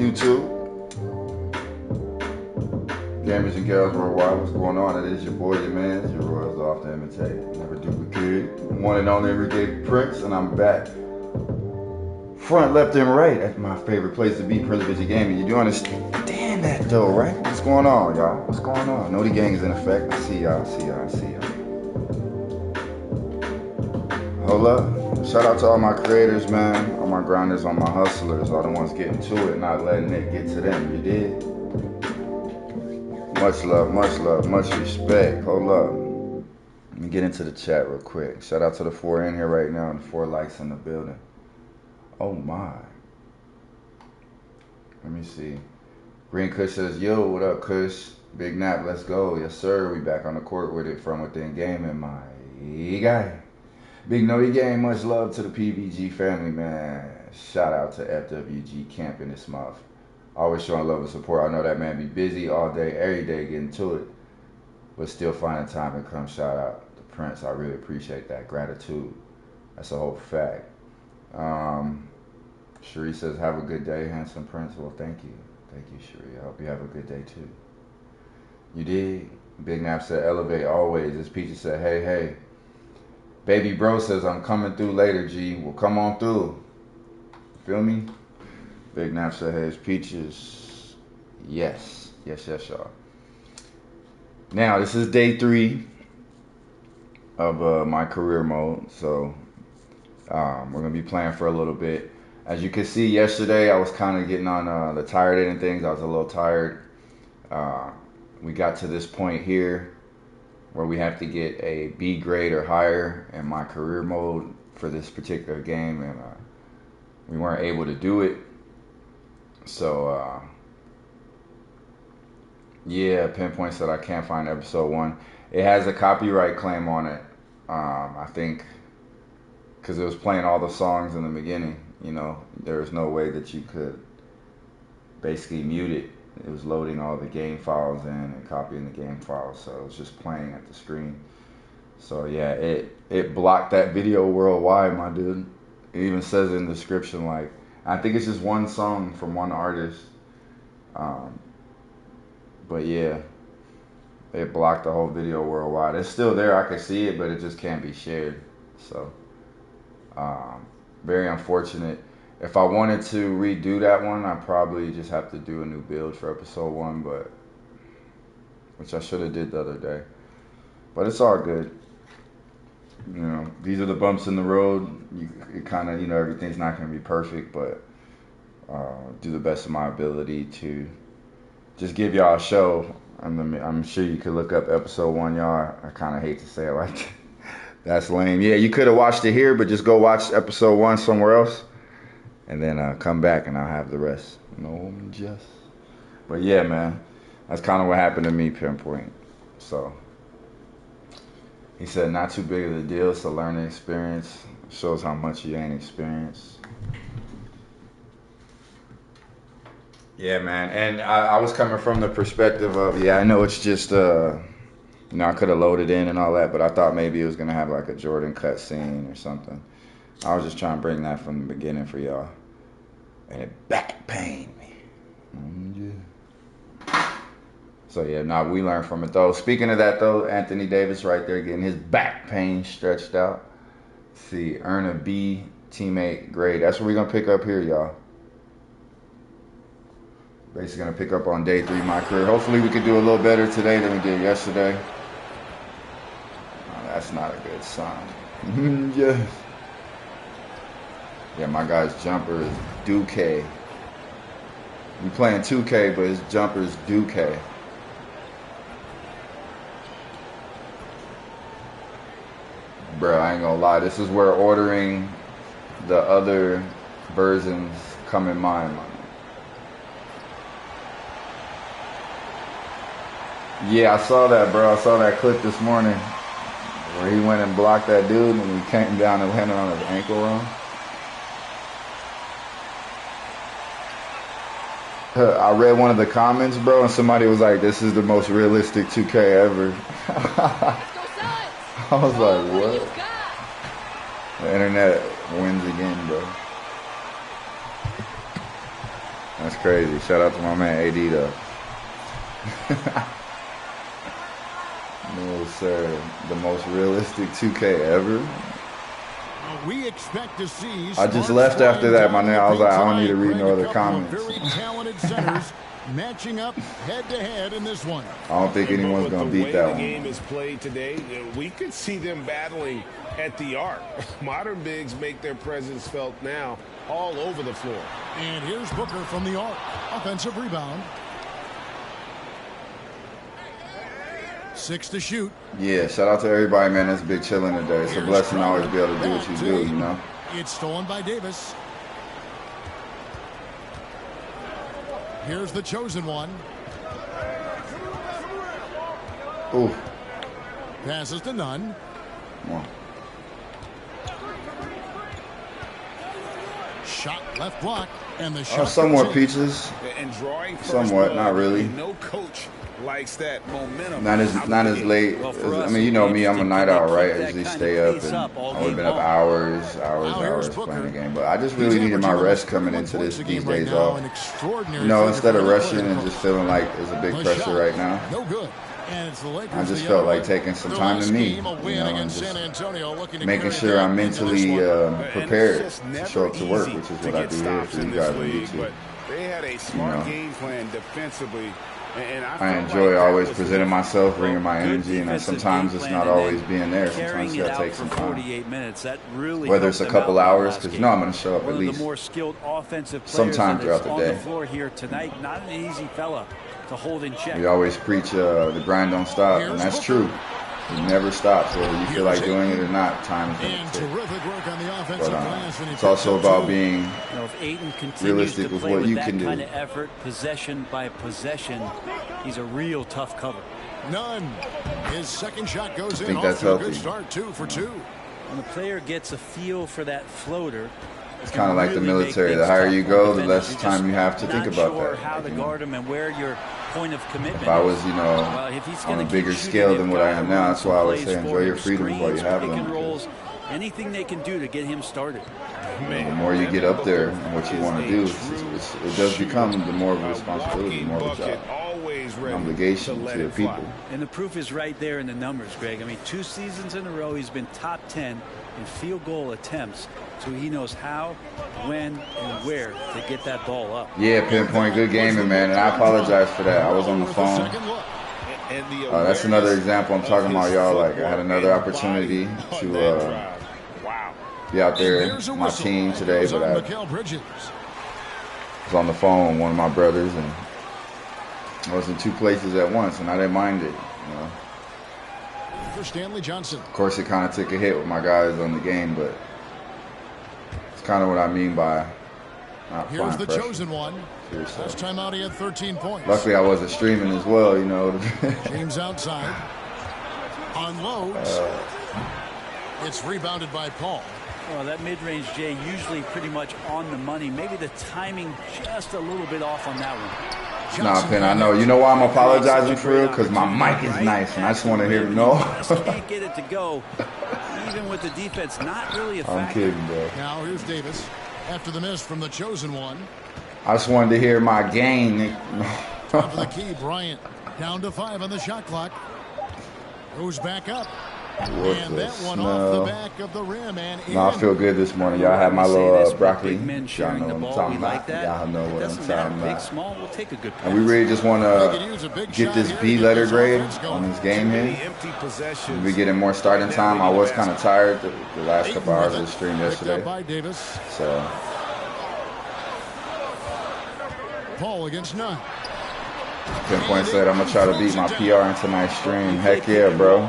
YouTube. Gamers and Girls Worldwide, what's going on? It is your boy, your man, your Royals off to imitate, never duplicate. One and only everyday Prince, and I'm back. Front, left, and right. That's my favorite place to be, Prince Video Gaming. You do understand that though, right? What's going on, y'all? What's going on? Know the gang is in effect. I see y'all. Hold up. Shout out to all my creators, man. All my grinders, all my hustlers, all the ones getting to it, not letting it get to them. You did? Much love, much respect. Hold up. Let me get into the chat real quick. Shout out to the 4 in here right now and the 4 likes in the building. Oh my. Let me see. Green Kush says, yo, what up, Kush? Big Nap, let's go. Yes, sir. We back on the court with it from within gaming, my guy. Big Naughty Game, much love to the PBG family, man. Shout out to FWG camping this month. Always showing love and support. I know that man be busy all day, every day getting to it, but still finding time to come shout out to Prince. I really appreciate that. Gratitude. That's a whole fact. Cherie says, have a good day, handsome Prince. Well, thank you. Thank you, Cherie. I hope you have a good day, too. You did? Big Nap said, elevate always. This Peaches said, hey. Baby Bro says, I'm coming through later, G. Well, come on through. Feel me? Big Nap said, hey, it's Peaches. Yes, y'all. Now, this is day 3 of my career mode. So, we're going to be playing for a little bit. As you can see, yesterday I was kind of getting on the tired end of things. I was a little tired. We got to this point here where we have to get a B grade or higher in my career mode for this particular game, and we weren't able to do it. So, yeah, Pinpoint said I can't find episode 1. It has a copyright claim on it, I think, because it was playing all the songs in the beginning. You know, there was no way that you could basically mute it. It was loading all the game files in and copying the game files, so it was just playing at the screen. So yeah, it blocked that video worldwide, my dude. It even says in the description, like, I think it's just one song from one artist. But yeah, it blocked the whole video worldwide. It's still there, I can see it, but it just can't be shared. So, very unfortunate. If I wanted to redo that one, I'd probably just have to do a new build for episode 1, but which I should have did the other day. But it's all good. You know, these are the bumps in the road. You kind of, you know, everything's not going to be perfect, but do the best of my ability to just give y'all a show. I'm sure you could look up episode 1, y'all. I kind of hate to say it like that. That's lame. Yeah, you could have watched it here, but just go watch episode 1 somewhere else. And then come back and I'll have the rest. No, just. But yeah, man. That's kind of what happened to me, Pinpoint. So, he said, not too big of a deal. It's a learning experience. Shows how much you ain't experienced. Yeah, man. And I was coming from the perspective of, yeah, I know it's just, you know, I could have loaded in and all that, but I thought maybe it was going to have like a Jordan cut scene or something. I was just trying to bring that from the beginning for y'all. And it back pained me. Yeah. So yeah, we learned from it though. Speaking of that though, Anthony Davis right there getting his back pain stretched out. Let's see, earn a B teammate grade. That's what we're going to pick up here, y'all. Basically going to pick up on day 3 of my career. Hopefully we could do a little better today than we did yesterday. Oh, that's not a good sign. Yes. Yeah, my guy's jumper is Duke. We playing 2K, but his jumper is Duke. Bro, I ain't gonna lie. This is where ordering the other versions come in mind. Yeah, I saw that, bro. I saw that clip this morning where he went and blocked that dude and he came down and landed on his ankle wrong. I read one of the comments, bro, and somebody was like, this is the most realistic 2K ever. I was like, what? The internet wins again, bro. That's crazy. Shout out to my man AD though. No sir, the most realistic 2K ever. We expect to see. I just left after that, my name. I was like, I don't need to read no other comments. Very talented centers matching up head to head in this one. I don't think anyone's gonna beat that one. The game is played today. We could see them battling at the arc. Modern bigs make their presence felt now all over the floor. And here's Booker from the arc. Offensive rebound. 6 to shoot. Yeah, shout out to everybody, man. That's big chilling today. It's a blessing to always be able to do what you do, you know? It's stolen by Davis. Here's the chosen one. Ooh. Passes to Nunn. Come on. Shot left block. And the shot. Somewhat peaches. And drawing somewhat, not really. No coach likes that momentum. Not as late. I mean, you know me, I'm a night owl, right? I usually stay up and I've been up hours playing the game. But I just really needed my rest coming into these days off. You know, instead of rushing and just feeling like there's a big pressure right now. No good. I just felt like taking some time to me, you know, and just making sure I'm mentally prepared to show up to work, which is what I do here for you guys on YouTube. They had a smart game plan defensively. And I enjoy always presenting myself, bringing my energy, and sometimes it's not always being there. Sometimes you gotta take some time. Whether it's a couple hours, because you know I'm going to show up at least sometime throughout the day. Not an easy fella to hold in check. We always preach the grind don't stop, and that's true. It never stops, whether you feel like doing it or not. Time is going to tick. But it's also about being realistic with what you can do. Kind of effort, possession by possession, he's a real tough cover. None. His second shot goes in. I think that's healthy. Good start, 2 for 2. When the player gets a feel for that floater, it's kind of like the military. The higher you go, the less time you have to think about that. How to guard him and where your point of commitment. If I was, you know, on a bigger scale than what I am now, that's why I would say enjoy your freedom while you have them. Anything they can do to get him started. The more you get up there and what you want to do, it does become the more of a responsibility, more of a job, an obligation to the people. And the proof is right there in the numbers, Greg. I mean, 2 seasons in a row, he's been top 10 in field goal attempts. So he knows how, when, and where to get that ball up. Yeah, pinpoint, good gaming, man. And I apologize for that. I was on the phone. That's another example I'm talking about, y'all. Like, I had another opportunity to be out there with my team today, but I was on the phone with one of my brothers, and I was in 2 places at once, and I didn't mind it, you know. For Stanley Johnson. Of course, it kind of took a hit with my guys on the game, but it's kind of what I mean by not here's the pressure. Chosen one. Last time out, he had 13 points. Luckily, I wasn't streaming as well, you know. James outside. Unloads. It's rebounded by Paul. Well, that mid-range, Jay, usually pretty much on the money. Maybe the timing just a little bit off on that one. Nah, Penn, I know. You know why I'm apologizing for real? Because my mic is nice, and I just want to hear him know. Can't get it to go, even with the defense not really a factor. I'm kidding, bro. Now here's Davis after the miss from the Chosen one. I just wanted to hear my game. Top of the key, Bryant down to 5 on the shot clock. Goes back up. And that one off the back of the rim. And I feel good this morning. Y'all had my little broccoli. Y'all know what I'm talking about. Y'all know what I'm talking about. Big, small, we'll take a good pass. And we really just want to get this B letter grade on this game here. We're getting more starting time. I was kind of tired the last couple hours of the stream yesterday. So. Paul against Nunn. Pinpoint said, I'm going to try to beat my PR in tonight's stream. Heck yeah, bro.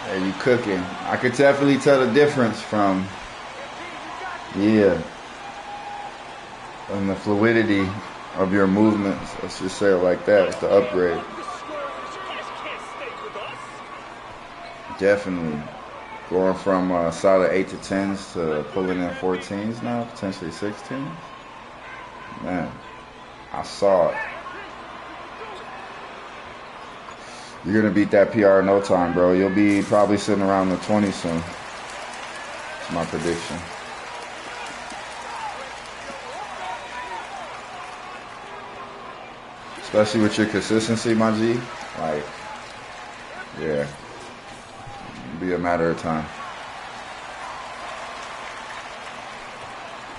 Hey, you cooking. I could definitely tell the difference from, and the fluidity of your movements. Let's just say it like that. It's the upgrade. Definitely. Going from solid 8 to 10s to pulling in 14s now, potentially 16s. Man, I saw it. You're going to beat that PR in no time, bro. You'll be probably sitting around the 20s soon. That's my prediction. Especially with your consistency, my G. Like, yeah. It'll be a matter of time.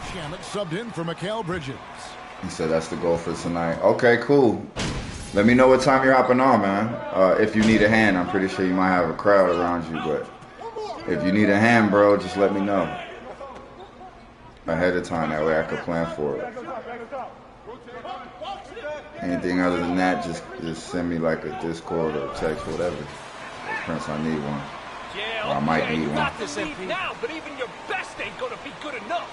Shamet subbed in for Mikal Bridges. He said that's the goal for tonight. Okay, cool. Let me know what time you're hopping on, man. If you need a hand, I'm pretty sure you might have a crowd around you, but if you need a hand, bro, just let me know ahead of time. That way I could plan for it. Anything other than that, just send me like a Discord or text, whatever. Prince, I need one. Yeah, or I might need you one. got this MP now, but even your best ain't gonna be good enough.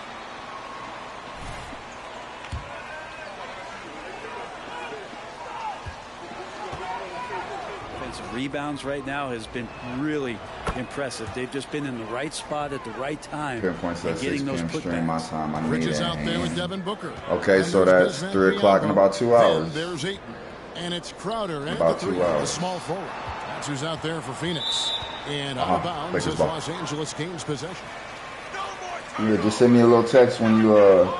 Rebounds right now has been really impressive. They've just been in the right spot at the right time. Pinpoints at 6 p.m. stream my time. I need Bridges a out there with hand. Devin Booker. Okay, And so there's that's Bismack 3 o'clock in Biyombo. about 2 hours. Then there's Ayton. And it's Crowder and About the 2 three, the hours. small forward. That's who's out there for Phoenix. And out of bounds Lakers is ball. Los Angeles Kings possession. Yeah, just send me a little text when you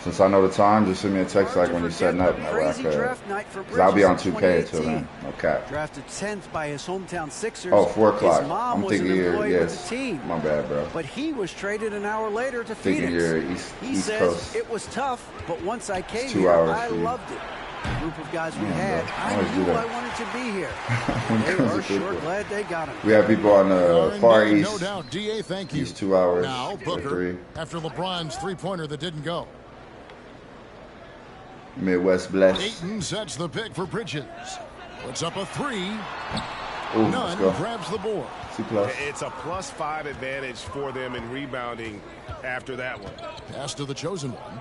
since I know the time, just send me a text like when you're setting up. That way I Crazy could, draft night for cause I'll be on Bridges 2K in until then. 2018. No cap. Drafted 10th by his hometown Sixers. Oh, 4 o'clock. His mom I'm was thinking an you're, employee with yes. the team. My bad, bro. But he was traded an hour later to Thinking Phoenix. you're He East says Coast. it was tough, but once I came 2 here, hours I for you. loved it. The group of guys we Yeah, had, bro. I always I do knew that. I wanted to be here. When it They comes were to sure football. glad they got him. We have people on the far Indeed, east. No doubt. DA, thank you. East 2 hours. Now for Booker 3. after LeBron's three-pointer that didn't go. Midwest bless. Ayton sets the pick for Bridges. Puts up a three. Ooh, let's Nunn go. grabs the board. C plus. It's a +5 advantage for them in rebounding after that one. Pass to the chosen one.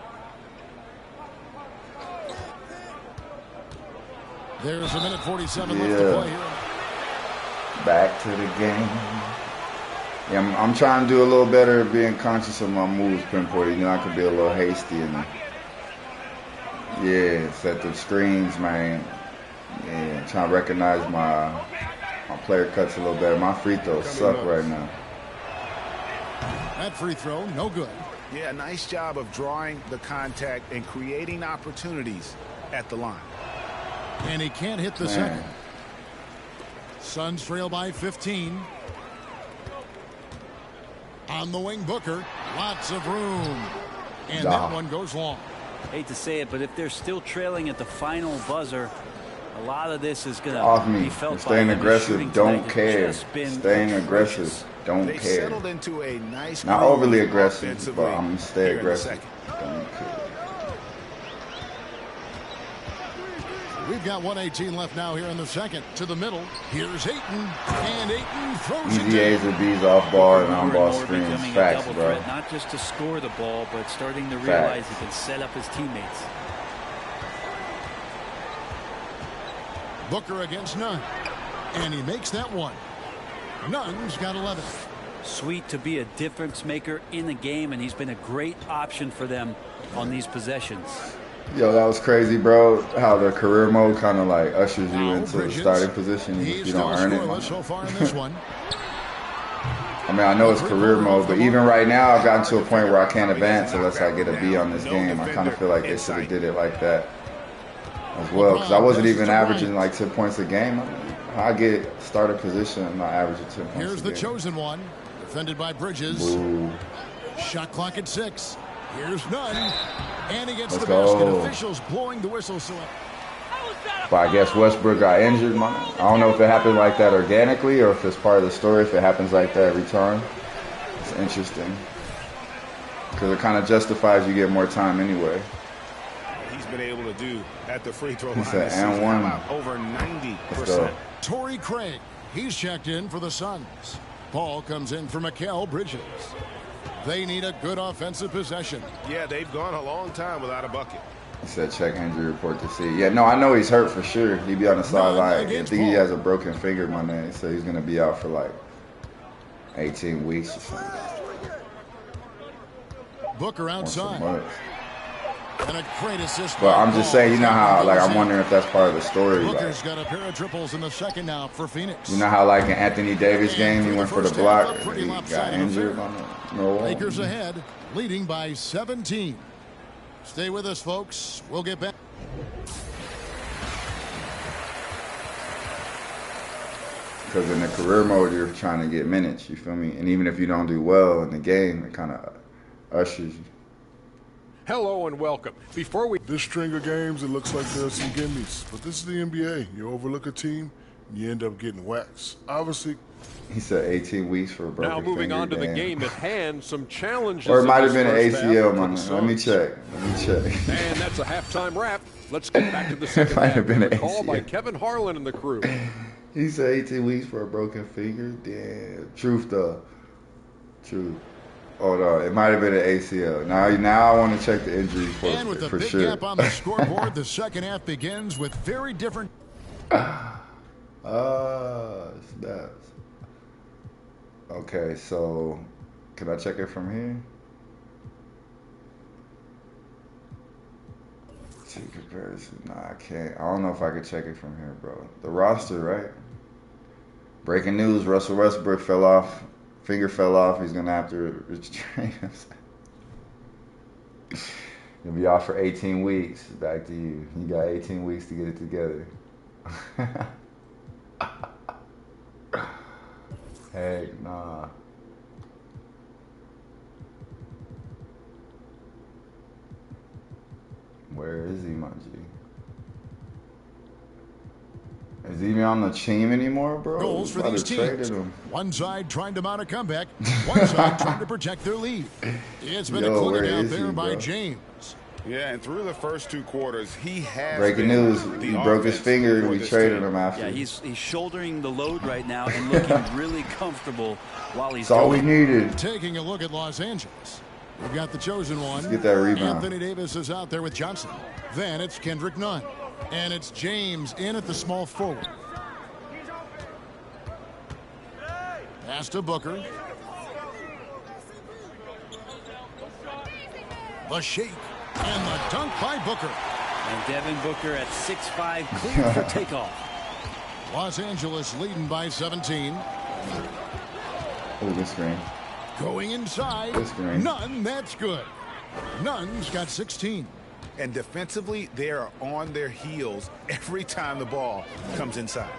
There's a minute 47 left to Yeah. play here. Back to the game. Yeah, I'm trying to do a little better at being conscious of my moves, Pinpoint. You know, I could be a little hasty and yeah, set the screens, man. Yeah, trying to recognize my player cuts a little better. My free throws suck right now. That free throw, no good. Yeah, nice job of drawing the contact and creating opportunities at the line. And he can't hit the Man. second. Suns trail by 15. On the wing, Booker. Lots of room. And that one goes long. Hate to say it, but if they're still trailing at the final buzzer, a lot of this is going Off to me. be felt by Staying them. aggressive. Shooting Don't tonight care. has just been Staying atrocious. aggressive. Don't They've care. settled into a nice Not groove overly aggressive, offensively but I'm going to stay here in the aggressive. second. Don't care. We've got 1:18 left now here in the second. To the middle. Here's Ayton. And Ayton throws it Easy A's down. or B's off ball and on More ball more screens. becoming a Facts, double bro. threat, not just to score the ball, but starting to realize he can set up his teammates. Booker against Nunn. And he makes that one. Nunn's got 11. Sweet to be a difference maker in the game, and he's been a great option for them on these possessions. Yo, that was crazy, bro. How the career mode kind of like ushers you Now into the Bridges. starting position if He's you don't still earn scoreless it. so far in this one. I mean, I know it's career mode, but even right now, I've gotten to a point where I can't advance unless I get a B on this game. I kind of feel like they should have did it like that as well, because I wasn't even averaging like 10 points a game. I get starter position, I'm not averaging 10 points Here's a the game. chosen one. Defended by Bridges. Ooh. Shot clock at 6. Here's Nunn. And he gets Let's the basket. go. Officials blowing the whistle. So But I guess Westbrook got injured. I don't know if it happened like that organically or if it's part of the story, if it happens like that every time. It's interesting. Because it kind of justifies you get more time anyway. He's been able to do at the free throw He line said, this and season. one. How about over 90%? Let's go. Torrey Craig. He's checked in for the Suns. Paul comes in for Mikal Bridges. They need a good offensive possession. Yeah, they've gone a long time without a bucket. He said check injury report to see. Yeah, no, I know he's hurt for sure. He'd be on the sideline. I think he has a broken finger, my man. So he's going to be out for like 18 weeks or something. Booker Or some outside. months. And a great assist. But by I'm just Paul. saying, you know how, like, I'm Second wondering if that's part of the story. Like, Booker's got a pair of triples in the second now for Phoenix. you know how, like, in Anthony Davis game, he went for the block and he got lopsided injured affair. on the Milwaukee. Lakers ahead, leading by 17. Stay with us, folks. We'll get back. Because in the career mode, you're trying to get minutes. You feel me? And even if you don't do well in the game, it kind of ushers you. Hello and welcome. Before we... This string of games, it looks like there's some gimmies. But this is the NBA. You overlook a team, and you end up getting waxed. Obviously... He said 18 weeks for a broken Now moving finger, on to the damn. game at hand, some challenges. Or it might have in been this an first ACL, half man. for the Let me Suns. check. And that's a halftime wrap. Let's get back to the second might half. have been an Call by ACL. Kevin Harlan and the crew. He said 18 weeks for a broken finger. Damn. Truth, though. Truth. Hold on. It might have been an ACL. Now I want to check the injury And with the for big sure. gap on the scoreboard, the second half begins with very different. Snaps. Okay, so can I check it from here? See comparison. Nah, I can't. I don't know if I can check it from here, bro. The roster, right? Breaking news: Russell Westbrook fell off. Finger fell off. He's gonna have to restrain himself. He'll be off for 18 weeks. Back to you. You got 18 weeks to get it together. Heck nah. Where is he, my G? Is he even on the team anymore, bro? Goals for About these to trade teams. him. One side trying to mount a comeback, one side trying to protect their lead. It's been Yo, a clinic where out is there he, by bro? James. Yeah, and through the first two quarters, he has Breaking been news: the he broke his offense finger for and we this traded team. him after. Yeah, he's shouldering the load right now and looking really comfortable while he's That's all we doing it. needed. Taking a look at Los Angeles. We've got the chosen one. Let's get that rebound. Anthony Davis is out there with Johnson. Then it's Kendrick Nunn. And it's James in at the small forward. Pass to Booker. The shake. And the dunk by Booker. And Devin Booker at 6'5", clear for takeoff. Los Angeles leading by 17. Oh, good screen. Going inside. Good screen. Nunn, that's good. Nunn's got 16. And defensively, they are on their heels every time the ball comes inside.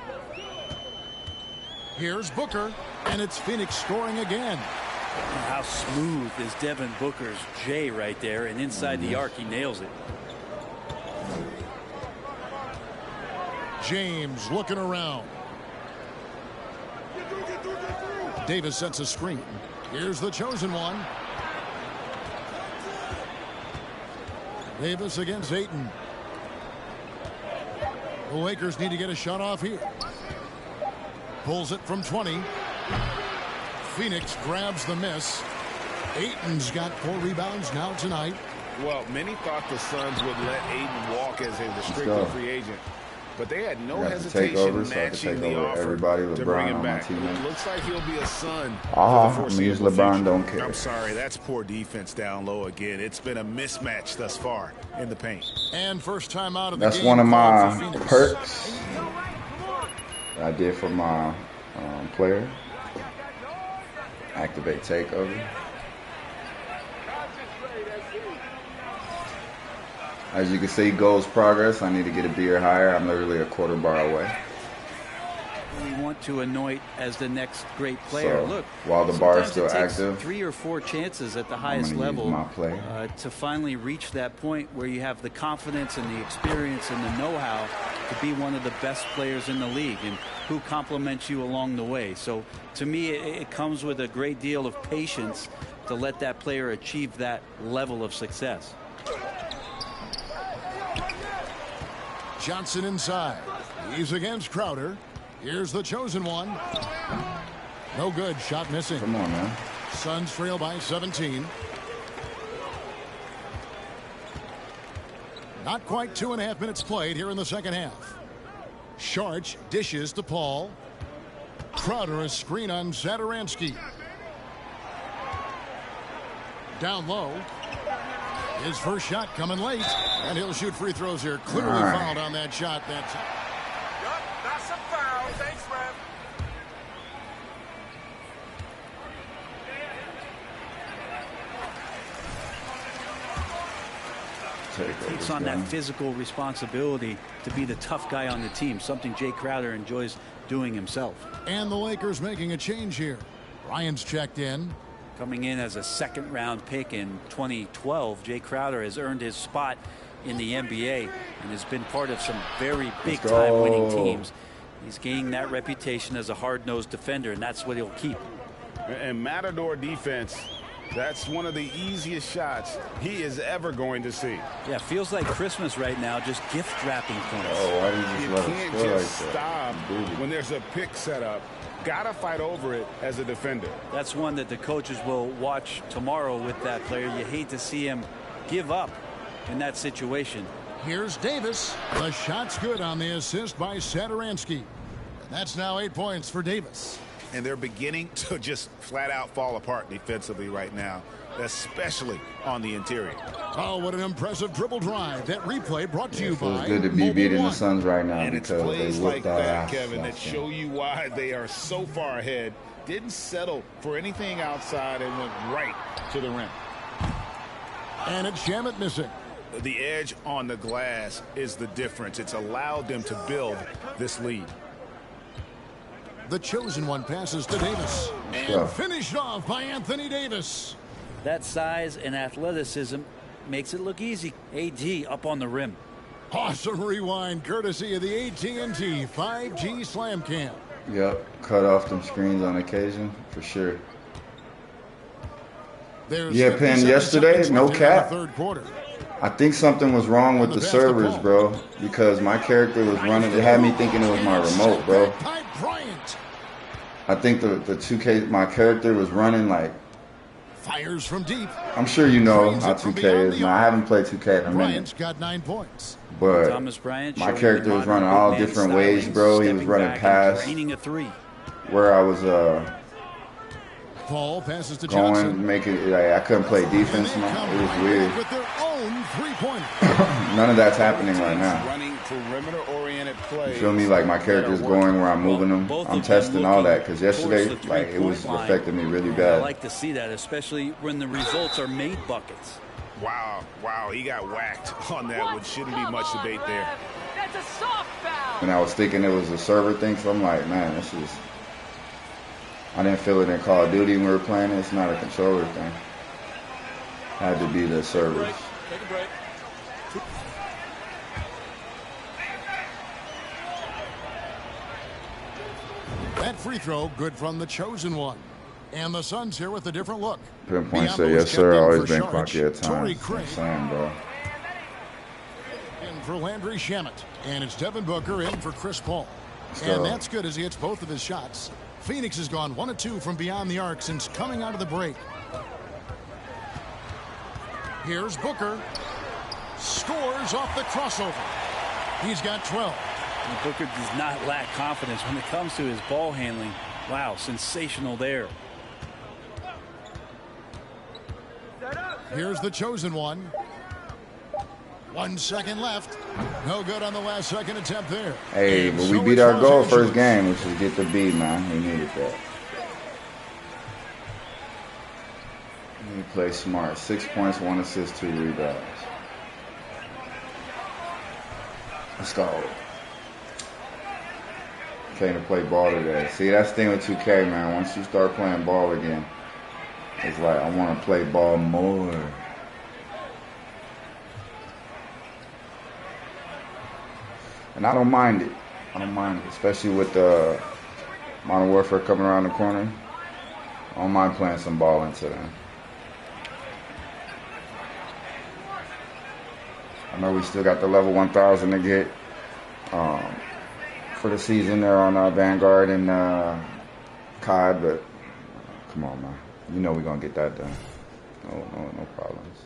Here's Booker, and it's Phoenix scoring again. How smooth is Devin Booker's J right there, and inside the arc he nails it. James looking around. Davis sets a screen. Here's the chosen one. Davis against Ayton. The Lakers need to get a shot off here. Pulls it from 20. Phoenix grabs the miss. Ayton's got 4 rebounds now tonight. Well, many thought the Suns would let Ayton walk as a go. restricted free agent, but they had no I got to take hesitation over, so I can matching take the over offer everybody. to LeBron bring him on my back. teammates. It looks like he'll be a Sun Ah, for the I'm gonna use foreseeable LeBron, future. don't care. I'm sorry, that's poor defense down low again. It's been a mismatch thus far in the paint. And first time out of the That's game. one of called for my Phoenix. perks that I did for my player. Activate takeover. As you can see, goals progress. I need to get a beer higher. I'm literally a quarter bar away. We want to anoint as the next great player. So, Look, while the bar is sometimes still it takes active, 3 or 4 chances at the I'm highest gonna use level my play. to finally reach that point where you have the confidence and the experience and the know-how to be one of the best players in the league and who compliments you along the way. So to me, it comes with a great deal of patience to let that player achieve that level of success. Johnson inside. He's against Crowder. Here's the chosen one. No good. Shot missing. Come on, man. Suns trail by 17. Not quite 2.5 minutes played here in the second half. Sharch dishes to Paul. Crowder a screen on Satoransky. Down low. His first shot coming late. And he'll shoot free throws here. Clearly All right. fouled on that shot. That's That's a foul. Thanks, Rev. Takeover's Takes on that done. physical responsibility to be the tough guy on the team, something Jay Crowder enjoys doing himself. And the Lakers making a change here. Bryant's checked in. Coming in as a second-round pick in 2012, Jay Crowder has earned his spot in the NBA and has been part of some very big-time winning teams. He's gaining that reputation as a hard-nosed defender, and that's what he'll keep. And Matador defense, that's one of the easiest shots he is ever going to see. Yeah, feels like Christmas right now, just gift wrapping points. Oh, why did you You just let can't him score just like stop that? when there's a pick set up. Gotta fight over it as a defender. That's one that the coaches will watch tomorrow with that player. You hate to see him give up in that situation. Here's Davis. The shot's good on the assist by Satoransky. That's now 8 points for Davis. And they're beginning to just flat out fall apart defensively right now, especially on the interior. Oh, what an impressive dribble drive. That replay brought to you It feels by good to be Mobile beating the One. Suns right now And it's because plays they like whooped our that, ass Kevin, that last game. show you why they are so far ahead. Didn't settle for anything outside and went right to the rim. And it's Shamet missing. The edge on the glass is the difference. It's allowed them to build this lead. The chosen one passes to Davis. go. And finished off by Anthony Davis. That size and athleticism makes it look easy. AD up on the rim. Awesome rewind courtesy of the AT&T 5G Slam Cam. Yep, cut off them screens on occasion for sure. There's Yeah, Penn, 57 yesterday, seconds no left here in the cap. third quarter. I think something was wrong with the servers, bro, because my character was running. It had me thinking it was my remote, bro. By Bryant. I think the 2K, my character was running like, Fires from deep. I'm sure you know Drains how it from 2K beyond is. the Now, I arc. haven't played 2K in a Bryant's minute, got 9 points. but Thomas Bryant my showing character was modern running all big man different ways, styling, bro. He was stepping running back and past draining a three. where I was Paul passes to going, Johnson. making it like I couldn't play defense, And they man. come It was right weird. back with their own three-pointer. None of that's happening right now. Running perimeter-oriented You plays. feel me? Like my character's going where I'm moving them. Both I'm of them testing all that because looking yesterday, towards the like it was three-point line. affecting me really I bad. like to see that, especially when the results are made buckets. Wow, he got whacked on that, which shouldn't be much debate there. That's a soft foul. And I was thinking it was a server thing, so I'm like, man, this is. I didn't feel it in Call of Duty when we were playing it. It's not a controller thing. Had to be the servers. Take a break. That free throw good from the chosen one. And the Suns here with a different look. Pinpoint Biombo say, is yes, kept sir. in Always for been Sharge. cocky at Torrey times. Craig I'm saying, bro. in for Landry Shamet. And it's Devin Booker in for Chris Paul. Let's And go. that's good as he hits both of his shots. Phoenix has gone 1 of 2 from beyond the arc since coming out of the break. Here's Booker. Scores off the crossover. He's got 12. And Booker does not lack confidence when it comes to his ball handling. Wow, sensational there. Here's the chosen one. 1 second left. No good on the last second attempt there. Hey, And but we so beat it's our Los goal Angeles. first game, which is get the B, man. We needed that. We play smart. 6 points, 1 assist, 2 rebounds. Let's go. Came to play ball today. See, that's the thing with 2K, man. Once you start playing ball again, it's like I want to play ball more. And I don't mind it. I don't mind it, especially with Modern Warfare coming around the corner. I don't mind playing some ball into them. I know we still got the level 1000 to get for the season there on Vanguard and COD, but come on, man. You know we're going to get that done. No problems.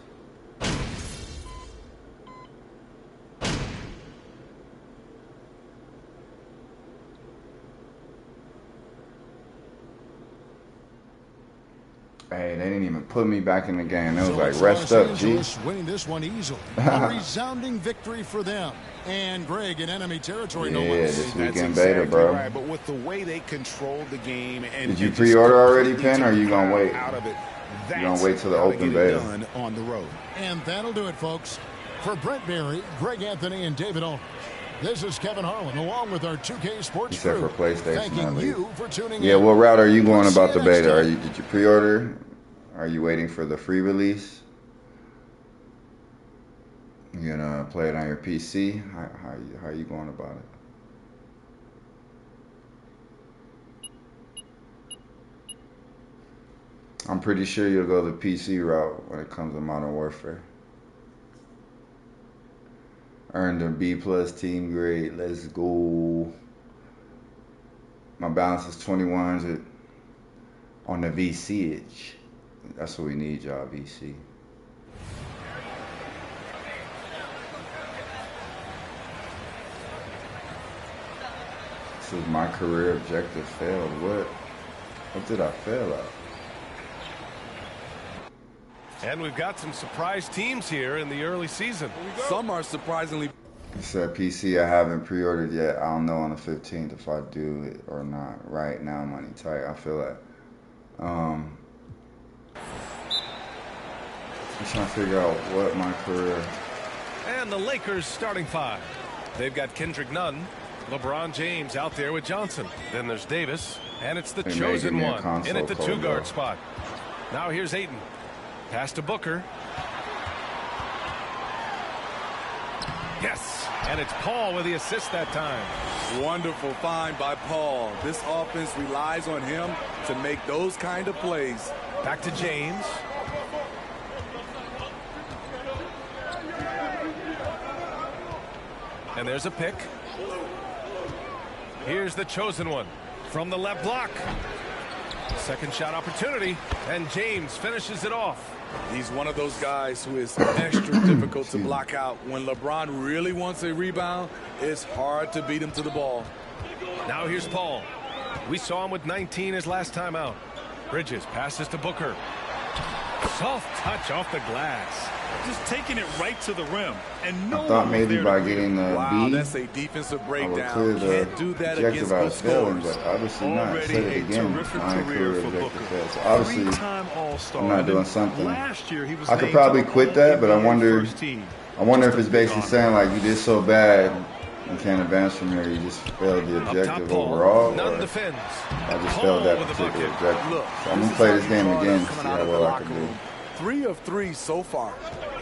Hey, they didn't even put me back in the game. It was So like, it's rest Los up, G. Angeles winning this one easily. A resounding victory for them. And Greg in enemy territory, no Yeah, less. this That's weekend exactly beta, bro. right. But with the way they controlled the game and Did you and just pre-order already, completely Penn, or took you the gonna crowd wait? Out of it. You gonna wait till the That's how they open get it beta? done on the road. And that'll do it, folks. For Brent Berry, Greg Anthony, and David Aldridge, This is Kevin Harlan along with our 2K Sports Except crew. for PlayStation, Thanking at least. you for tuning Yeah, in. what route are you going We'll see about the you next beta? time. Did you pre-order? Are you waiting for the free release? You gonna play it on your PC? How are you going about it? I'm pretty sure you'll go the PC route when it comes to Modern Warfare. Earned a B+ team grade. Let's go. My balance is 2100 on the VCH. That's what we need, y'all, VC. This is my career objective failed. What did I fail at? And we've got some surprise teams here in the early season. Some are surprisingly. It said PC I haven't pre-ordered yet. I don't know on the 15th if I do it or not. Right now, money tight. I feel like. I'm trying to figure out what my career. And the Lakers starting five. They've got Kendrick Nunn, LeBron James out there with Johnson. Then there's Davis, and it's the They may chosen give me a one console in at the code, two-guard though. spot. Now here's Ayton. Pass to Booker. Yes, and it's Paul with the assist that time. Wonderful find by Paul. This offense relies on him to make those kind of plays. Back to James. And there's a pick. Here's the chosen one from the left block. Second shot opportunity, and James finishes it off. He's one of those guys who is extra difficult to block out. When LeBron really wants a rebound, it's hard to beat him to the ball. Now here's Paul. We saw him with 19 his last time out. Bridges passes to Booker. Soft touch off the glass. Just taking it right to the rim. And no I thought one was maybe there by to getting the Wow, B, that's a defensive I would breakdown. clear the Can't do that objective against I good was failing, scores. but obviously not. Already Said a it again. terrific My career career for objective Booker. failed. So obviously, Three-time All-Star. I'm not And doing then something. Last year, he was I could named probably to the quit that, but I All-NBA wonder. first team. I wonder if Just it's a basically big saying honor. like you did so bad, you can't advance from here. You just failed the Up top, objective Paul. overall. None Or defends. I just Paul failed that with the particular bucket. objective. Look, So I'm this gonna is play how this you game draw it again, up see coming out how of the well I locker can do. room. 3 of 3 so far.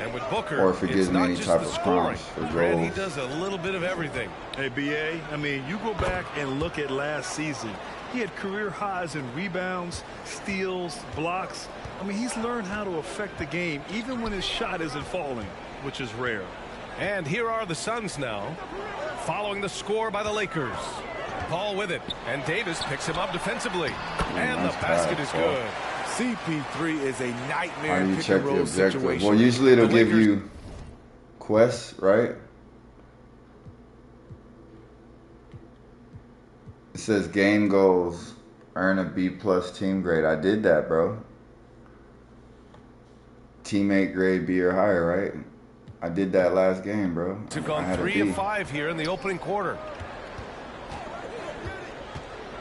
And with Booker, Or if it it's gives me not any just type the of scoring. promise for Grant, he goals. does a little bit of everything. Hey, BA, I mean, you go back and look at last season. He had career highs in rebounds, steals, blocks. I mean, he's learned how to affect the game, even when his shot isn't falling, which is rare. And here are the Suns now, following the score by the Lakers. Paul with it, and Davis picks him up defensively. And nice the basket pass, is Paul. good. CP3 is a nightmare How do you pick check and the roll objective? situation. Well, usually it'll The give Lakers- you quests, right? It says game goals, earn a B+ team grade. I did that, bro. Teammate grade B or higher, right? I did that last game, bro. Have I gone had a 3 B. of 5 here in the opening quarter.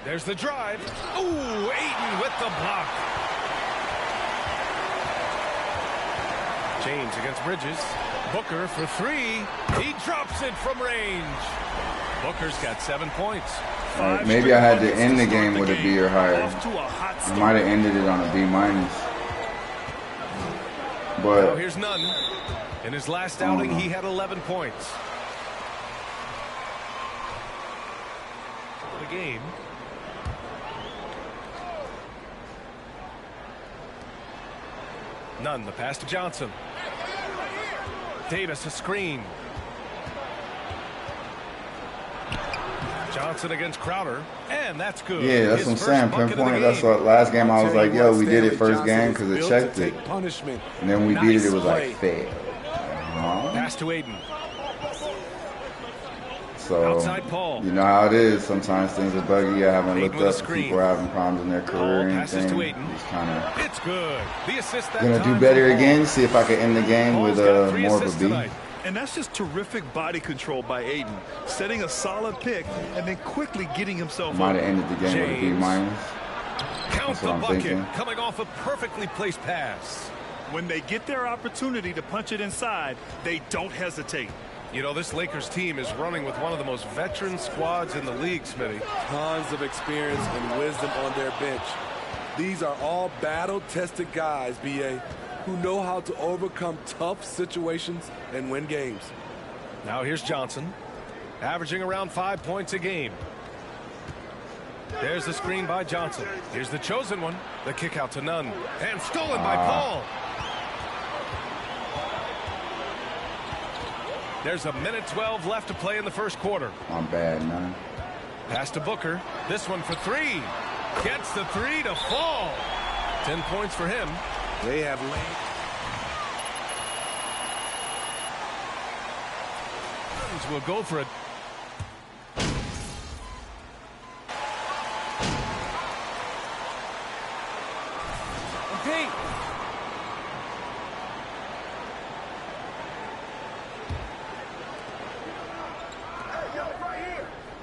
There's the drive. Ooh, Ayton with the block. James against Bridges. Booker for 3. He drops it from range. Booker's got 7 points. All right, maybe I had to end the game with a B or higher. Off to a hot I start. might have ended it on a B-. Now But here's Nunn. In his last outing, he had 11 points. The game. Nunn, the pass to Johnson. Davis, a screen. Johnson against Crowder, and that's good. yeah, that's His what I'm first saying. bucket of the Pinpoint. That's game. what last game I was Tell you like, yo, what, we did it Stanley first Johnson game is because it built checked to it. take punishment. And then we beat Nice it. It was play. like fail. Pass to Ayton. So Outside Paul. you know how it is. Sometimes things are buggy. I haven't Ayton looked with a up. screen. People are having problems in their career Paul or passes to anything. Ayton. Just kind of It's good. The assist that gonna time do better for Paul. again. See if I can end the game Paul's with got 3 more of a assists B. tonight. And that's just terrific body control by Ayton, setting a solid pick and then quickly getting himself Might have open. ended the game with a B-. James. Count That's the what I'm bucket, thinking. coming off a perfectly placed pass. When they get their opportunity to punch it inside, they don't hesitate. You know, this Lakers team is running with one of the most veteran squads in the league, Smitty. Tons of experience and wisdom on their bench. These are all battle-tested guys, B.A., who know how to overcome tough situations and win games. Now here's Johnson, averaging around 5 points a game. There's the screen by Johnson. Here's the chosen one. The kick out to Nunn. And stolen by Paul. There's a minute 12 left to play in the first quarter. I'm bad, Nunn. Pass to Booker. This one for three. Gets the three to fall. 10 points for him. They have laid. Will go for it. Okay.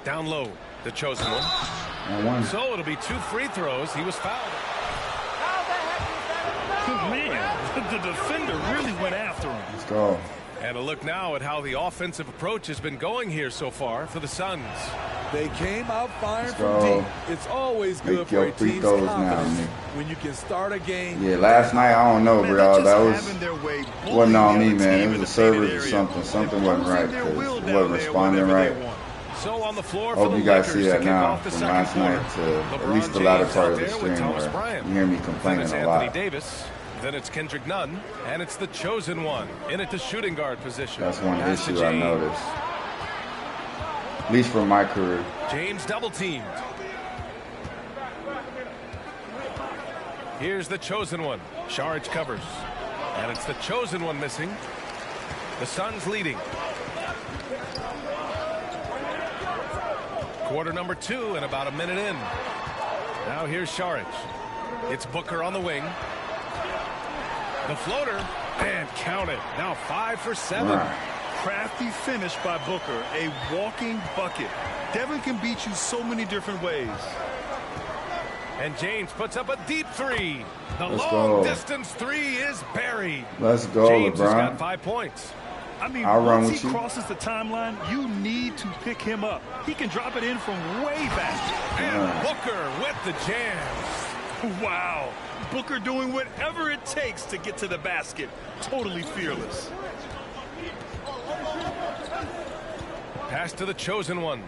Down low, the chosen one. So it'll be 2 free throws. He was fouled. Man, the defender really went after him. Let's go. And a look now at how the offensive approach has been going here so far for the Suns. They came out firing from deep. It's always good for a team's confidence when you can start a game. Yeah, last night, I don't know, bro. That wasn't on me, man. It was the servers or something. Something wasn't right because it wasn't responding right. So on the floor Hope you guys see that now from last night to at least the latter part of the stream where you hear me complaining a lot. Davis. Then it's Kendrick Nunn, and it's the chosen one in at the shooting guard position. That's one issue I noticed, at least from my career. James double teamed. Here's the chosen one. Saric covers, and it's the chosen one missing. The Suns leading. Quarter number 2 and about a minute in. Now here's Saric. It's Booker on the wing. The floater, and count it. Now 5 for 7. Crafty finish by Booker, a walking bucket. Devin can beat you so many different ways. And James puts up a deep 3. The Let's long go. distance 3 is buried. Let's go, James has LeBron. got 5 points. I mean, I'll run once with he you. crosses the timeline, you need to pick him up. He can drop it in from way back. And Booker with the jams. Wow. Booker doing whatever it takes to get to the basket. Totally fearless. Pass to the chosen one.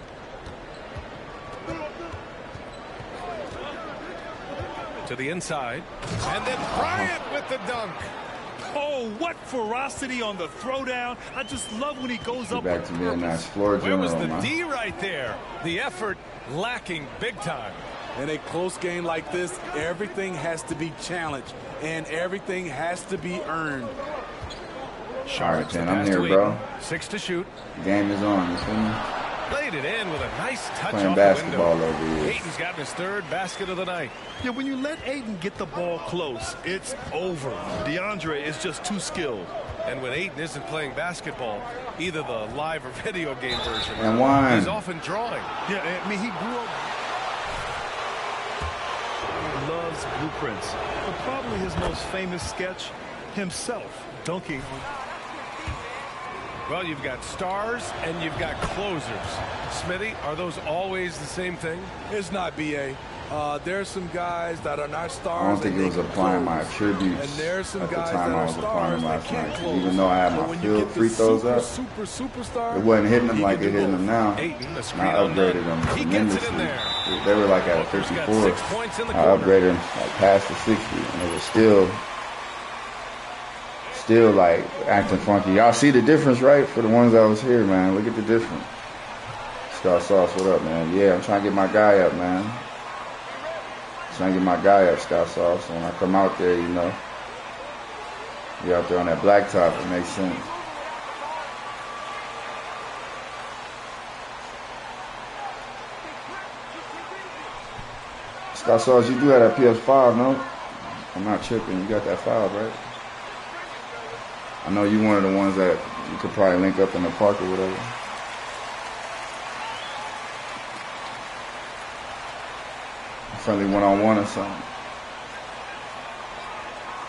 To the inside. And then Bryant with the dunk. Oh, what ferocity on the throwdown. I just love when he goes up. Back to being a nice floor Where general, was the man. D right there? The effort lacking big time. In a close game like this, everything has to be challenged, and everything has to be earned. All right, man, I'm here, bro. 6 to shoot. The game is on, you feel me? Laid it in with a nice touch Playing off basketball the window. over here. Ayton's gotten his 3rd basket of the night. Yeah, when you let Ayton get the ball close, it's over. DeAndre is just too skilled. And when Ayton isn't playing basketball, either the live or video game version, And one. he's often drawing. Yeah, I mean, he grew up. Loves blueprints, but probably his most famous sketch, himself dunking. Well, you've got stars and you've got closers. Smitty, are those always the same thing? It's not, B.A. There's some guys that are not stars. I don't think and it was they can applying my close. attributes And there's some at the guys time that I are was applying stars that last can't night. close. Even though I had But my when you get the free throws up, superstar, it wasn't hitting them he like can it do hitting them now. Ayton, the I screen on upgraded Nunn. them He gets it in tremendously. there. They were like at Booker's got 54. 6 points in the I quarter. upgraded them like past the 60, and it was still like acting funky. Y'all see the difference, right? For the ones that was here, man. Look at the difference. Star Sauce, what up, man? Yeah, I'm trying to get my guy up, man. Trying to get my guy up, Star Sauce. So when I come out there, you know, you're out there on that blacktop, it makes sense. Star Sauce, you do have that PS5, no? I'm not tripping. You got that 5, right? I know you one of the ones that you could probably link up in the park or whatever. Friendly one-on-one or something.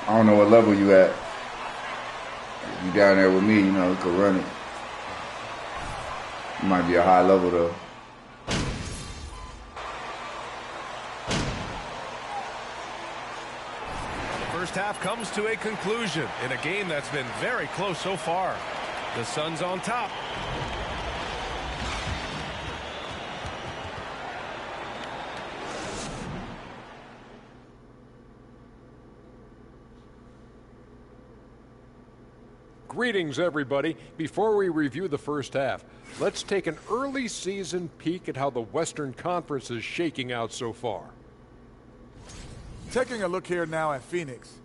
I don't know what level you at. You down there with me, you know, you could run it. It might be a high level though. The first half comes to a conclusion in a game that's been very close so far. The Suns on top. Greetings, everybody. Before we review the first half, let's take an early season peek at how the Western Conference is shaking out so far. Taking a look here now at Phoenix,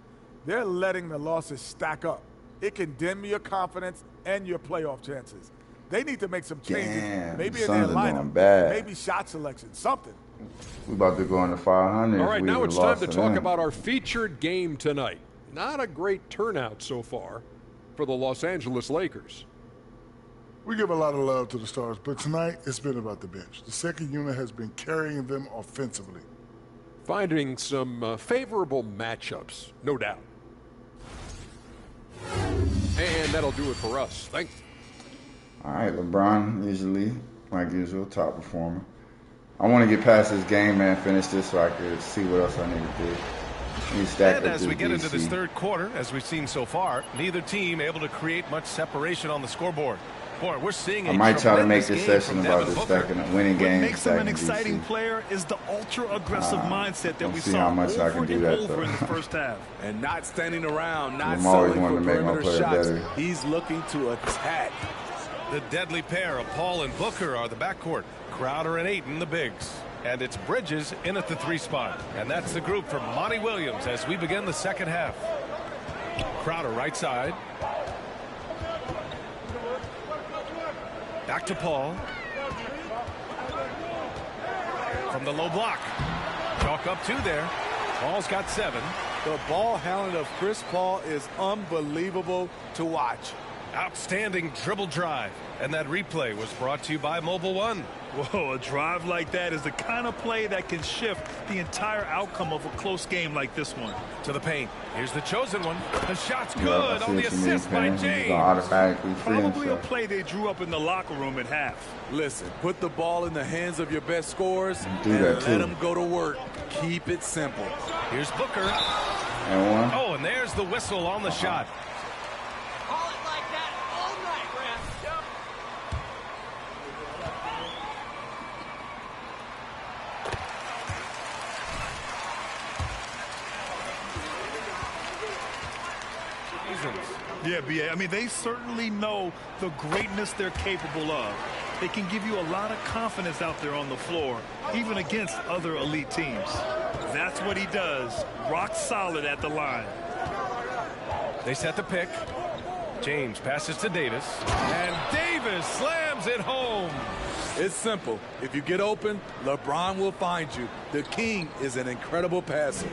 they're letting the losses stack up. It can dim your confidence and your playoff chances. They need to make some changes, maybe in their lineup, maybe shot selection, something. We about to go into 500. All right, now it's time to talk about our featured game tonight. Not a great turnout so far for the Los Angeles Lakers. We give a lot of love to the Stars, but tonight it's been about the bench. The second unit has been carrying them offensively. Finding some favorable matchups, no doubt. And that'll do it for us. Thanks. All right, LeBron, usually, like usual, top performer. I want to get past this game, man, finish this so I could see what else I need to do. And as we get into this third quarter, as we've seen so far, neither team able to create much separation on the scoreboard. Boy, we're seeing I might try to make this session about this stacking up, winning games. What makes him an exciting player is the ultra-aggressive mindset that we saw over and over in the first half. And not standing around, not settling for perimeter shots. He's looking to attack. The deadly pair of Paul and Booker are the backcourt. Crowder and Ayton, the bigs. And it's Bridges in at the 3 spot. And that's the group from Monty Williams as we begin the second half. Crowder right side. Back to Paul. From the low block. Chalk up 2 there. Paul's got 7. The ball handling of Chris Paul is unbelievable to watch. Outstanding dribble drive. And that replay was brought to you by Mobile One. Whoa, a drive like that is the kind of play that can shift the entire outcome of a close game like this one. To the paint. Here's the chosen one. The shot's good on the assist by James. Probably a play they drew up in the locker room at half. Listen, put the ball in the hands of your best scorers and let them go to work. Keep it simple. Here's Booker. And one. Oh, and there's the whistle on the shot. Yeah, B.A. I mean, they certainly know the greatness they're capable of. They can give you a lot of confidence out there on the floor, even against other elite teams. That's what he does. Rock solid at the line. They set the pick. James passes to Davis. And Davis slams it home. It's simple. If you get open, LeBron will find you. The king is an incredible passer.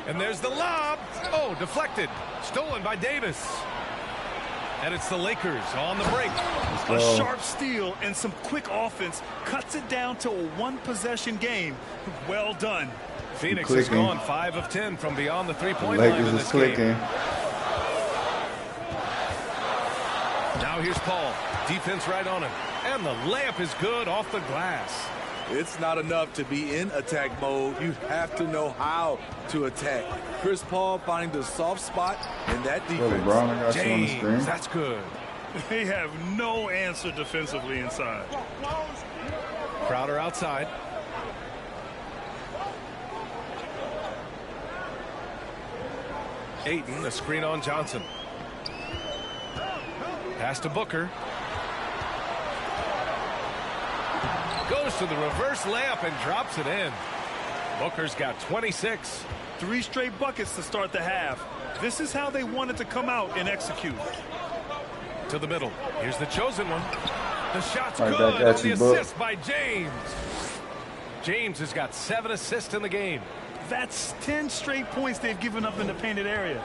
And there's the lob. Oh, deflected. Stolen by Davis. And it's the Lakers on the break. A sharp steal and some quick offense cuts it down to a one-possession game. Well done. Phoenix has gone 5 of 10 from beyond the three-point line in this game. Now here's Paul. Defense right on him. And the layup is good off the glass. It's not enough to be in attack mode. You have to know how to attack. Chris Paul finding the soft spot in that defense. James, that's good. They have no answer defensively inside. Crowder outside. Ayton, a screen on Johnson. Pass to Booker. Goes to the reverse layup and drops it in. Booker's got 26. 3 straight buckets to start the half. This is how they wanted to come out and execute. To the middle. Here's the chosen one. The shot's right, good on the assist by James. James has got 7 assists in the game. That's 10 straight points they've given up in the painted area.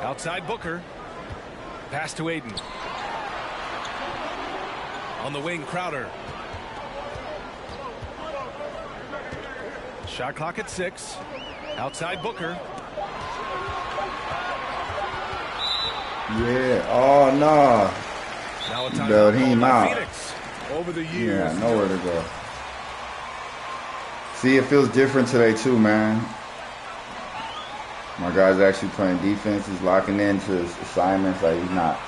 Outside Booker. Pass to Ayton. On the wing, Crowder. Shot clock at 6. Outside Booker. Yeah. Oh, no. Now a You bailed him out. Phoenix. Over the years. Yeah, nowhere to go. See, it feels different today, too, man. My guy's actually playing defense. He's locking into his assignments. Like, he's not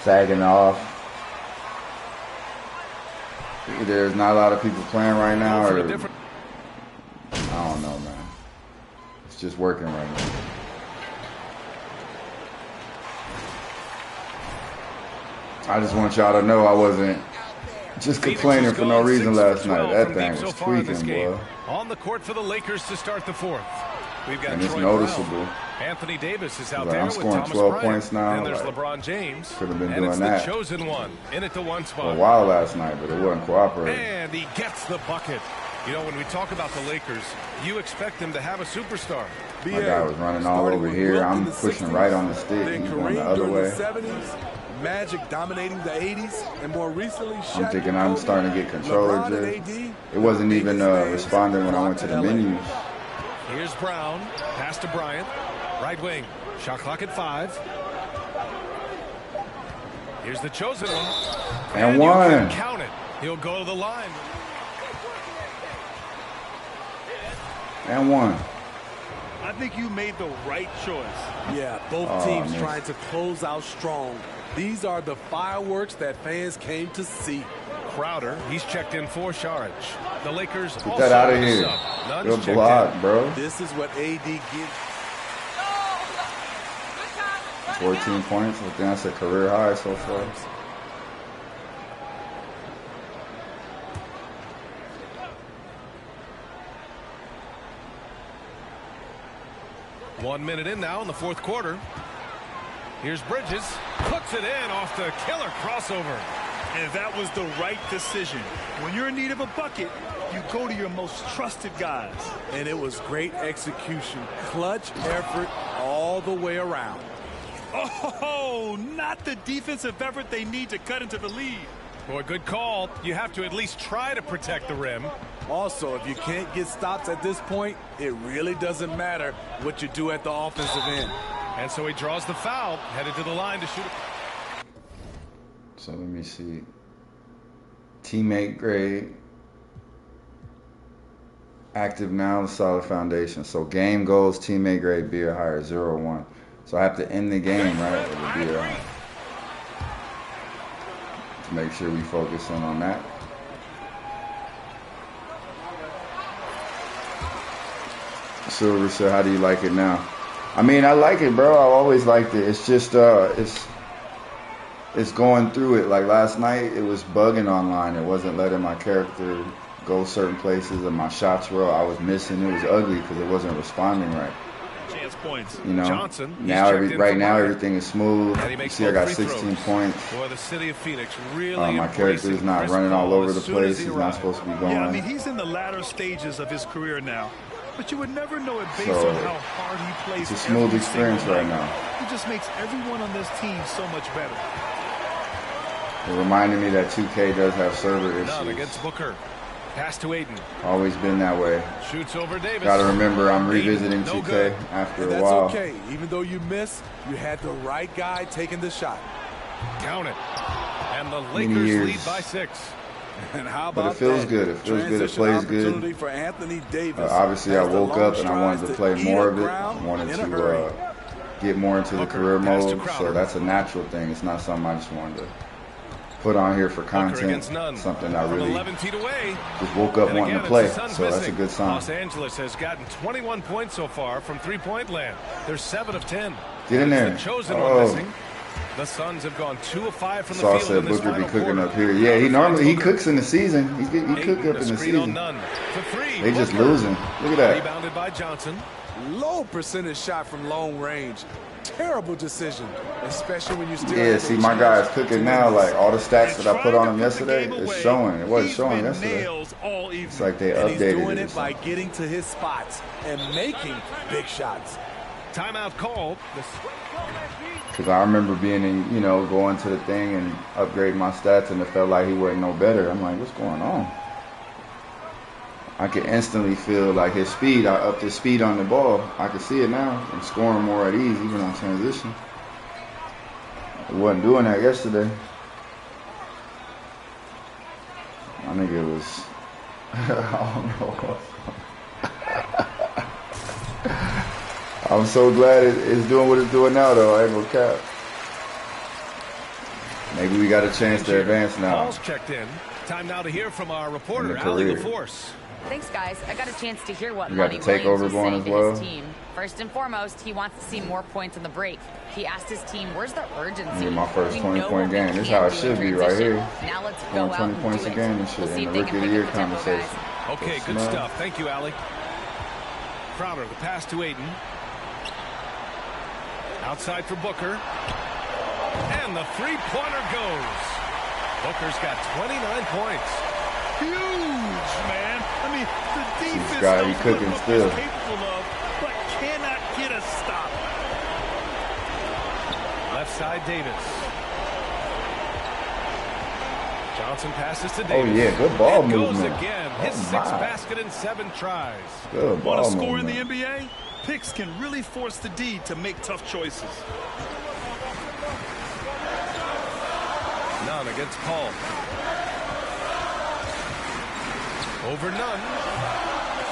sagging off. There's not a lot of people playing right now, or I don't know, man. It's just working right now. I just want y'all to know I wasn't just complaining for no reason last night. That thing was tweaking, boy. On the court for the Lakers to start the fourth. We've got And it's Troy noticeable. Brown. Anthony Davis is out Like, there I'm with scoring Thomas 12 Bryant. points now. And there's Like, LeBron James. could have been and doing it's that the chosen one in at the one for spot. a while last night, but it wasn't cooperating. And he gets the bucket. You know, when we talk about the Lakers, you expect them to have a superstar. My guy was running all over here. I'm pushing right on the stick. He's going the other way. Magic dominating the 80s, and more recently, I'm thinking I'm starting to get control of it. It wasn't even responding when I went to the menus. Here's Brown. Pass to Bryant. Right wing. Shot clock at 5. Here's the chosen one. And you one. can count it. He'll go to the line. And one. I think you made the right choice. Yeah, both teams trying to close out strong. These are the fireworks that fans came to see. Crowder, he's checked in for Saric. The Lakers Get also that out of with a here. sub. Nunn's Good checked block, in. bro. This is what AD gives. 14 points. I think that's a career high so far. One minute in now in the fourth quarter. Here's Bridges. Puts it in off the killer crossover. And that was the right decision. When you're in need of a bucket, you go to your most trusted guys. And it was great execution. Clutch effort all the way around. Oh, not the defensive effort they need to cut into the lead. Boy, good call. You have to at least try to protect the rim. Also, if you can't get stops at this point, it really doesn't matter what you do at the offensive end. And so he draws the foul, headed to the line to shoot. So let me see. Teammate grade. Active now, solid foundation. So game goals, teammate grade, be or higher, 0-1. So I have to end the game, right? With a be or higher. To make sure we focus in on that. Silver said, how do you like it now? I mean, I like it, bro. I've always liked it. It's just, it's going through it. Like last night, it was bugging online. It wasn't letting my character go certain places, and my shots were, I was missing. It was ugly because it wasn't responding right. Chance points. You know, Johnson, now right now everything is smooth. You see, I got 16 points. Boy, the city of Phoenix really My character is not running all over the place. He's not supposed to be going. Yeah, I mean, he's in the latter stages of his career now. But you would never know it based on how hard he plays. It's a smooth experience right now. He just makes everyone on this team so much better. It reminded me that 2K does have server issues. None against Booker. Pass to Aiden. Always been that way. Shoots over Davis. Gotta remember, I'm revisiting 2K after a while. That's okay. Even though you miss, you had the right guy taking the shot. Count it. And the Lakers lead by 6. And how but about it feels that? good. It feels good. It plays good. For Anthony Davis. Obviously, I woke up and I wanted to play more of it. I wanted to get more into the career mode. So that's a natural thing. It's not something I just wanted to put on here for content. Something I really just woke up wanting to play. So that's a good sign. Los Angeles has gotten 21 points so far from three-point land. They're 7 of 10. Get in there. The chosen one missing. The Suns have gone 2 of 5 from the Saul field said in this Booker be final cooking quarter. up here. Yeah, he cooks in the season. He cook up in the season. They just losing. Look at that. Rebounded by Johnson. Low percentage shot from long range. Terrible decision, especially when you still. Yeah, see, my guy is cooking now. Like all the stats that I put on him yesterday is showing. It wasn't showing yesterday. It's like they updated it. He's doing it or by getting to his spots and making big shots. Timeout called. Because I remember being in, you know, going to the thing and upgrading my stats, and it felt like he wasn't no better. I'm like, what's going on? I could instantly feel like his speed. I upped his speed on the ball. I could see it now. I'm scoring more at ease, even on transition. He wasn't doing that yesterday. I think it was. I don't know. I'm so glad it's doing what it's doing now, though. I ain't gonna cap. Maybe we got a chance to advance now. Paul's checked in. Time now to hear from our reporter, Allie LaForce. Thanks, guys. I got a chance to hear what You got Monty the takeover Williams was going saying as to well? his team. First and foremost, he wants to see more points on the break. He asked his team, "Where's the urgency?" Get my first We 20-point know what game. we This is can how it do should in be right transition. here. Now let's go Scoring out 20 and points do a it. game and shit We'll see in if the they can Rookie of the pick Year up the tempo, conversation. guys. Okay, good stuff. Thank you, Allie. Crowder, the pass to Ayton. Outside for Booker. And the three-pointer goes. Booker's got 29 points. Huge, man. I mean, the defense guy, he knows cooking what still. he's capable of, but cannot get a stop. Left side, Davis. Johnson passes to Oh, Davis. yeah, good ball It goes movement. again. Oh, His sixth my. basket in 7 tries. Good Want ball to score in movement. the NBA? Picks can really force the D to make tough choices. Nunn against Paul. Over Nunn.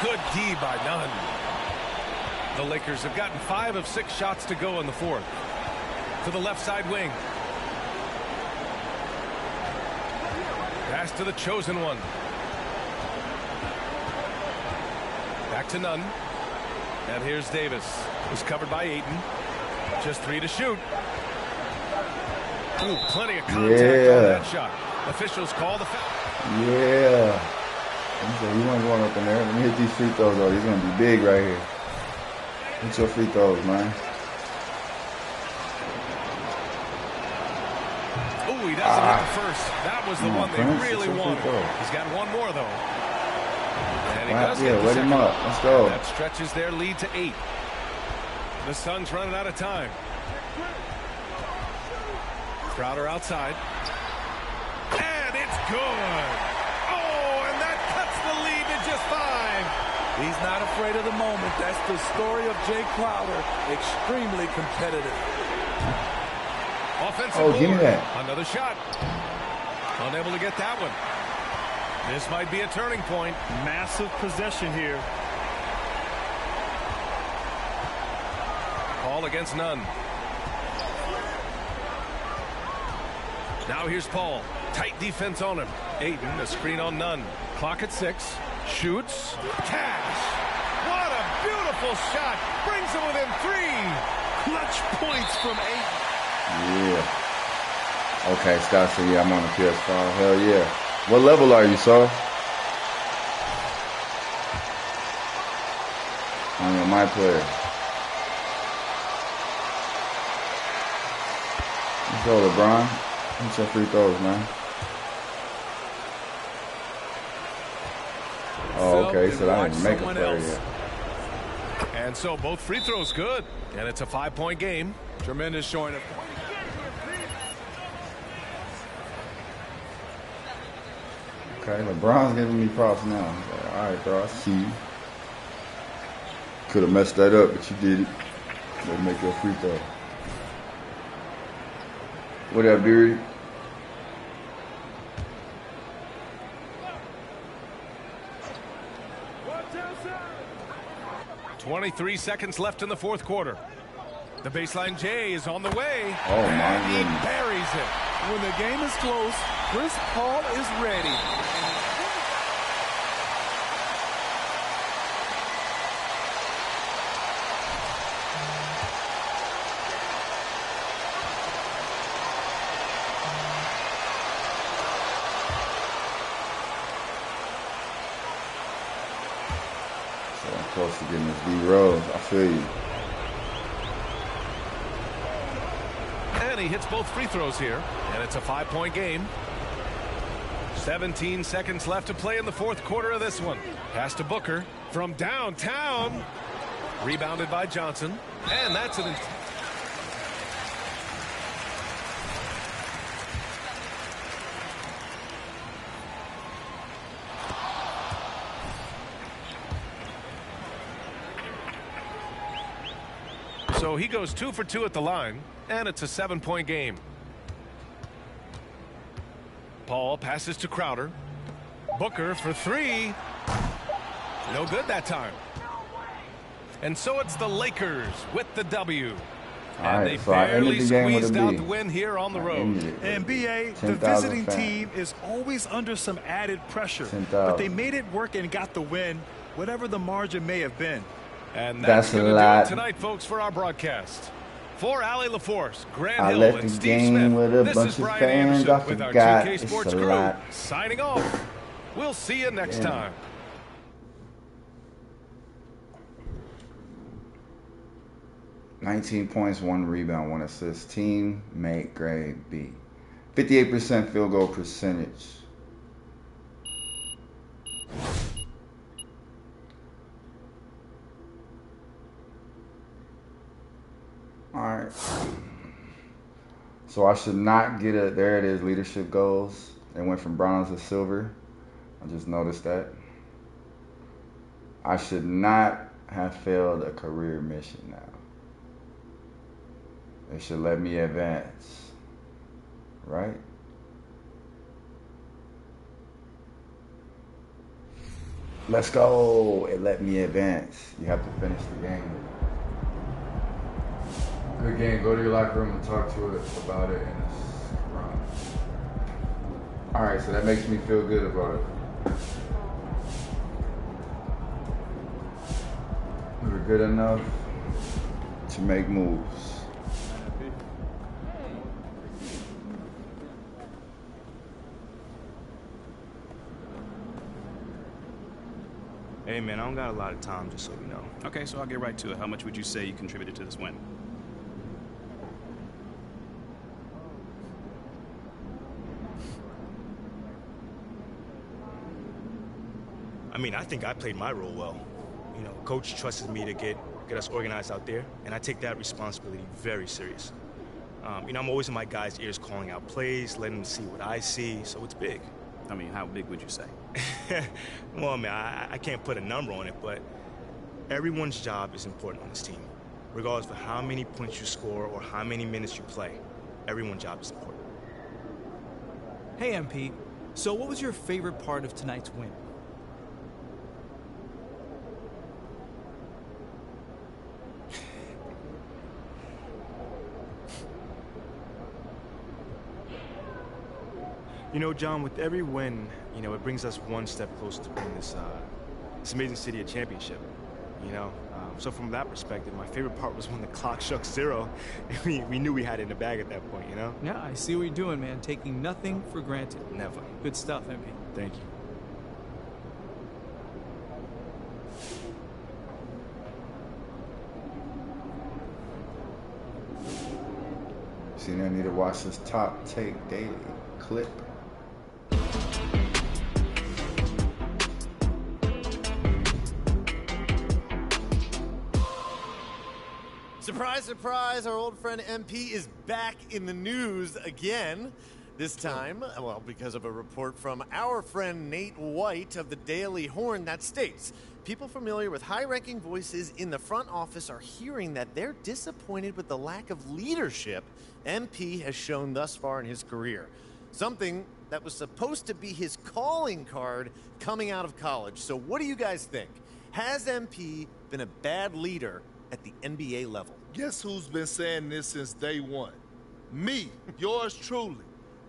Good D by Nunn. The Lakers have gotten 5 of 6 shots to go in the fourth. To the left side wing. Pass to the chosen one. Back to Nunn. And here's Davis. Who's covered by Ayton. Just 3 to shoot. Ooh, plenty of contact on that shot. Officials call the foul. Yeah. He wasn't going up in there. Let me hit these free throws, though. He's going to be big right here. Hit your free throws, man. Ooh, he doesn't hit the first. That was the one they Prince, really it's a free wanted. throw. He's got one more, though. And he Right, does yeah, get the let him second. up. Let's go. That stretches their lead to 8. The Suns running out of time. Crowder outside. And it's good. Oh, and that cuts the lead to just 5. He's not afraid of the moment. That's the story of Jay Crowder. Extremely competitive. Offensive Oh, give me board. that. Another shot. Unable to get that one. This might be a turning point. Massive possession here. Paul against Nunn. Now here's Paul. Tight defense on him. Ayton, a screen on Nunn. Clock at 6. Shoots. Cash. What a beautiful shot. Brings him within 3. Clutch points from Ayton. Yeah. Okay, Scott said, yeah, I'm on the PS5. Hell yeah. What level are you, sir? I'm my player. Let's go, LeBron. Hit your free throws, man. Oh, okay. He said I didn't make a play yet. And so both free throws good. And it's a 5-point game. Tremendous showing of. Okay, LeBron's giving me props now. Like, all right, bro, I see you. Could have messed that up, but you did it. Let's make your free throw. What up, dude? .23 seconds left in the fourth quarter. The baseline J is on the way. Oh, my and he goodness. buries it. When the game is close, Chris Paul is ready. So I'm close to getting this D-Rose. I feel you. And he hits both free throws here. And it's a 5-point game. 17 seconds left to play in the fourth quarter of this one. Pass to Booker from downtown. Rebounded by Johnson. And that's an... So he goes 2 for 2 at the line, and it's a 7-point game. Paul passes to Crowder. Booker for three. No good that time. And so it's the Lakers with the W. And they barely squeezed out the win here on the road. And BA, the visiting team is always under some added pressure. But they made it work and got the win, whatever the margin may have been. And that's going to do it tonight, folks, for our broadcast. For Allie LaForce, Grant Hill, and Steve Smith, this is Brian Anderson with our 2K Sports crew signing off. We'll see you next time. $19 points, 1 rebound, 1 assist. Teammate grade B. 58% field goal percentage. Alright. So I should not get a, there it is, leadership goals. It went from bronze to silver. I just noticed that. I should not have failed a career mission now. It should let me advance, right? Let's go. It let me advance. You have to finish the game. Good game. Go to your locker room and talk to it about it. And it's wrong. All right, so that makes me feel good about it. We're good enough to make moves. Hey, man, I don't got a lot of time, just so you know. Okay, so I'll get right to it. How much would you say you contributed to this win? I mean, I think I played my role well. You know, Coach trusted me to get us organized out there, and I take that responsibility very serious. You know, I'm always in my guys' ears calling out plays, letting them see what I see, so it's big. I mean, how big would you say? Well, man, I can't put a number on it, but everyone's job is important on this team. Regardless of how many points you score or how many minutes you play, everyone's job is important. Hey, MP. So what was your favorite part of tonight's win? You know, John, with every win, you know, it brings us one step closer to winning this amazing city a championship, you know? So from that perspective, my favorite part was when the clock struck 0. We knew we had it in the bag at that point, you know? Yeah, I see what you're doing, man. Taking nothing for granted. Never. Good stuff, MP. Thank you. See, I need to watch this Top Take Daily clip. Surprise, surprise, our old friend MP is back in the news again. This time, well, because of a report from our friend Nate White of the Daily Horn that states, people familiar with high-ranking voices in the front office are hearing that they're disappointed with the lack of leadership MP has shown thus far in his career. Something that was supposed to be his calling card coming out of college. So what do you guys think? Has MP been a bad leader at the NBA level? Guess who's been saying this since day one? Me, yours truly.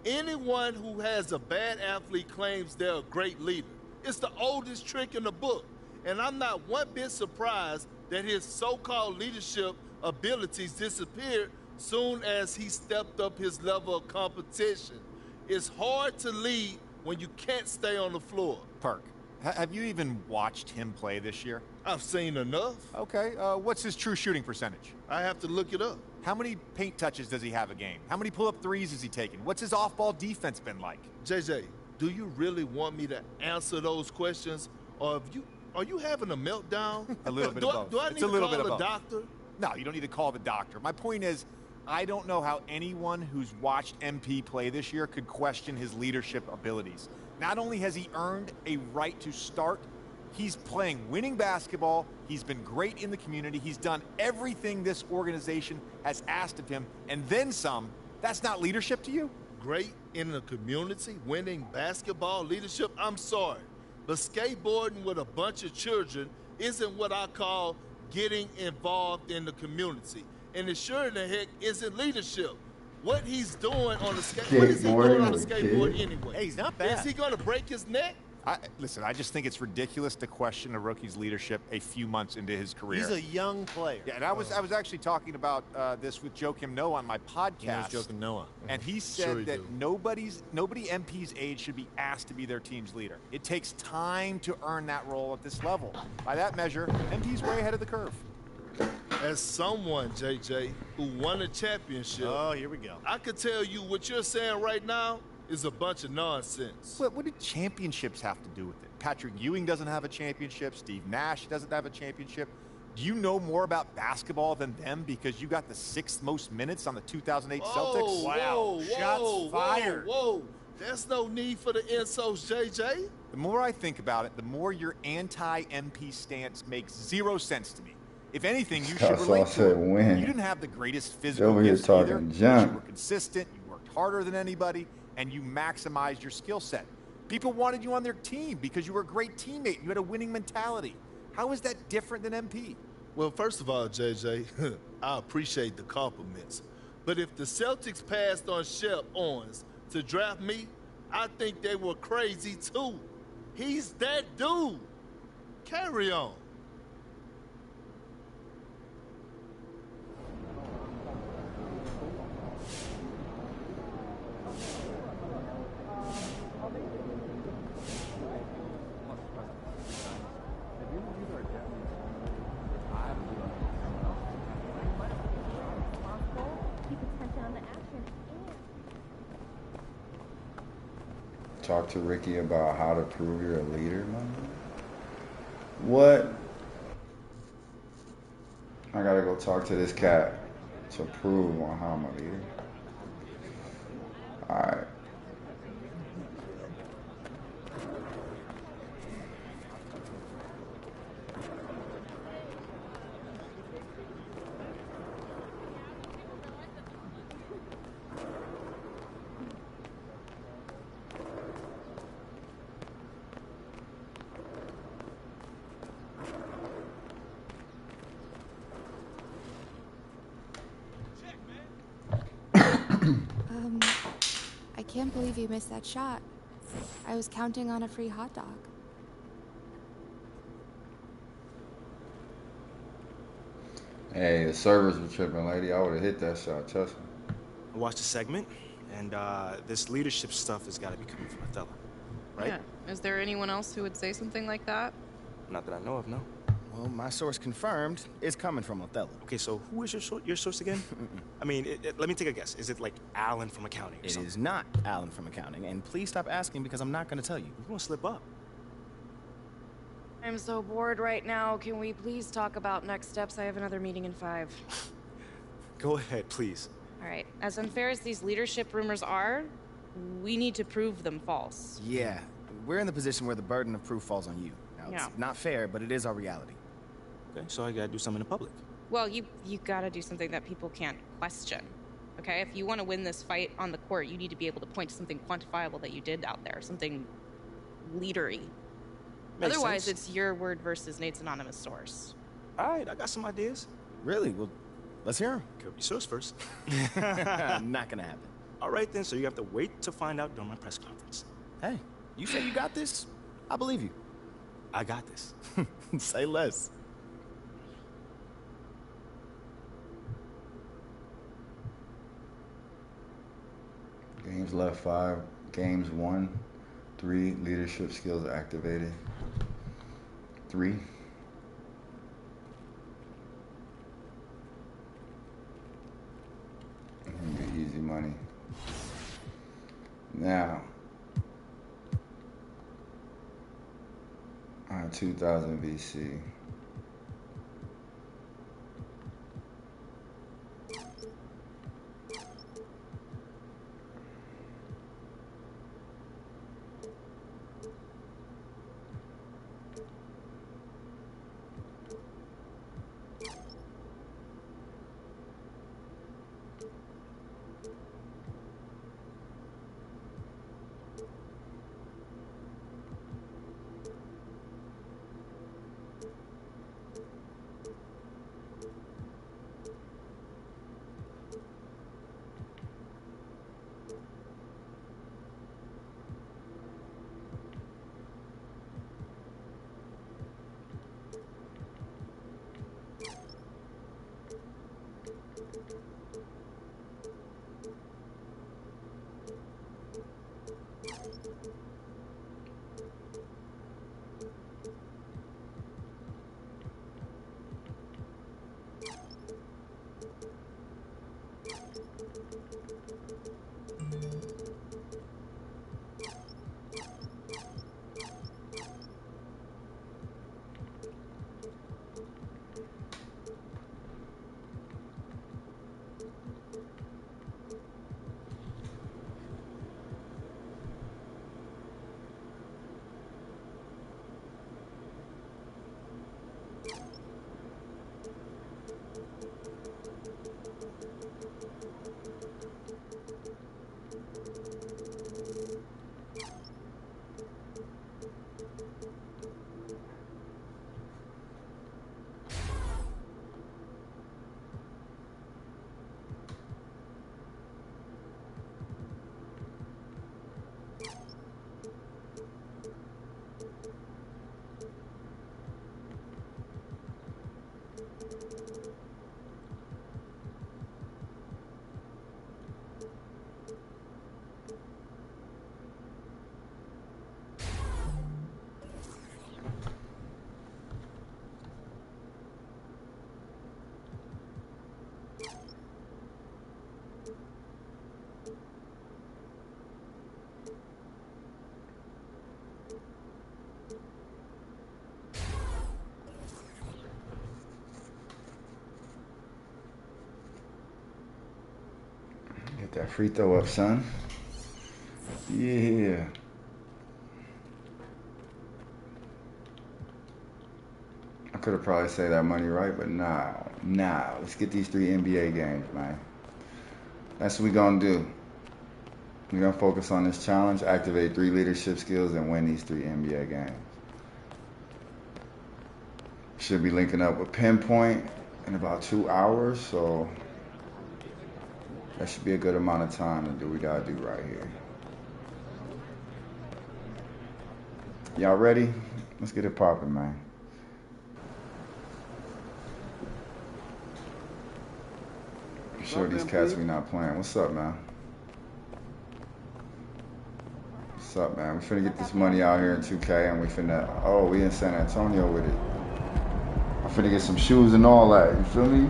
Anyone who has a bad athlete claims they're a great leader. It's the oldest trick in the book. And I'm not one bit surprised that his so-called leadership abilities disappeared soon as he stepped up his level of competition. It's hard to lead when you can't stay on the floor. Perk, have you even watched him play this year? I've seen enough. Okay, what's his true shooting percentage? I have to look it up. How many paint touches does he have a game? How many pull-up threes has he taken? What's his off-ball defense been like? JJ, do you really want me to answer those questions? Or are you having a meltdown? A little bit of both. Do I need to call a doctor? No, you don't need to call the doctor. My point is, I don't know how anyone who's watched MP play this year could question his leadership abilities. Not only has he earned a right to start, he's playing winning basketball. He's been great in the community. He's done everything this organization has asked of him, and then some. That's not leadership to you? great in the community, winning basketball leadership, I'm sorry. But skateboarding with a bunch of children isn't what I call getting involved in the community. And it sure in the heck isn't leadership. What he's doing on the what is he doing on the skateboard anyway? Hey, he's not bad. Is he going to break his neck? Listen, I just think it's ridiculous to question a rookie's leadership a few months into his career. He's a young player. Yeah, and I was actually talking about this with Joakim Noah on my podcast. Joakim Noah. And he said that nobody MP's age should be asked to be their team's leader. It takes time to earn that role at this level. By that measure, MP's way ahead of the curve. As someone, JJ, who won a championship, oh, here we go. I could tell you what you're saying right now is a bunch of nonsense. What do championships have to do with it? Patrick Ewing doesn't have a championship. Steve Nash doesn't have a championship. Do you know more about basketball than them because you got the 6th most minutes on the 2008 Celtics? Wow. Shots fired. Whoa. There's no need for the insults, JJ. The more I think about it, the more your anti-MP stance makes zero sense to me. If anything, you should relate to it. You didn't have the greatest physical gifts either. You were consistent. You worked harder than anybody. And you maximized your skill set. People wanted you on their team because you were a great teammate. You had a winning mentality. How is that different than MP? Well, first of all, JJ, I appreciate the compliments. But if the Celtics passed on Shep Owens to draft me, I think they were crazy too. He's that dude. Carry on. Talk to Ricky about how to prove you're a leader, man. What? I gotta go talk to this cat to prove on how I'm a leader. Alright. I can't believe you missed that shot. I was counting on a free hot dog. Hey, the servers were tripping, lady. I would have hit that shot, trust me. I watched the segment, and this leadership stuff has got to be coming from Othello, right? Yeah. Is there anyone else who would say something like that? Not that I know of, no. Well, my source confirmed it's coming from Othello. Okay, so who is your source again? I mean, let me take a guess. Is it like Alan from accounting or something? It is not Alan from accounting, and please stop asking because I'm not going to tell you. You're going to slip up. I'm so bored right now. Can we please talk about next steps? I have another meeting in 5. Go ahead, please. All right. As unfair as these leadership rumors are, we need to prove them false. Yeah, we're in the position where the burden of proof falls on you. Now, it's not fair, but it is our reality. Okay, so I gotta do something in public. Well, you gotta do something that people can't question. Okay? If you want to win this fight on the court, you need to be able to point to something quantifiable that you did out there, something leadery. Makes Otherwise, sense. it's your word versus Nate's anonymous source. All right, I got some ideas. Really? Well, let's hear them. Could be source first. Not gonna happen. All right, then, so you have to wait to find out during my press conference. Hey, you say you got this? I believe you. I got this. Say less. Games left 5. Games 1. 3. Leadership skills activated. 3. Easy money. Now, 2000 VC. that free throw up, son. Yeah. I could have probably saved that money right, but nah. Let's get these 3 NBA games, man. That's what we gonna do. We're gonna focus on this challenge, activate 3 leadership skills, and win these 3 NBA games. Should be linking up with Pinpoint in about 2 hours, so that should be a good amount of time to do what we gotta do right here. Y'all ready? Let's get it popping, man. I'm sure these cats we not playing. What's up, man? What's up, man? We finna get this money out here in 2K, and we finna, oh, we in San Antonio with it. I'm finna get some shoes and all that, you feel me?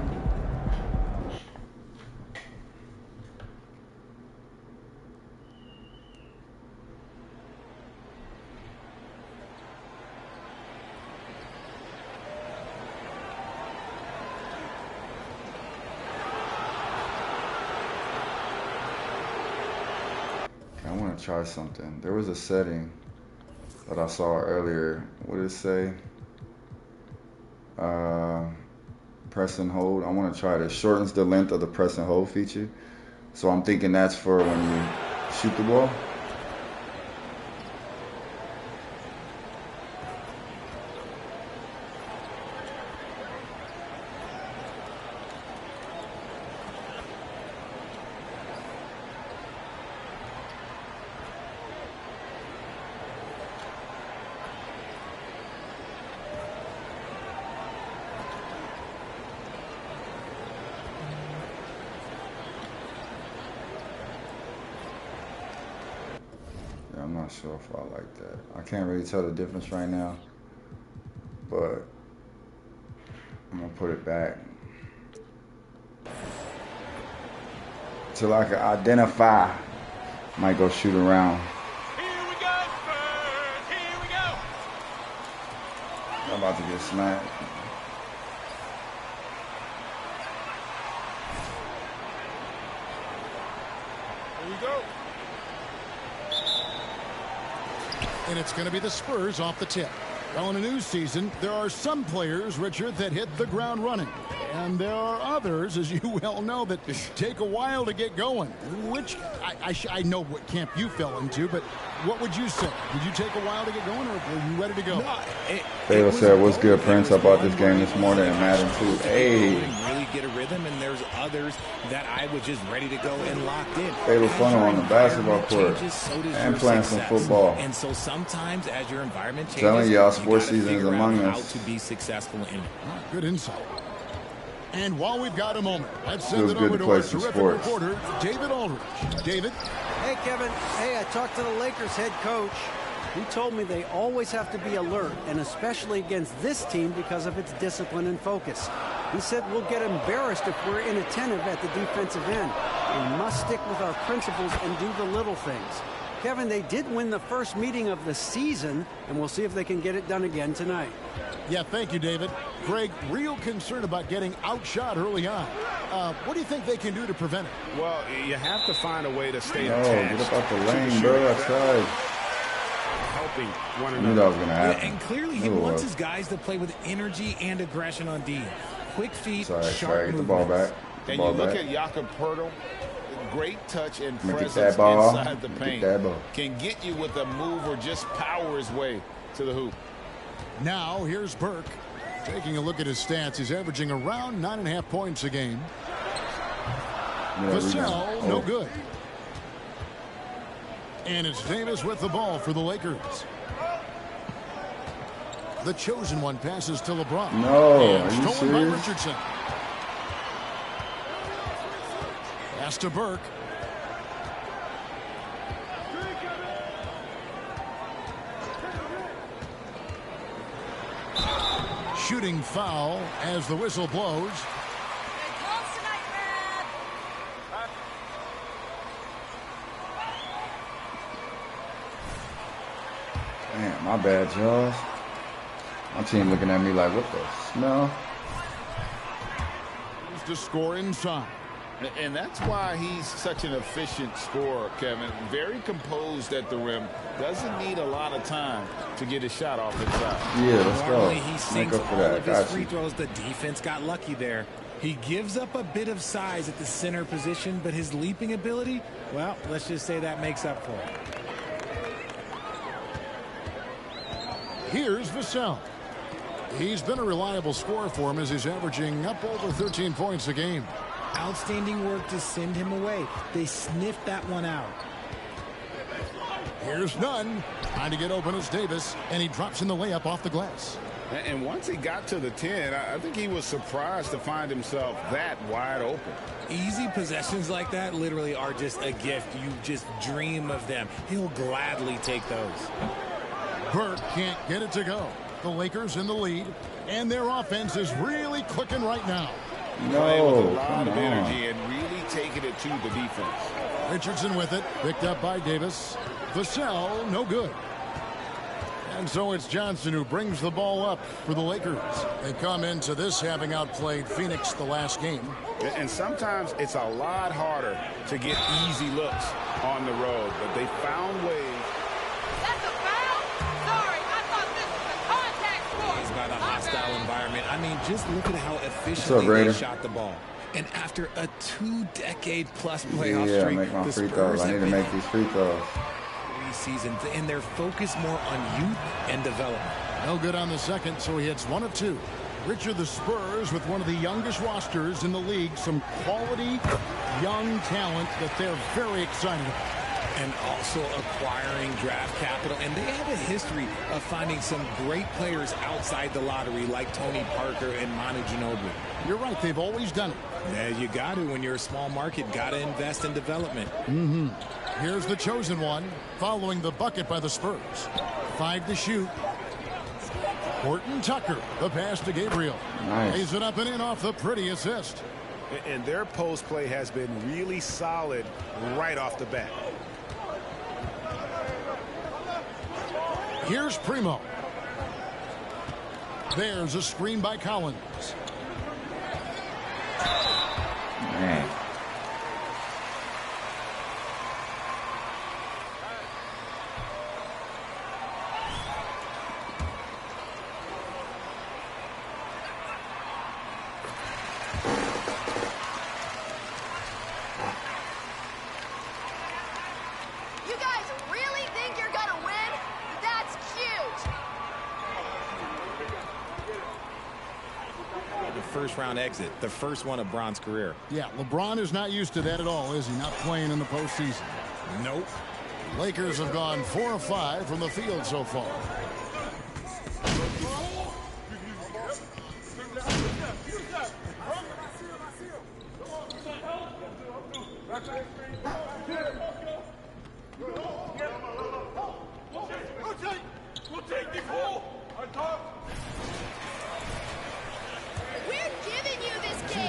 Try something. There was a setting that I saw earlier. What did it say? Press and hold. I want to try it. It shortens the length of the press and hold feature. So I'm thinking that's for when you shoot the ball. I'm not sure if I like that. I can't really tell the difference right now, but I'm gonna put it back till I can identify. Might go shoot around. Here we go, Spurs. Here we go. I'm about to get smacked. Here we go. And it's going to be the Spurs off the tip. Well, in a new season, there are some players, Richard, that hit the ground running. And there are others, as you well know, that take a while to get going. Which, I know what camp you fell into, but what would you say? Did you take a while to get going, or were you ready to go? No, Taylor said, what's good, Prince? I bought this game this morning in Madden 2. Hey. Really get a rhythm, and there's others that I was just ready to go and locked in. Taylor Funnel on the basketball court and playing some football. And so sometimes as your environment changes, telling y'all sports season is among us. How to be successful in it. Good insight. And while we've got a moment, let's send it over to our terrific reporter, David Aldridge. David? Hey, Kevin. Hey, I talked to the Lakers head coach. He told me they always have to be alert, and especially against this team because of its discipline and focus. He said we'll get embarrassed if we're inattentive at the defensive end. We must stick with our principles and do the little things. Kevin, they did win the first meeting of the season, and we'll see if they can get it done again tonight. Yeah, thank you, David. Greg, real concerned about getting outshot early on. What do you think they can do to prevent it? Well, you have to find a way to stay attached. Get up out the lane, bro. I tried. Helping one another. I knew that was going to happen. And clearly he wants his guys to play with energy and aggression on D. Quick feet, sharp get the ball back. And you look at Jakob Poeltl. Great touch and presence inside the paint. Can get you with a move or just power his way to the hoop. Now here's Burke. Taking a look at his stats, he's averaging around 9.5 points a game. Vassell, no good. And it's Davis with the ball for the Lakers. The chosen one passes to LeBron. No, and are you stolen by serious? Richardson. Pass to Burke. Shooting foul as the whistle blows. Damn, my bad, Charles. My team looking at me like, what the smell? To score inside. And that's why he's such an efficient scorer, Kevin. Very composed at the rim. Doesn't need a lot of time to get his shot off inside. Yeah, let's go. Normally he sinks all of his free you. throws. The defense got lucky there. He gives up a bit of size at the center position, but his leaping ability, well, let's just say that makes up for it. Here's Vassell. He's been a reliable scorer for him as he's averaging up over 13 points a game. Outstanding work to send him away. They sniffed that one out. Here's Nunn. Trying to get open is Davis, and he drops in the layup off the glass. And once he got to the 10, I think he was surprised to find himself that wide open. Easy possessions like that literally are just a gift. You just dream of them. He'll gladly take those. Burke can't get it to go. The Lakers in the lead, and their offense is really clicking right now. Playing with a lot of energy and really taking it to the defense. Richardson with it, picked up by Davis. Vassell, no good. And so it's Johnson who brings the ball up for the Lakers. They come into this having outplayed Phoenix the last game. And sometimes it's a lot harder to get easy looks on the road, but they found ways. That's a foul? Sorry, I thought this was a contact sport. He's got a hostile environment. I mean, just look at how efficiently they shot the ball. And after a 2-decade-plus playoff streak, make my the free Spurs throws. I need to make these free throws. Seasons, and they're focused more on youth and development. No good on the second, so he hits 1 of 2. Richard, the Spurs with one of the youngest rosters in the league, some quality young talent that they're very excited about. And also acquiring draft capital, and they have a history of finding some great players outside the lottery like Tony Parker and Manu Ginobili. You're right, they've always done it. Yeah, you got to when you're a small market, got to invest in development. Here's the chosen one, following the bucket by the Spurs. 5 to shoot. Horton Tucker, the pass to Gabriel. Nice. Lays it up and in off the pretty assist. And their post play has been really solid right off the bat. Here's Primo. There's a screen by Collins. Man. You guys really think you're gonna win? That's cute. The first-round exit, the first one of Bron's career. Yeah, LeBron is not used to that at all, is he? Not playing in the postseason. Nope. Lakers have gone 4 of 5 from the field so far.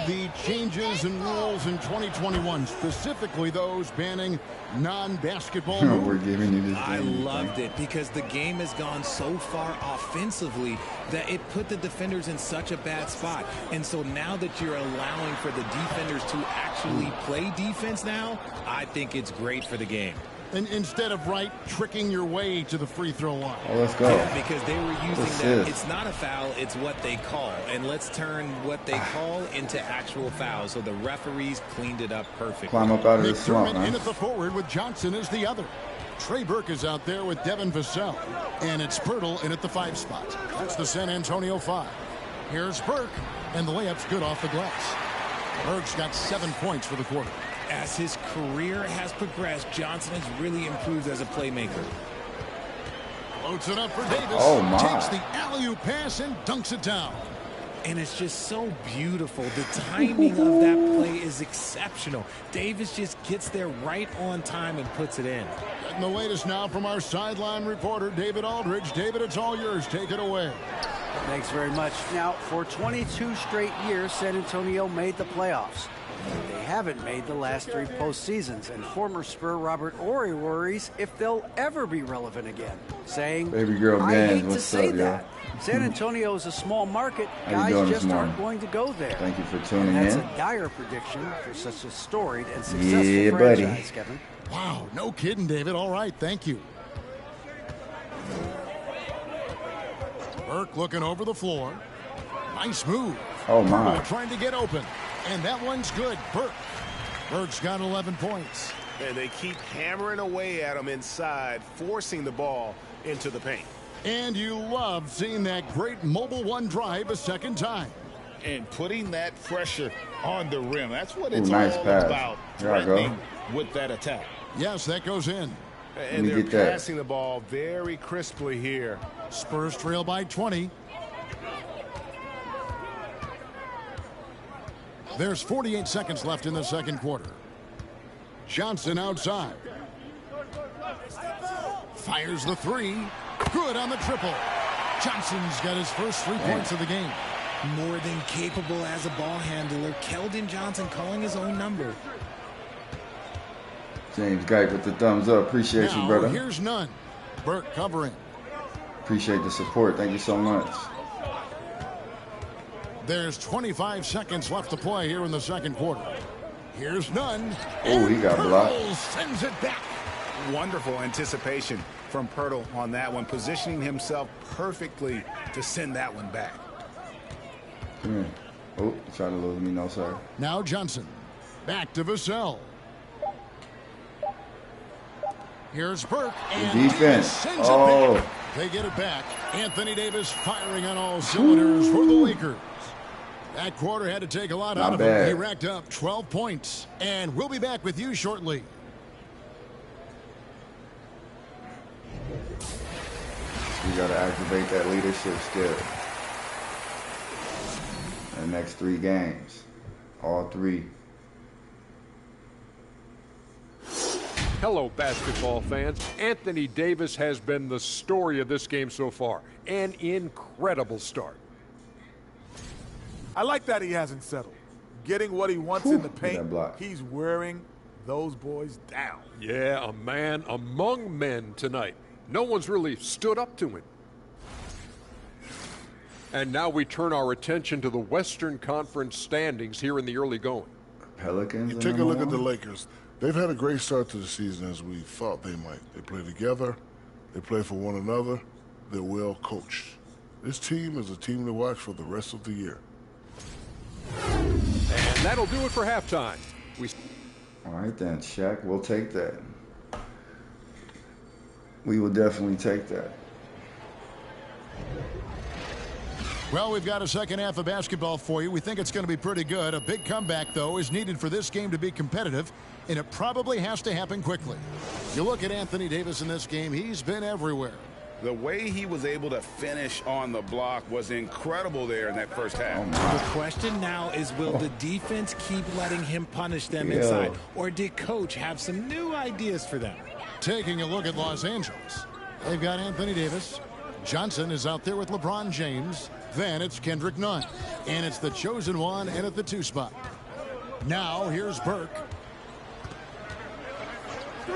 The changes and rules in 2021, specifically those banning non-basketball moves. We're giving you this. I loved it because the game has gone so far offensively that it put the defenders in such a bad spot. And so now that you're allowing for the defenders to actually play defense now, I think it's great for the game. And instead of tricking your way to the free throw line. Oh, let's go. Yeah, because they were using that. It's not a foul, it's what they call. And let's turn what they call into actual fouls. So the referees cleaned it up perfectly. Climb up out of the swamp, man. In at the forward with Johnson as the other. Trey Burke is out there with Devin Vassell. And it's Pirtle in at the 5 spot. That's the San Antonio 5. Here's Burke, and the layup's good off the glass. Burke's got 7 points for the quarter. As his career has progressed, Johnson has really improved as a playmaker. Floats it up for Davis. Oh, my. Takes the alley-oop pass and dunks it down. And it's just so beautiful. The timing of that play is exceptional. Davis just gets there right on time and puts it in. Getting the latest now from our sideline reporter, David Aldridge. David, it's all yours. Take it away. Thanks very much. Now, for 22 straight years, San Antonio made the playoffs. They haven't made the last 3 postseasons, and former Spur Robert Horry worries if they'll ever be relevant again, saying, Baby girl I Gans, hate to what's say up, that. yo? San Antonio is a small market. How you Guys doing just this aren't morning? going to go there. Thank you for tuning and that's in. a dire prediction for such a storied and successful Yeah, franchise, buddy. Kevin. Wow, no kidding, David. All right, thank you. Burke looking over the floor. Nice move. Oh, my. Trying to get open. And that one's good. Burke's got 11 points. And they keep hammering away at him inside, forcing the ball into the paint. And you love seeing that great Mobile One drive a second time. And putting that pressure on the rim. That's what it's nice all pass. about. Here I go. Threatening with that attack. Yes, that goes in. And they're get that. passing the ball very crisply here. Spurs trail by 20. There's 48 seconds left in the second quarter. Johnson outside. Fires the 3. Good on the triple. Johnson's got his first 3 points of the game. More than capable as a ball handler. Keldon Johnson calling his own number. James Geick with the thumbs up. Appreciate you, brother. Here's none. Burke covering. Appreciate the support. Thank you so much. There's 25 seconds left to play here in the second quarter. Here's none. Oh, he got blocked. Sends it back. Wonderful anticipation from Poeltl on that one, positioning himself perfectly to send that one back. Come here. Oh, try to lose me. No, sir. Now Johnson. Back to Vassell. Here's Burke. And defense. Sends Oh. it back. They get it back. Anthony Davis firing on all cylinders for the Lakers. That quarter had to take a lot out of him. He racked up 12 points. And we'll be back with you shortly. We got to activate that leadership skill. The next 3 games. All 3. Hello, basketball fans. Anthony Davis has been the story of this game so far. An incredible start. I like that he hasn't settled. Getting what he wants in the paint, he's wearing those boys down. Yeah, a man among men tonight. No one's really stood up to him. And now we turn our attention to the Western Conference standings here in the early going. Pelicans. You take a look at the Lakers. They've had a great start to the season as we thought they might. They play together. They play for one another. They're well coached. This team is a team to watch for the rest of the year. And that'll do it for halftime. All right then, Shaq. We'll take that. We will definitely take that. Well, we've got a second half of basketball for you. We think it's going to be pretty good. A big comeback, though, is needed for this game to be competitive, and it probably has to happen quickly. You look at Anthony Davis in this game, he's been everywhere. The way he was able to finish on the block was incredible there in that first half. The question now is, will the defense keep letting him punish them inside? Or did Coach have some new ideas for them? Taking a look at Los Angeles, they've got Anthony Davis. Johnson is out there with LeBron James. Then it's Kendrick Nunn. And it's the chosen one and at the 2 spot. Now here's Burke.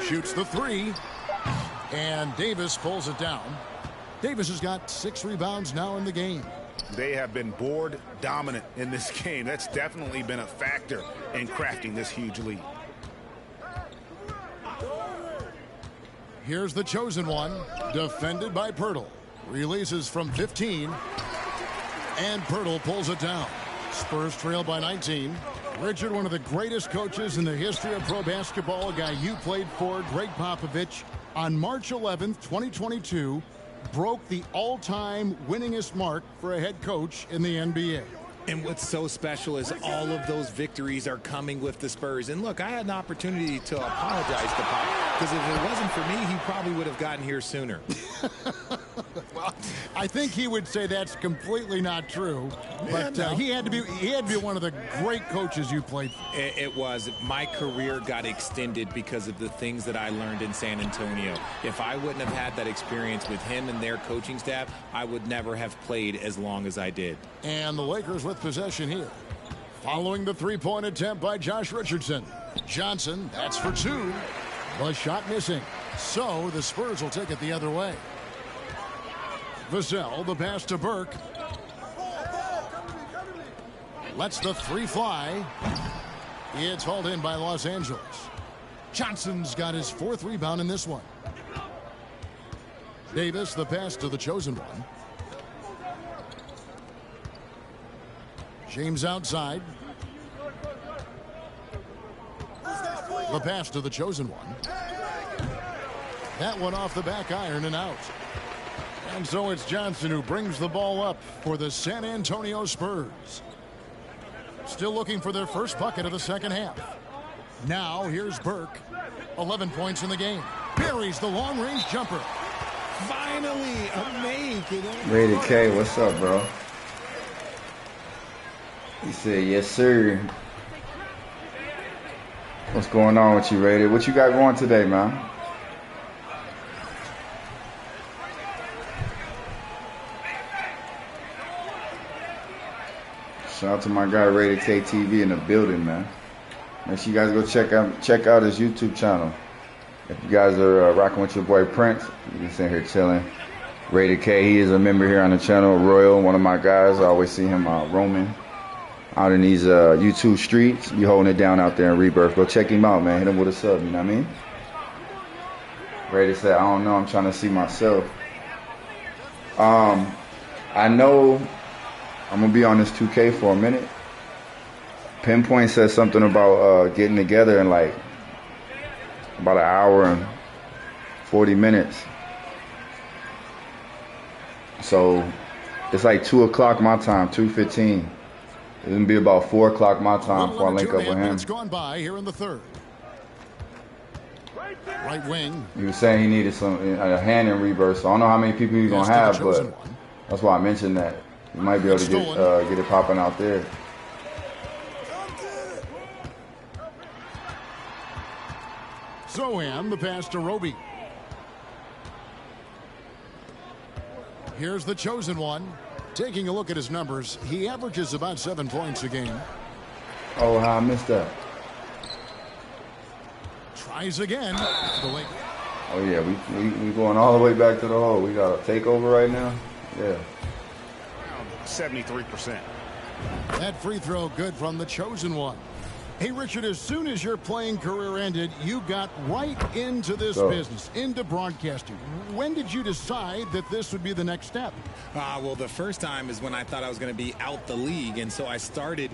Shoots the 3. And Davis pulls it down. Davis has got 6 rebounds now in the game. They have been board dominant in this game. That's definitely been a factor in crafting this huge lead. Here's the chosen one, defended by Poeltl. Releases from 15. And Poeltl pulls it down. Spurs trail by 19. Richard, one of the greatest coaches in the history of pro basketball, a guy you played for, Greg Popovich, on March 11th, 2022, broke the all-time winningest mark for a head coach in the NBA. And what's so special is all of those victories are coming with the Spurs. And look, I had an opportunity to apologize to Pop, because if it wasn't for me, he probably would have gotten here sooner. Well, I think he would say that's completely not true. But he had to be one of the great coaches you played for. It was. My career got extended because of the things that I learned in San Antonio. If I wouldn't have had that experience with him and their coaching staff, I would never have played as long as I did. And the Lakers with possession here. Following the three-point attempt by Josh Richardson. Johnson, that's for 2. The shot missing. So the Spurs will take it the other way. Vassell, the pass to Burke. Lets the 3 fly. It's hauled in by Los Angeles. Johnson's got his 4th rebound in this one. Davis, the pass to the chosen one. James outside. The pass to the chosen one. That one off the back iron and out. And so it's Johnson who brings the ball up for the San Antonio Spurs. Still looking for their first bucket of the second half. Now here's Burke. 11 points in the game. Buries the long-range jumper. Finally, a make. Rated K, what's up, bro? He said, yes, sir. What's going on with you, Rated? What you got going today, man? Shout out to my guy, Rated KTV, in the building, man. Make sure you guys go check out his YouTube channel. If you guys are rocking with your boy Prince, you can sit here chilling. Rated K, he is a member here on the channel. Royal, one of my guys. I always see him roaming out in these YouTube streets. Be holding it down out there in Rebirth. Go check him out, man. Hit him with a sub, you know what I mean? Rated said, I don't know, I'm trying to see myself. I know I'm going to be on this 2K for a minute. Pinpoint said something about getting together in like about an hour and 40 minutes. So it's like 2 o'clock my time, 2:15. It's going to be about 4 o'clock my time before I link up with him. It's gone by here in the third. Right wing. He was saying he needed a hand in Rebirth, so I don't know how many people he's going to have, but that's why I mentioned that. You might be able to get it popping out there. Zohan, the pass to Roby. Here's the chosen one. Taking a look at his numbers, he averages about 7 points a game. Oh, how I missed that. Tries again. Oh, yeah, we going all the way back to the hole. We got a takeover right now. Yeah. 73%. That free throw good from the chosen one. Hey, Richard, as soon as your playing career ended, you got right into this business, into broadcasting. When did you decide that this would be the next step? Well, the first time is when I thought I was going to be out the league, and so I started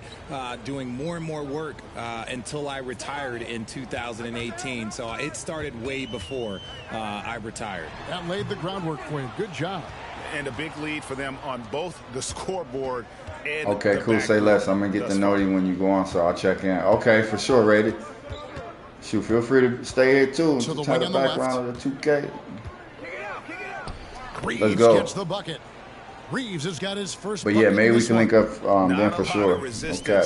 doing more and more work until I retired in 2018. So it started way before I retired. That laid the groundwork for you. Good job. And a big lead for them on both the scoreboard and okay, cool. Say less. I'm going to get the noti when you go on, so I'll check in. Okay, for sure, Rated. Shoot, feel free to stay here, too. To the try the background of the 2K. Reeves Let's go. Gets the bucket. Reeves has got his first But yeah, maybe we can link up then for sure. Okay.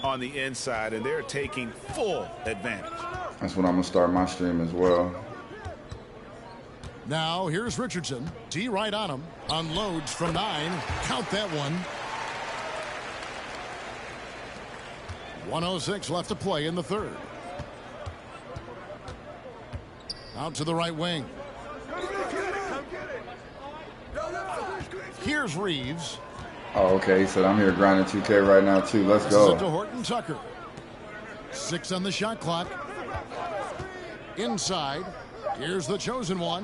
On the inside, and they're taking full advantage. That's when I'm going to start my stream as well. Now, here's Richardson. D right on him. Unloads from 9. Count that one. 1:06 left to play in the third. Out to the right wing. Here's Reeves. Oh, okay. He said, I'm here grinding 2K right now, too. Let's go. This is it to Horton Tucker. 6 on the shot clock. Inside. Here's the chosen one.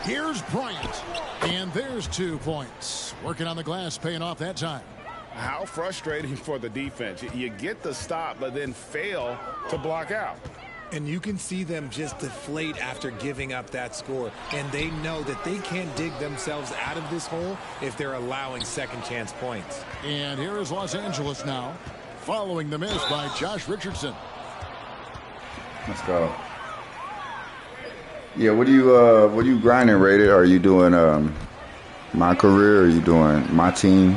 Here's Bryant. And there's 2 points. Working on the glass, paying off that time. How frustrating for the defense. You get the stop, but then fail to block out. And you can see them just deflate after giving up that score. And they know that they can't dig themselves out of this hole if they're allowing second chance points. And here is Los Angeles now, following the miss by Josh Richardson. Let's go. Yeah, what are you grinding, Rated? Are you doing my career? Or are you doing my team?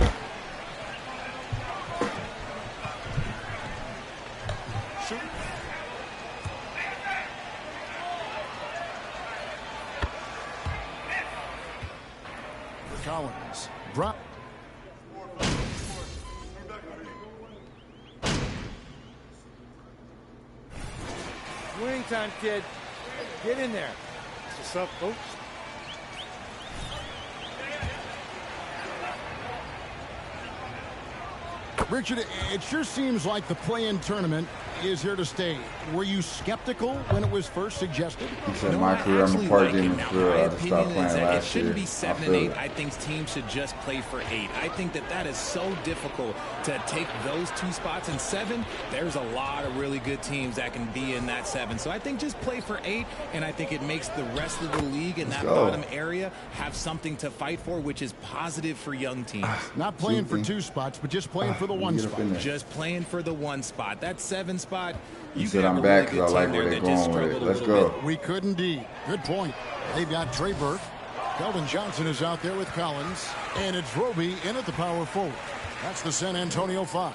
Collins drop. Winning time, kid. Get in there. What's up, coach? Richard, it sure seems like the play-in tournament is here to stay. Were you skeptical when it was first suggested? He said, my career, I'm a part of Demons career. I stopped playing last year. It shouldn't be 7 and 8. I think teams should just play for 8. I think that is so difficult to take those 2 spots. In 7, there's a lot of really good teams that can be in that 7. So I think just play for 8, and I think it makes the rest of the league in that bottom area have something to fight for, which is positive for young teams. Not playing for 2 spots, but just playing for the 1 spot. Just playing for the 1 spot. That 7 spot, you said I'm back because I like where they're going with it. Let's go. We could indeed. Good point. They've got Trey Burke. Keldon Johnson is out there with Collins. And it's Roby in at the power forward. That's the San Antonio 5.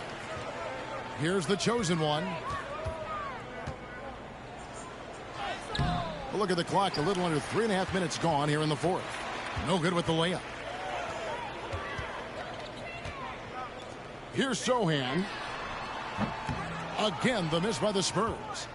Here's the chosen one. We'll look at the clock. A little under 3.5 minutes gone here in the 4th. No good with the layup. Here's Sohan. Again, the miss by the Spurs.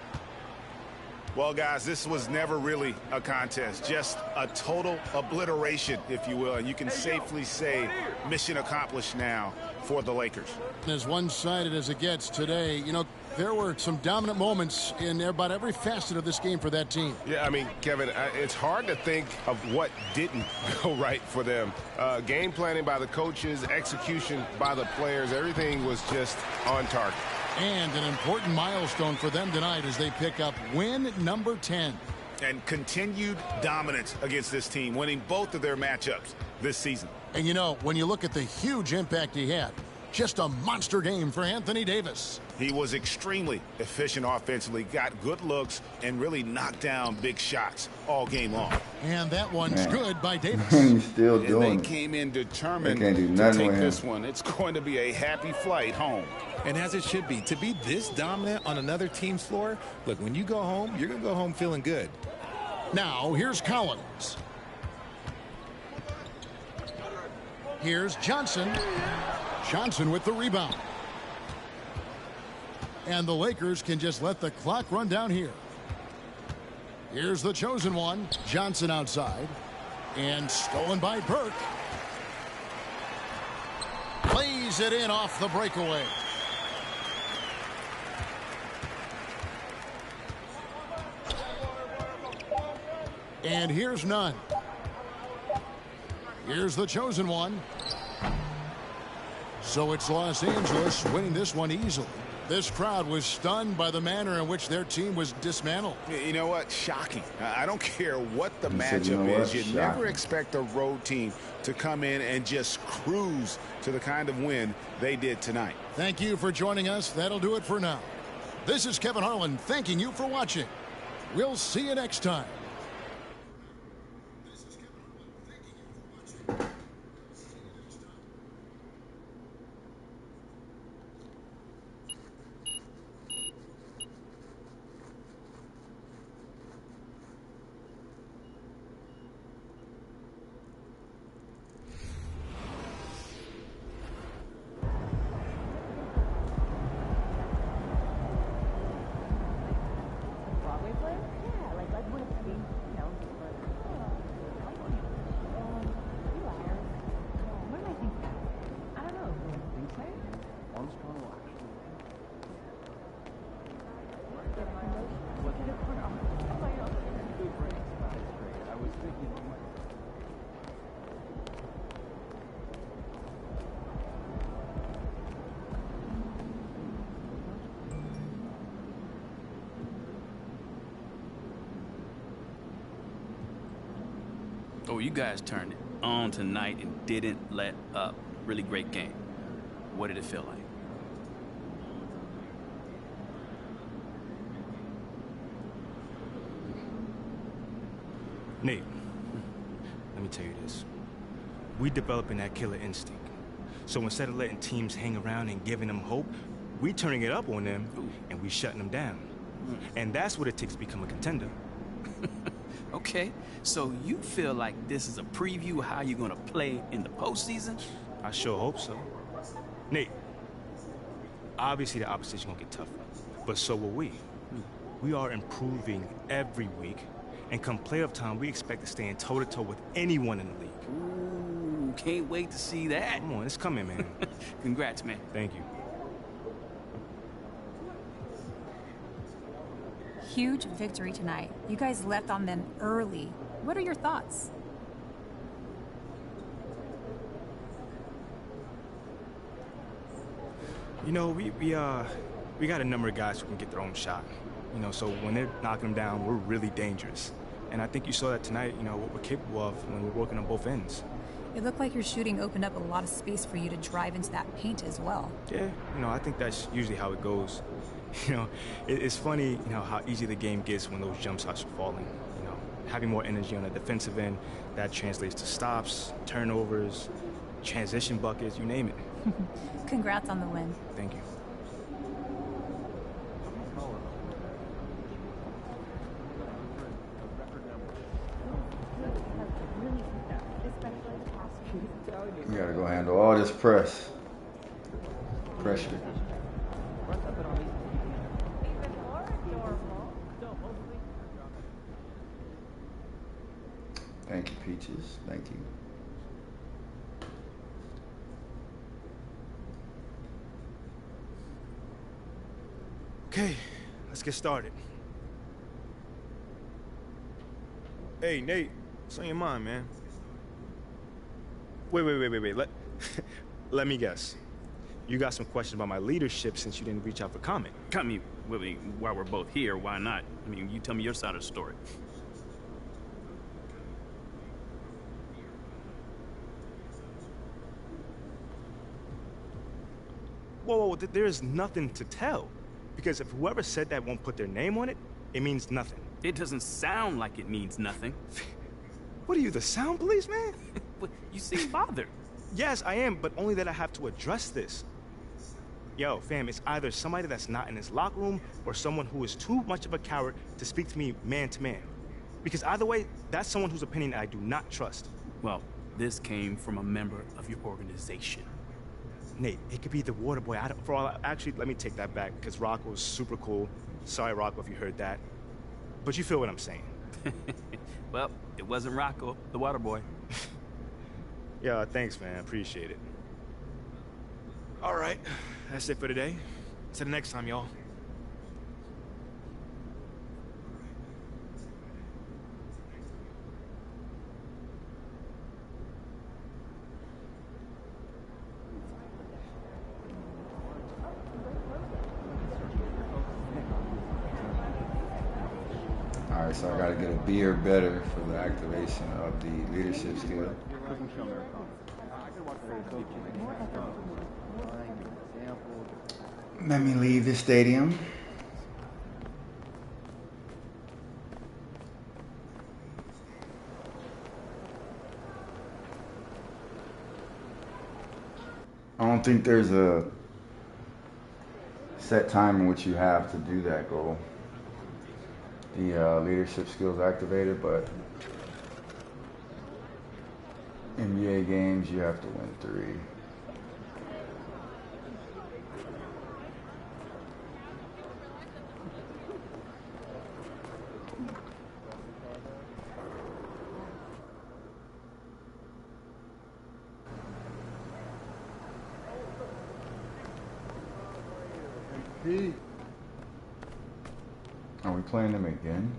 Well, guys, this was never really a contest, just a total obliteration, if you will. And you can safely say mission accomplished now for the Lakers. As one-sided as it gets today, you know, there were some dominant moments in about every facet of this game for that team. Yeah, I mean, Kevin, it's hard to think of what didn't go right for them. Game planning by the coaches, execution by the players, everything was just on target. And an important milestone for them tonight as they pick up win number 10. And continued dominance against this team, winning both of their matchups this season. And you know, when you look at the huge impact he had, just a monster game for Anthony Davis. He was extremely efficient offensively, got good looks, and really knocked down big shots all game long. And that one's good by Davis. He's still doing it. They came in determined to take this one. It's going to be a happy flight home. And as it should be. To be this dominant on another team's floor, look, when you go home, you're going to go home feeling good. Now, here's Collins. Here's Johnson. Johnson with the rebound. And the Lakers can just let the clock run down here. Here's the chosen one. Johnson outside. And stolen by Burke. Plays it in off the breakaway. And here's none. Here's the chosen one. So it's Los Angeles winning this one easily. This crowd was stunned by the manner in which their team was dismantled. You know what? Shocking. I don't care what the matchup is. You never expect a road team to come in and just cruise to the kind of win they did tonight. Thank you for joining us. That'll do it for now. This is Kevin Harlan thanking you for watching. We'll see you next time. Oh, you guys turned it on tonight and didn't let up. Really great game. What did it feel like? Nate, let me tell you this. We developing that killer instinct. So instead of letting teams hang around and giving them hope, we turning it up on them and we shutting them down. And that's what it takes to become a contender. Okay, so you feel like this is a preview of how you're going to play in the postseason? I sure hope so. Nate, obviously the opposition going to get tougher, but so will we. we are improving every week. And come playoff time, we expect to stand toe-to-toe with anyone in the league. Ooh, can't wait to see that. Come on, it's coming, man. Congrats, man. Thank you. Huge victory tonight. You guys left on them early. What are your thoughts? You know, we got a number of guys who can get their own shot. You know, so when they're knocking them down, we're really dangerous. And I think you saw that tonight, you know, what we're capable of when we're working on both ends. It looked like your shooting opened up a lot of space for you to drive into that paint as well. Yeah, you know, I think that's usually how it goes. You know, it's funny, you know, how easy the game gets when those jump shots are falling. You know, having more energy on the defensive end, that translates to stops, turnovers, transition buckets, you name it. Congrats on the win. Thank you. You gotta go handle all this pressure. Thank you, Peaches. Thank you. Okay, let's get started. Hey, Nate, what's on your mind, man? Wait. Let me guess. You got some questions about my leadership since you didn't reach out for comment. I mean, while we're both here, why not? I mean, you tell me your side of the story. Whoa, there is nothing to tell. Because if whoever said that won't put their name on it, it means nothing. It doesn't sound like it means nothing. What are you, the sound police, man? You seem bothered. Yes, I am, but only that I have to address this. Yo, fam, it's either somebody that's not in this locker room or someone who is too much of a coward to speak to me man to man. Because either way, that's someone whose opinion I do not trust. Well, this came from a member of your organization. Nate, it could be the water boy. Actually, let me take that back, because Rocco was super cool. Sorry, Rocco, if you heard that. But you feel what I'm saying. Well, it wasn't Rocco, the water boy. Yeah, thanks, man. Appreciate it. All right, that's it for today. Till the next time, y'all. Alright, so I gotta get a B or better for the activation of the leadership skill. Let me leave the stadium. I don't think there's a set time in which you have to do that goal. The leadership skills activated, but NBA games you have to win 3. Are we playing them again?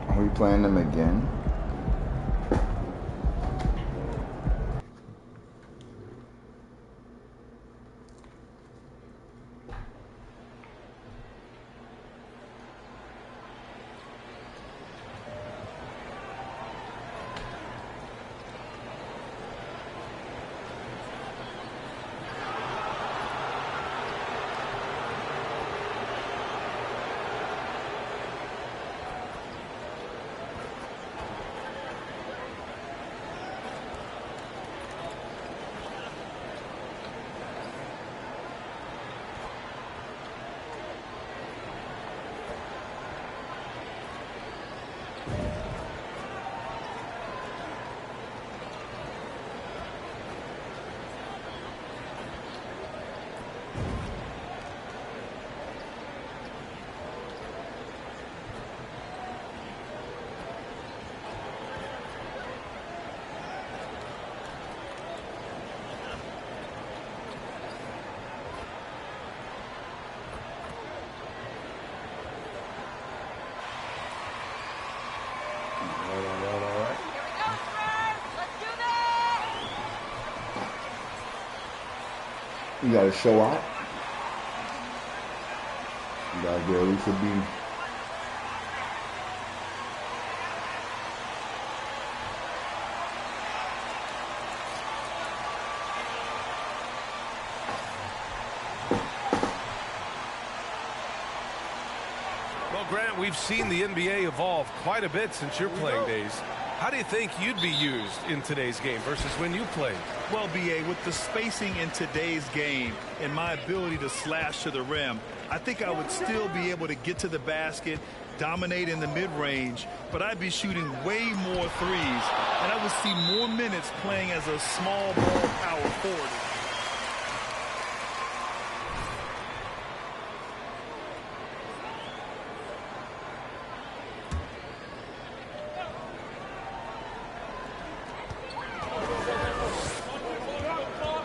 Are we playing them again? You got to show out. You got to get at least a B. Grant, we've seen the NBA evolve quite a bit since your playing days. How do you think you'd be used in today's game versus when you played? Well, B.A., with the spacing in today's game and my ability to slash to the rim, I think I would still be able to get to the basket, dominate in the mid-range, but I'd be shooting way more threes, and I would see more minutes playing as a small ball power forward.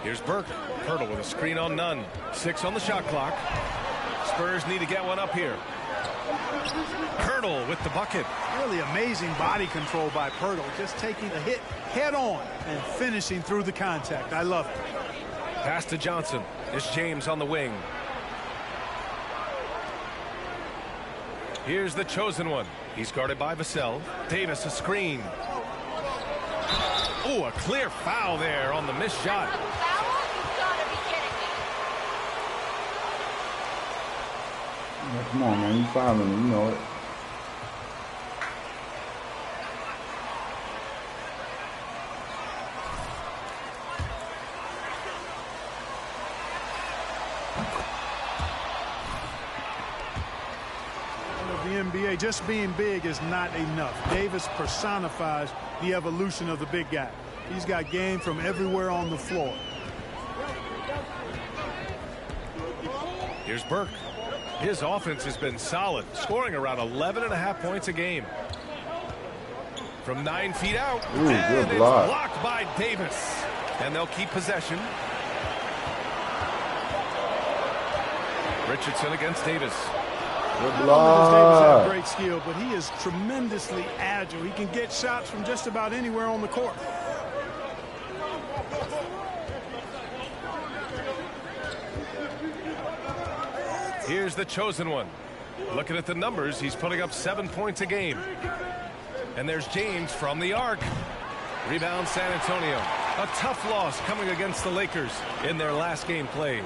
Here's Burke. Pirtle with a screen on none. 6 on the shot clock. Spurs need to get one up here. Pirtle with the bucket. Really amazing body control by Pirtle. Just taking the hit head on and finishing through the contact. I love it. Pass to Johnson. It's James on the wing. Here's the chosen one. He's guarded by Vassell. Davis a screen. Oh, a clear foul there on the missed shot. Yeah, come on, man. You fouling him. You know it. The NBA, just being big is not enough. Davis personifies the evolution of the big guy. He's got game from everywhere on the floor. Here's Burke. His offense has been solid, scoring around 11.5 points a game. From 9 feet out. Ooh, and good block. It's blocked by Davis. And they'll keep possession. Richardson against Davis. Good Davis block. has great skill, but he is tremendously agile. He can get shots from just about anywhere on the court. Here's the chosen one. Looking at the numbers, he's putting up 7 points a game. And there's James from the arc. Rebound San Antonio. A tough loss coming against the Lakers in their last game played.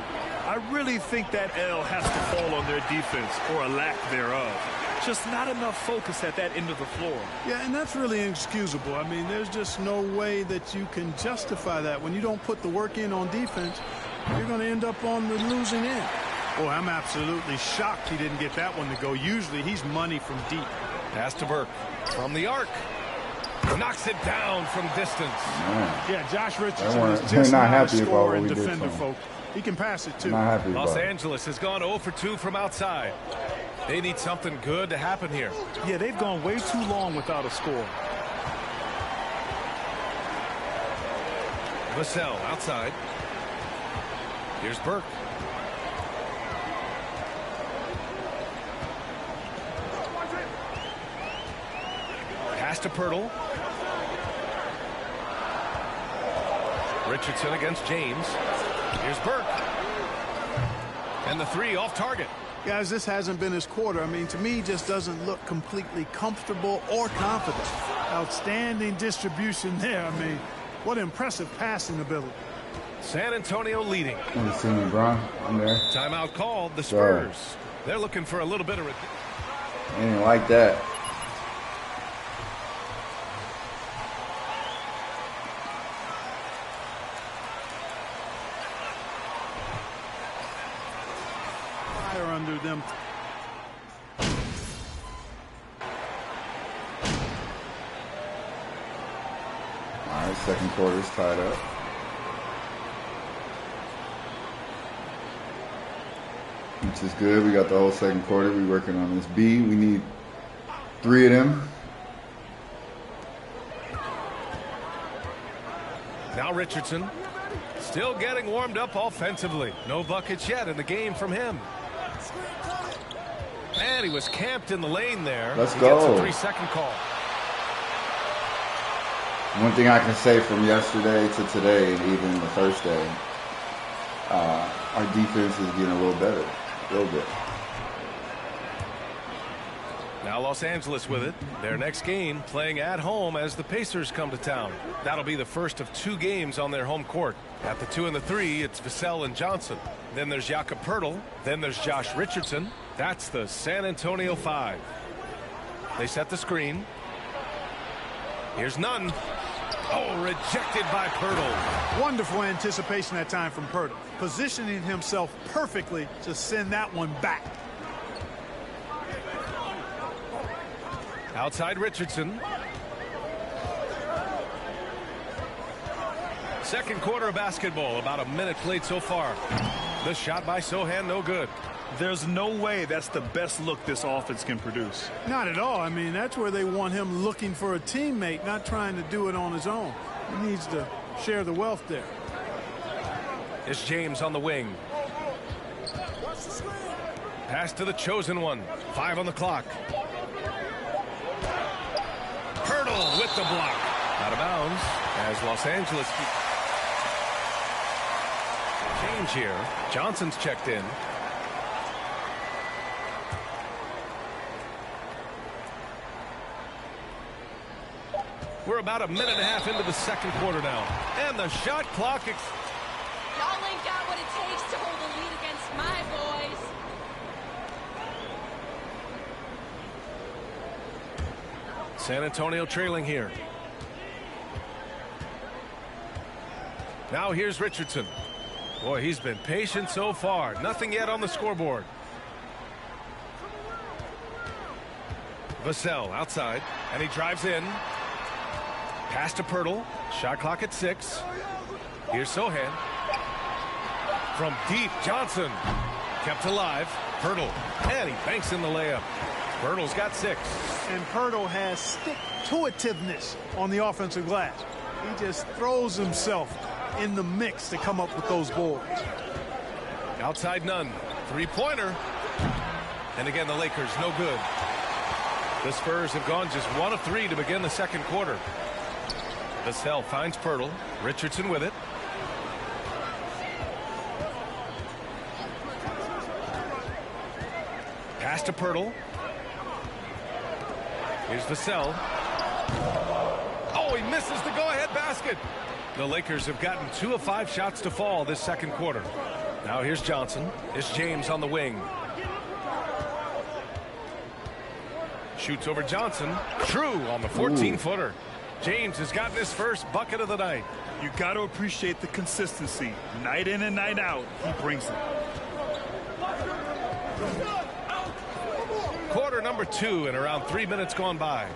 I really think that L has to fall on their defense or a lack thereof. Just not enough focus at that end of the floor. Yeah, and that's really inexcusable. I mean, there's just no way that you can justify that. When you don't put the work in on defense, you're going to end up on the losing end. Oh, I'm absolutely shocked he didn't get that one to go. Usually he's money from deep. Pass to Burke from the arc. Knocks it down from distance. Man. Yeah, Josh Richardson is just not a scorer and defender, folks. He can pass it, too. Los Angeles has gone 0 for 2 from outside. They need something good to happen here. Yeah, they've gone way too long without a score. Vassell outside. Here's Burke. Pass to Pirtle. Richardson against James. Here's Burke. And the 3 off target. Guys, this hasn't been his quarter. I mean, to me, he just doesn't look completely comfortable or confident. Outstanding distribution there. I mean, what impressive passing ability. San Antonio leading. Want to see me, Bron? I'm there. Timeout called. The Spurs. They're looking for a little bit of... I didn't like that. Under them. All right, second quarter's tied up. Which is good. We got the whole second quarter. We're working on this B. We need 3 of them. Now Richardson still getting warmed up offensively. No buckets yet in the game from him. And he was camped in the lane there. Let's he go. Gets a 3-second call. One thing I can say from yesterday to today, and even the first day, our defense is getting a little better, a little bit. Now Los Angeles with it. Their next game playing at home as the Pacers come to town. That'll be the first of 2 games on their home court. At the 2 and the 3, it's Vassell and Johnson. Then there's Jakob Poeltl. Then there's Josh Richardson. That's the San Antonio 5. They set the screen. Here's Nunn. Oh, rejected by Poeltl. Wonderful anticipation that time from Poeltl, positioning himself perfectly to send that one back. Outside Richardson. Second quarter of basketball, about a minute played so far. The shot by Sochan, no good. There's no way that's the best look this offense can produce. Not at all. I mean, that's where they want him looking for a teammate, not trying to do it on his own. He needs to share the wealth there. It's James on the wing. Pass to the chosen one. 5 on the clock. Poeltl with the block. Out of bounds as Los Angeles. Change here. Johnson's checked in. We're about a minute and a half into the second quarter now. And the shot clock. Y'all ain't got what it takes to hold a lead against my boys. San Antonio trailing here. Now here's Richardson. Boy, he's been patient so far. Nothing yet on the scoreboard. Vassell outside, and he drives in. Pass to Poeltl. Shot clock at 6. Here's Sochan. From deep, Johnson. Kept alive. Poeltl. And he banks in the layup. Poeltl's got 6. And Poeltl has stick-to-itiveness on the offensive glass. He just throws himself in the mix to come up with those boards. Outside Nunn. 3-pointer. And again, the Lakers no good. The Spurs have gone just 1 of 3 to begin the second quarter. Vassell finds Poeltl. Richardson with it. Pass to Poeltl. Here's Vassell. Oh, he misses the go-ahead basket. The Lakers have gotten 2 of 5 shots to fall this second quarter. Now here's Johnson. It's James on the wing. Shoots over Johnson. True on the 14-footer. James has gotten his first bucket of the night. You got to appreciate the consistency. Night in and night out, he brings it. Quarter number 2 and around 3 minutes gone by.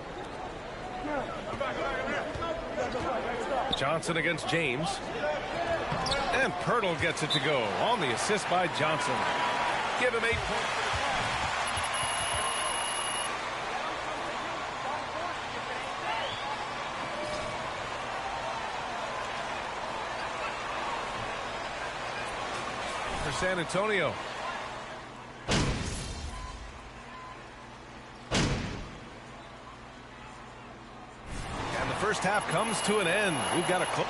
Johnson against James. And Poeltl gets it to go on the assist by Johnson. Give him 8 points. For San Antonio. And the first half comes to an end. We've got a close.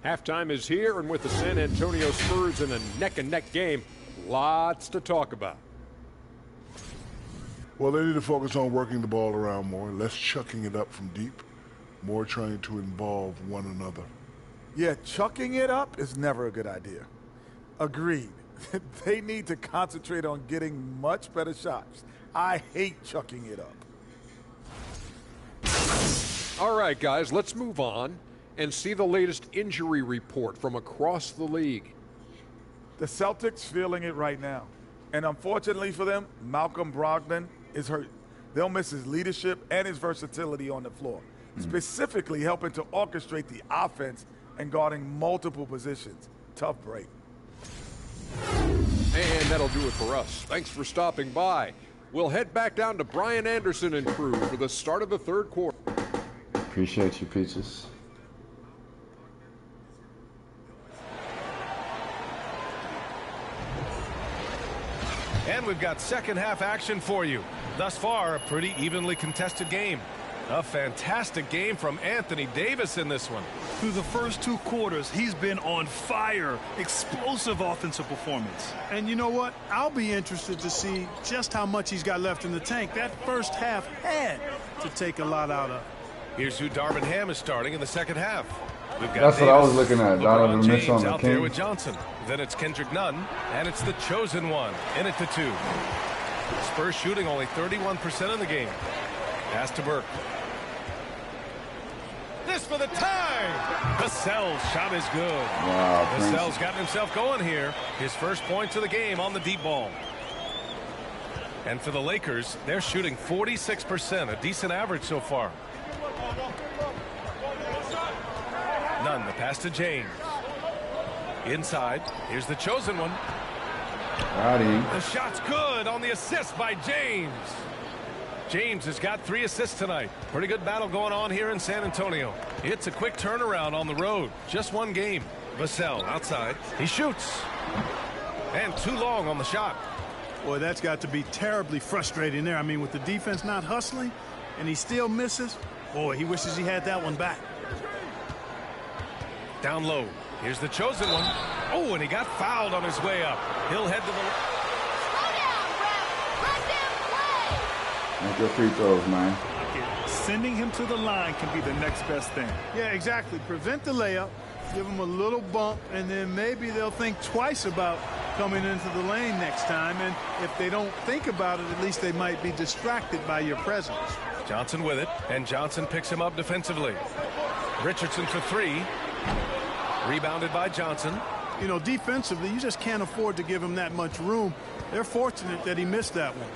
Halftime is here, and with the San Antonio Spurs in a neck-and-neck game, lots to talk about. Well, they need to focus on working the ball around more, less chucking it up from deep, more trying to involve one another. Yeah, chucking it up is never a good idea. Agreed. They need to concentrate on getting much better shots. I hate chucking it up. All right, guys, let's move on and see the latest injury report from across the league. The Celtics feeling it right now. And unfortunately for them, Malcolm Brogdon is hurt. They'll miss his leadership and his versatility on the floor, specifically helping to orchestrate the offense and guarding multiple positions. Tough break. And that'll do it for us. Thanks for stopping by. We'll head back down to Brian Anderson and crew for the start of the third quarter. Appreciate you, Peaches. And we've got second half action for you. Thus far, a pretty evenly contested game. A fantastic game from Anthony Davis in this one. Through the first 2 quarters, he's been on fire. Explosive offensive performance. And you know what? I'll be interested to see just how much he's got left in the tank. That first half had to take a lot out of. Here's who Darvin Ham is starting in the second half. We've got That's Davis, what I was looking at. Donovan Donovan Mitchell Mitchell out there with Johnson. Then it's Kendrick Nunn, and it's the chosen one in it to 2. Spurs shooting only 31% in the game. Pass to Burke. This for the tie. Vassell's shot is good. Wow, Vassell's gotten himself going here. His first points of the game on the deep ball. And for the Lakers, they're shooting 46%, a decent average so far. Nunn, the pass to James. Inside, here's the chosen one. Howdy. The shot's good on the assist by James. James has got 3 assists tonight. Pretty good battle going on here in San Antonio. It's a quick turnaround on the road. Just 1 game. Vassell outside. He shoots. And too long on the shot. Boy, that's got to be terribly frustrating there. I mean, with the defense not hustling and he still misses, boy, he wishes he had that one back. Down low. Here's the chosen one. Oh, and he got fouled on his way up. He'll head to the... Make your free throws, man. Sending him to the line can be the next best thing. Yeah, exactly. Prevent the layup, give him a little bump, and then maybe they'll think twice about coming into the lane next time. And if they don't think about it, at least they might be distracted by your presence. Johnson with it, and Johnson picks him up defensively. Richardson for 3. Rebounded by Johnson. You know, defensively, you just can't afford to give him that much room. They're fortunate that he missed that one.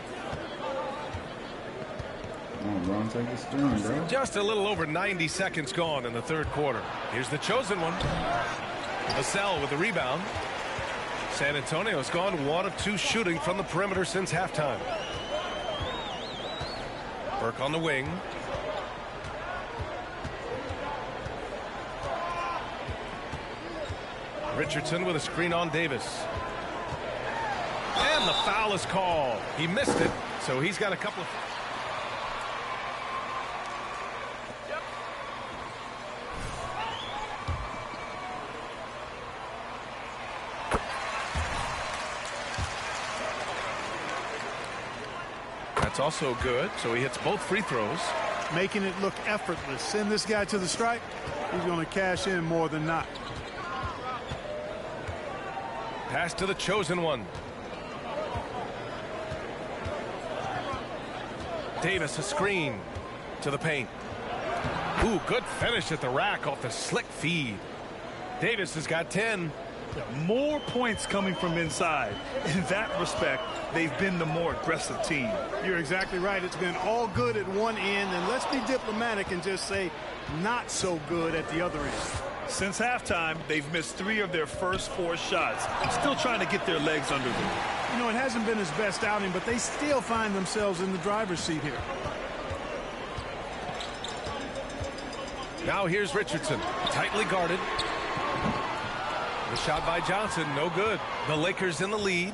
Oh, take his spin, bro. Just a little over 90 seconds gone in the third quarter. Here's the chosen one. Vassell with the rebound. San Antonio's gone 1 of 2 shooting from the perimeter since halftime. Burke on the wing. Richardson with a screen on Davis. And the foul is called. He missed it, so he's got a couple of... That's also good, so he hits both free throws. Making it look effortless. Send this guy to the stripe. He's going to cash in more than not. Pass to the chosen one. Davis a screen to the paint. Ooh, good finish at the rack off the slick feed. Davis has got 10. More points coming from inside. In that respect, they've been the more aggressive team. You're exactly right. It's been all good at one end, and let's be diplomatic and just say not so good at the other end. Since halftime, they've missed 3 of their first 4 shots. Still trying to get their legs under them. You know, it hasn't been his best outing, but they still find themselves in the driver's seat here. Now here's Richardson, tightly guarded. The shot by Johnson, no good. The Lakers in the lead.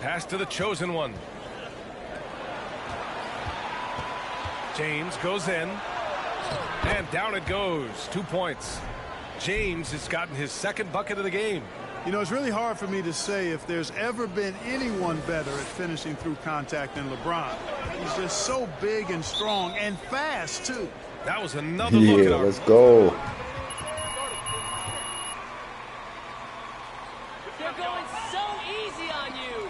Pass to the chosen one. James goes in. And down it goes. 2 points. James has gotten his second bucket of the game. You know, it's really hard for me to say if there's ever been anyone better at finishing through contact than LeBron. He's just so big and strong and fast, too. That was another look at our... let's go. They're going so easy on you.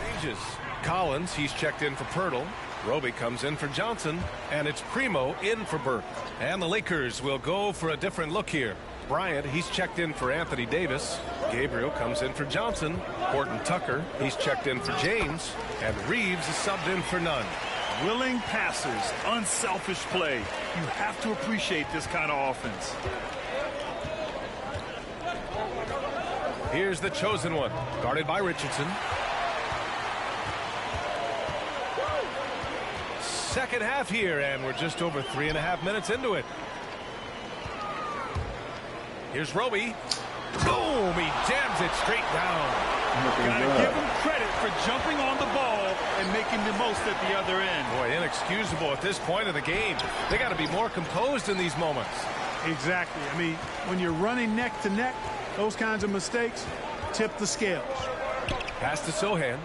Changes. Collins, he's checked in for Pirtle. Roby comes in for Johnson, and it's Primo in for Burke. And the Lakers will go for a different look here. Bryant, he's checked in for Anthony Davis. Gabriel comes in for Johnson. Horton Tucker, he's checked in for James. And Reeves is subbed in for Nunn. Willing passes, unselfish play. You have to appreciate this kind of offense. Here's the chosen one, guarded by Richardson. Second half here, and we're just over 3.5 minutes into it. Here's Roby. Boom! He jams it straight down. Gotta give him credit for jumping on the ball and making the most at the other end. Boy, inexcusable at this point of the game. They got to be more composed in these moments. Exactly. I mean, when you're running neck to neck, those kinds of mistakes tip the scales. Pass to Sohan.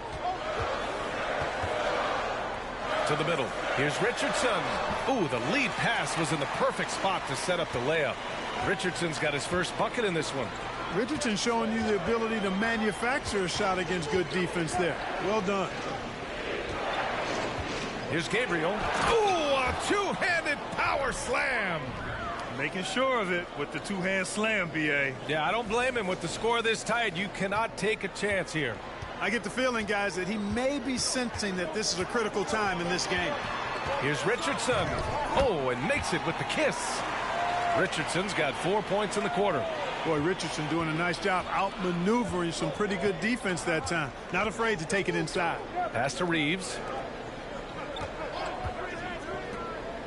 To the middle. Here's Richardson. Ooh, the lead pass was in the perfect spot to set up the layup. Richardson's got his first bucket in this one. Richardson showing you the ability to manufacture a shot against good defense there. Well done. Here's Gabriel. Ooh, a two-handed power slam. Making sure of it with the two-hand slam, B.A. Yeah, I don't blame him. With the score this tight, you cannot take a chance here. I get the feeling, guys, that he may be sensing that this is a critical time in this game. Here's Richardson. Oh, and makes it with the kiss. Richardson's got 4 points in the quarter. Boy, Richardson doing a nice job outmaneuvering some pretty good defense that time. Not afraid to take it inside. Pass to Reeves.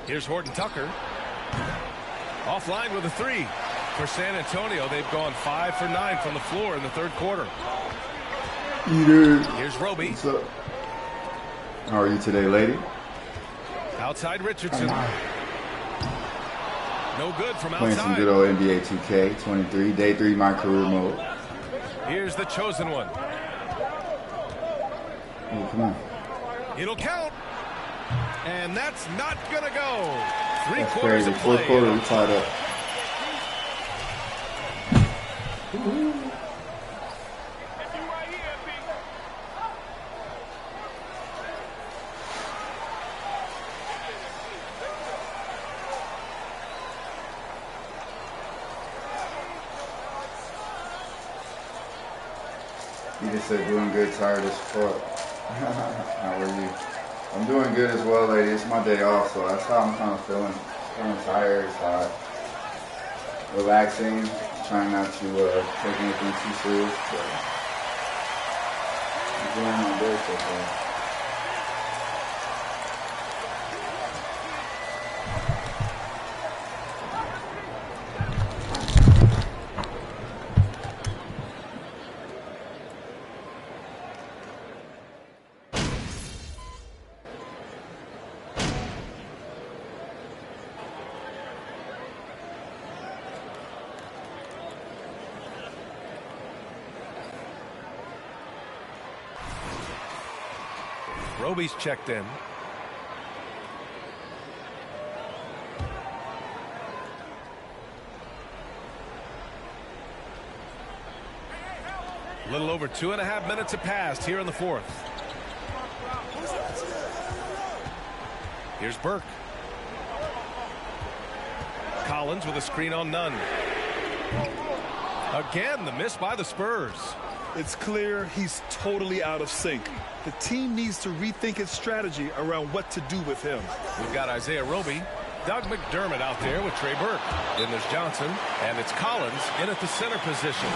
Here's Horton Tucker. Offline with a three. For San Antonio, they've gone 5 for 9 from the floor in the third quarter. Here's Roby. What's up? How are you today, lady? Outside Richardson. No good from outside. Playing some good old NBA 2K 23, day 3 my career mode. Here's the chosen one. Oh, come on. It'll count. And that's not going to go. That's crazy. Fourth quarter, we tied up. You just said doing good, tired as fuck. How are you? I'm doing good as well, lady. It's my day off, so that's how I'm kind of feeling. Feeling tired, relaxing, trying not to take anything too serious. But I'm doing my day so far. Roby's checked in. A little over 2.5 minutes have passed here in the fourth. Here's Burke. Collins with a screen on Nunn. Again, the miss by the Spurs. It's clear he's totally out of sync. The team needs to rethink its strategy around what to do with him. We've got Isaiah Roby, Doug McDermott out there with Trey Burke. Then there's Johnson, and it's Collins in at the center position.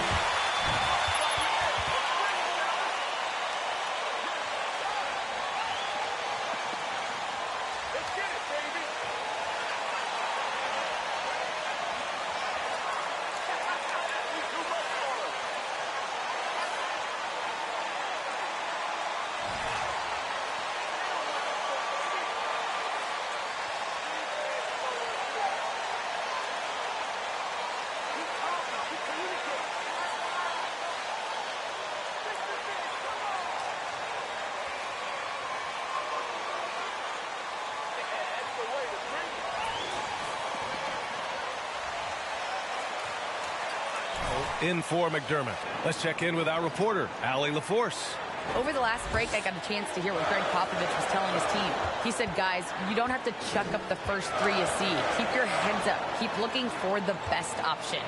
In for McDermott. Let's check in with our reporter, Allie LaForce. Over the last break, I got a chance to hear what Greg Popovich was telling his team. He said, guys, you don't have to chuck up the first three you see. Keep your heads up. Keep looking for the best option.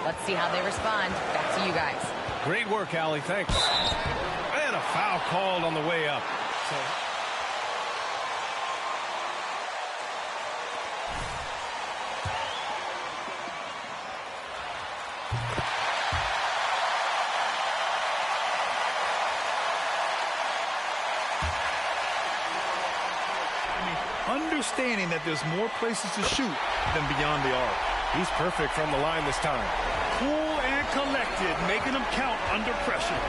Let's see how they respond. Back to you guys. Great work, Allie. Thanks. And a foul called on the way up. Understanding that there's more places to shoot than beyond the arc. He's perfect from the line this time. Cool and collected, making them count under pressure.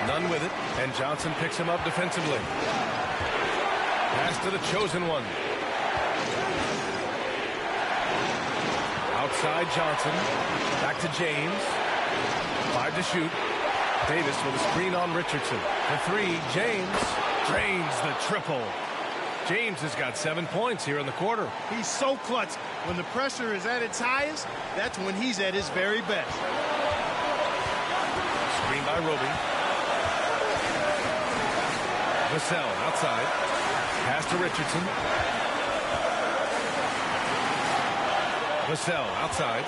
None with it, and Johnson picks him up defensively. Pass to the chosen one. Outside Johnson. Back to James. 5 to shoot. Davis with a screen on Richardson. The 3, James drains the triple. James has got 7 points here in the quarter. He's so clutch. When the pressure is at its highest, that's when he's at his very best. Screen by Roby. Vassell outside. Pass to Richardson. Vassell outside.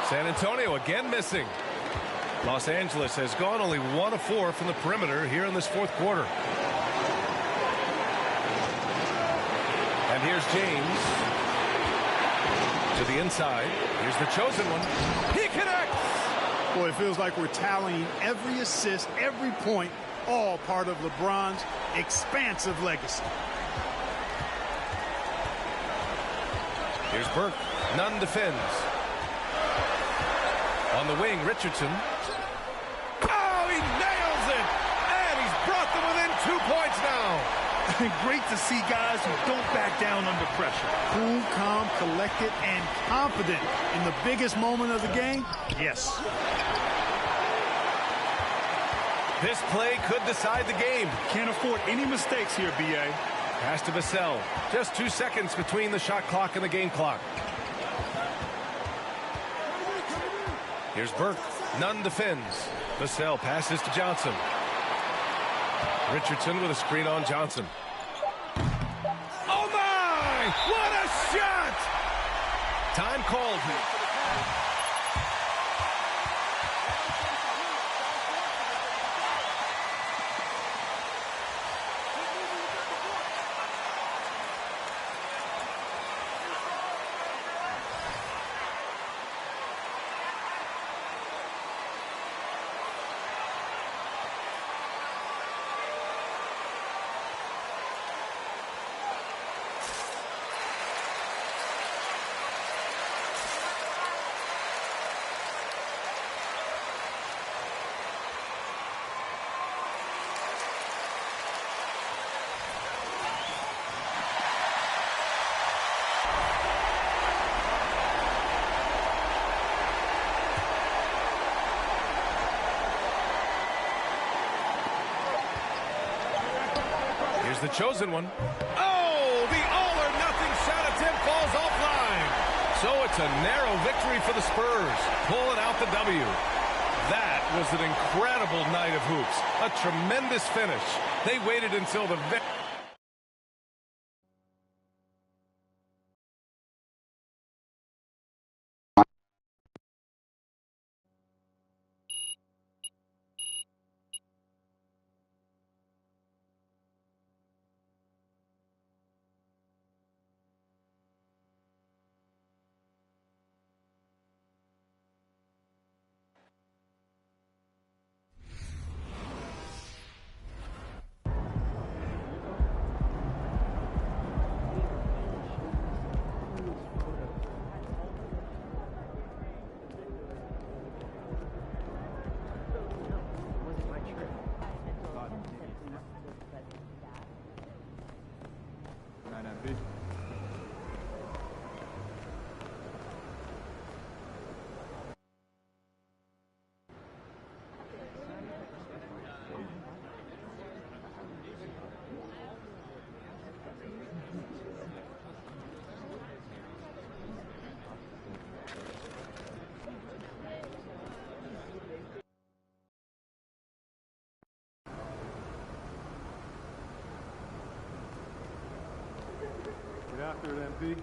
San Antonio again missing. Los Angeles has gone only 1 of 4 from the perimeter here in this fourth quarter. And here's James. To the inside. Here's the chosen one. He connects! Boy, it feels like we're tallying every assist, every point, all part of LeBron's expansive legacy. Here's Burke. Nunn defends. On the wing, Richardson. Oh, he nails it! And he's brought them within 2 points now. Great to see guys who don't back down under pressure. Cool, calm, collected, and confident in the biggest moment of the game. Yes. This play could decide the game. Can't afford any mistakes here, B.A. Pass to Vassell. Just 2 seconds between the shot clock and the game clock. Here's Burke. Nunn defends. Vassell passes to Johnson. Richardson with a screen on Johnson. Oh my! What a shot! Time called here. The chosen one. Oh, the all-or-nothing shot attempt falls offline. So it's a narrow victory for the Spurs, pulling out the W. That was an incredible night of hoops. A tremendous finish. They waited until the very after it, MP.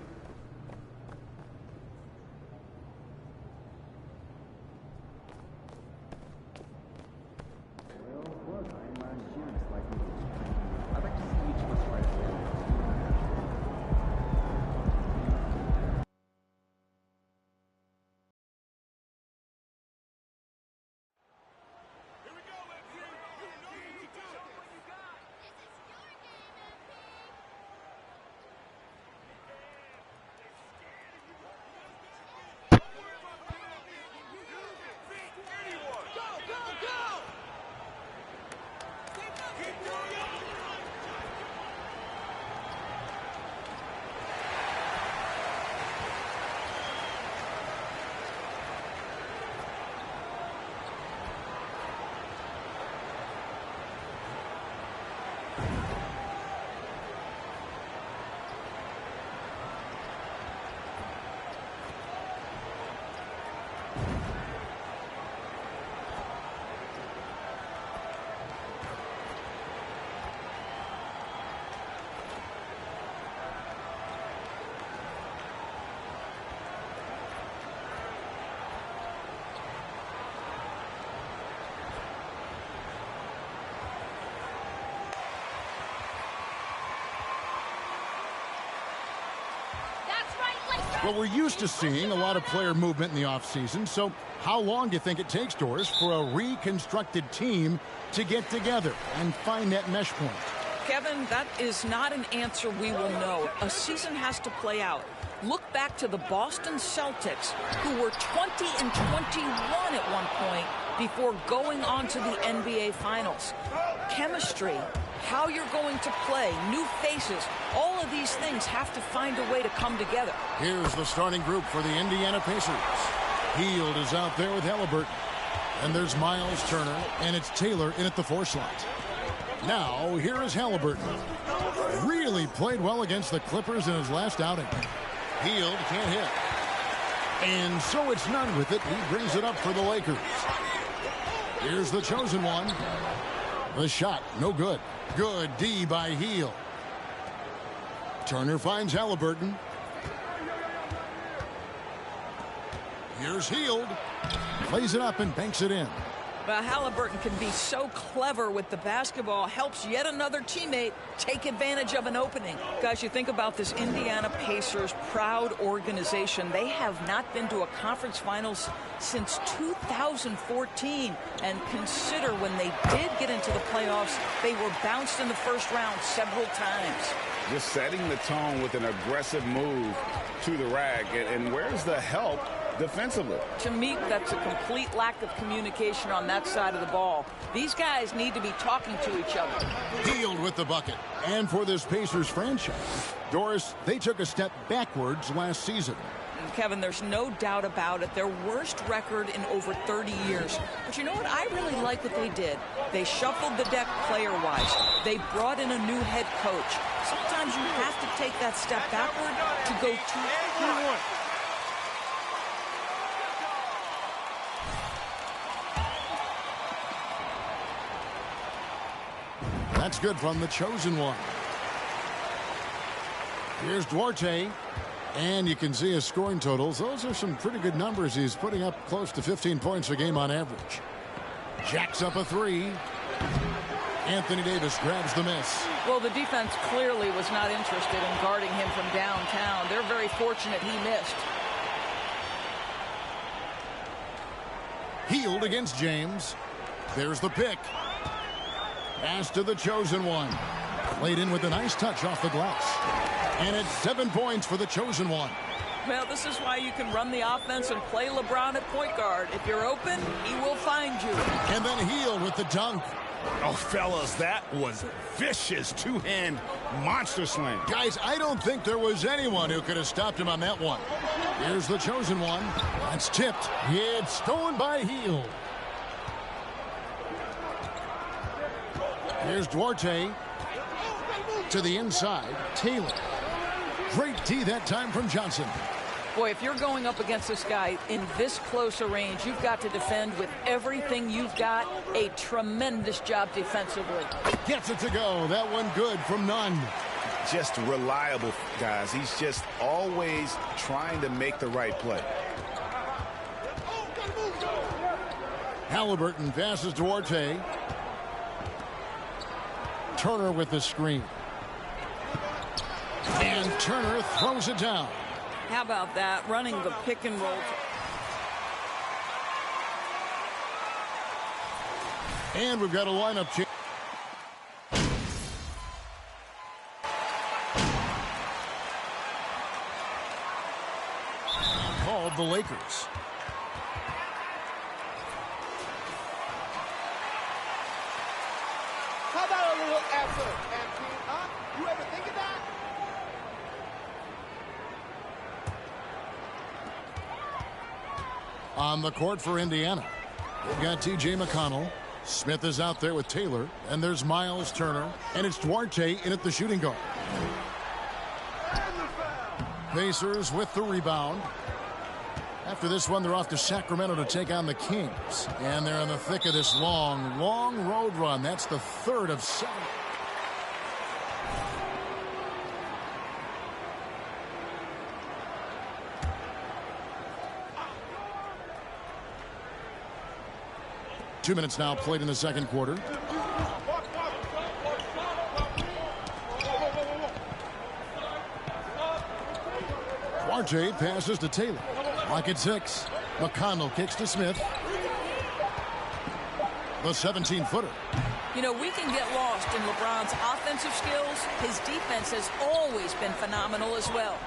Well, we're used to seeing a lot of player movement in the offseason, so how long do you think it takes, Doris, for a reconstructed team to get together and find that mesh point? Kevin, that is not an answer we will know. A season has to play out. Look back to the Boston Celtics, who were 20-21 at one point before going on to the NBA Finals. Chemistry, how you're going to play, new faces, all of these things have to find a way to come together. Here's the starting group for the Indiana Pacers. Hield is out there with Halliburton. And there's Miles Turner, and it's Taylor in at the 4 slot. Now, here is Halliburton. Really played well against the Clippers in his last outing. Hield can't hit. And so it's none with it. He brings it up for the Lakers. Here's the chosen one. The shot, no good. Good D by Hield. Turner finds Halliburton. Here's Hield. Plays it up and banks it in. Well, Halliburton can be so clever with the basketball, helps yet another teammate take advantage of an opening. Guys, you think about this Indiana Pacers proud organization. They have not been to a conference finals since 2014. And consider when they did get into the playoffs, they were bounced in the first round several times. Just setting the tone with an aggressive move to the rack. And where's the help defensively? To me, that's a complete lack of communication on that side of the ball. These guys need to be talking to each other. Hield with the bucket. And for this Pacers franchise, Doris, they took a step backwards last season. And Kevin, there's no doubt about it. Their worst record in over 30 years. But you know what? I really like what they did. They shuffled the deck player-wise. They brought in a new head coach. Sometimes you have to take that step backward to go to 2-1. That's good from the chosen one. Here's Duarte. And you can see his scoring totals. Those are some pretty good numbers. He's putting up close to 15 points a game on average. Jacks up a 3. Anthony Davis grabs the miss. Well, the defense clearly was not interested in guarding him from downtown. They're very fortunate he missed. Hield against James. There's the pick. Pass to the chosen one. Played in with a nice touch off the glass. And it's 7 points for the chosen one. Well, this is why you can run the offense and play LeBron at point guard. If you're open, he will find you. And then Hield with the dunk. Oh, fellas, that was vicious two-hand monster slam. Guys, I don't think there was anyone who could have stopped him on that one. Here's the chosen one. That's tipped. It's stolen by Hield. Here's Duarte. To the inside, Taylor. Great D that time from Johnson. Boy, if you're going up against this guy in this close a range, you've got to defend with everything you've got. A tremendous job defensively. Gets it to go. That one good from Nunn. Just reliable, guys. He's just always trying to make the right play. Halliburton passes Duarte. Turner with the screen. And Turner throws it down. How about that? Running the pick and roll. And we've got a lineup change. Called the Lakers. How about a little effort, MP? Huh? You ever think of that? On the court for Indiana, we've got T.J. McConnell. Smith is out there with Taylor. And there's Miles Turner. And it's Duarte in at the shooting guard. Pacers with the rebound. After this one, they're off to Sacramento to take on the Kings. And they're in the thick of this long, long road run. That's the third of 7. Two minutes now played in the second quarter. Duarte passes to Taylor. Clock at 6. McConnell kicks to Smith. The 17-footer. You know, we can get lost in LeBron's offensive skills. His defense has always been phenomenal as well.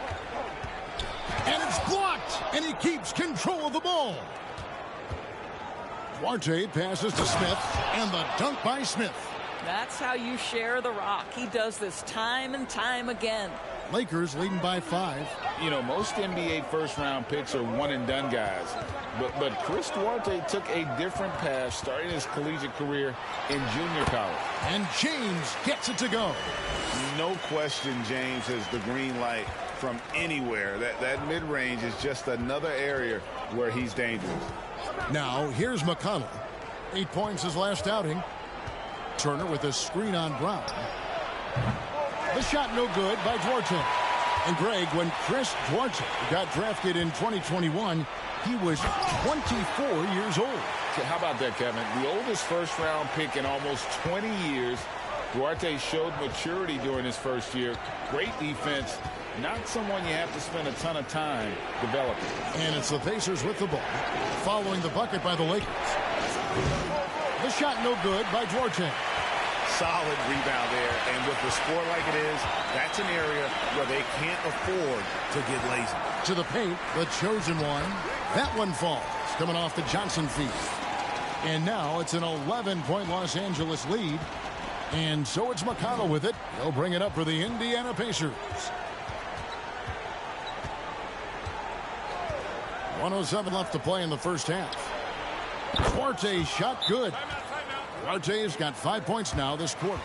And it's blocked, and he keeps control of the ball. Duarte passes to Smith, and the dunk by Smith. That's how you share the rock. He does this time and time again. Lakers leading by 5. You know, most NBA first-round picks are one-and-done guys. But Chris Duarte took a different path starting his collegiate career in junior college. And James gets it to go. No question James has the green light from anywhere. That mid-range is just another area where he's dangerous. Now, here's McConnell. 8 points his last outing. Turner with a screen on Brown. The shot no good by Duarte. And Greg, when Chris Duarte got drafted in 2021, he was 24 years old. How about that, Kevin? The oldest first-round pick in almost 20 years. Duarte showed maturity during his first year. Great defense. Not someone you have to spend a ton of time developing. And it's the Pacers with the ball, following the bucket by the Lakers. The shot no good by Duarte. Solid rebound there, and with the score like it is, that's an area where they can't afford to get lazy. To the paint, the chosen one. That one falls, coming off the Johnson feed. And now it's an 11-point Los Angeles lead. And so it's McConnell with it. He'll bring it up for the Indiana Pacers. 1:07 left to play in the first half. Duarte shot good. Duarte's got 5 points now this quarter.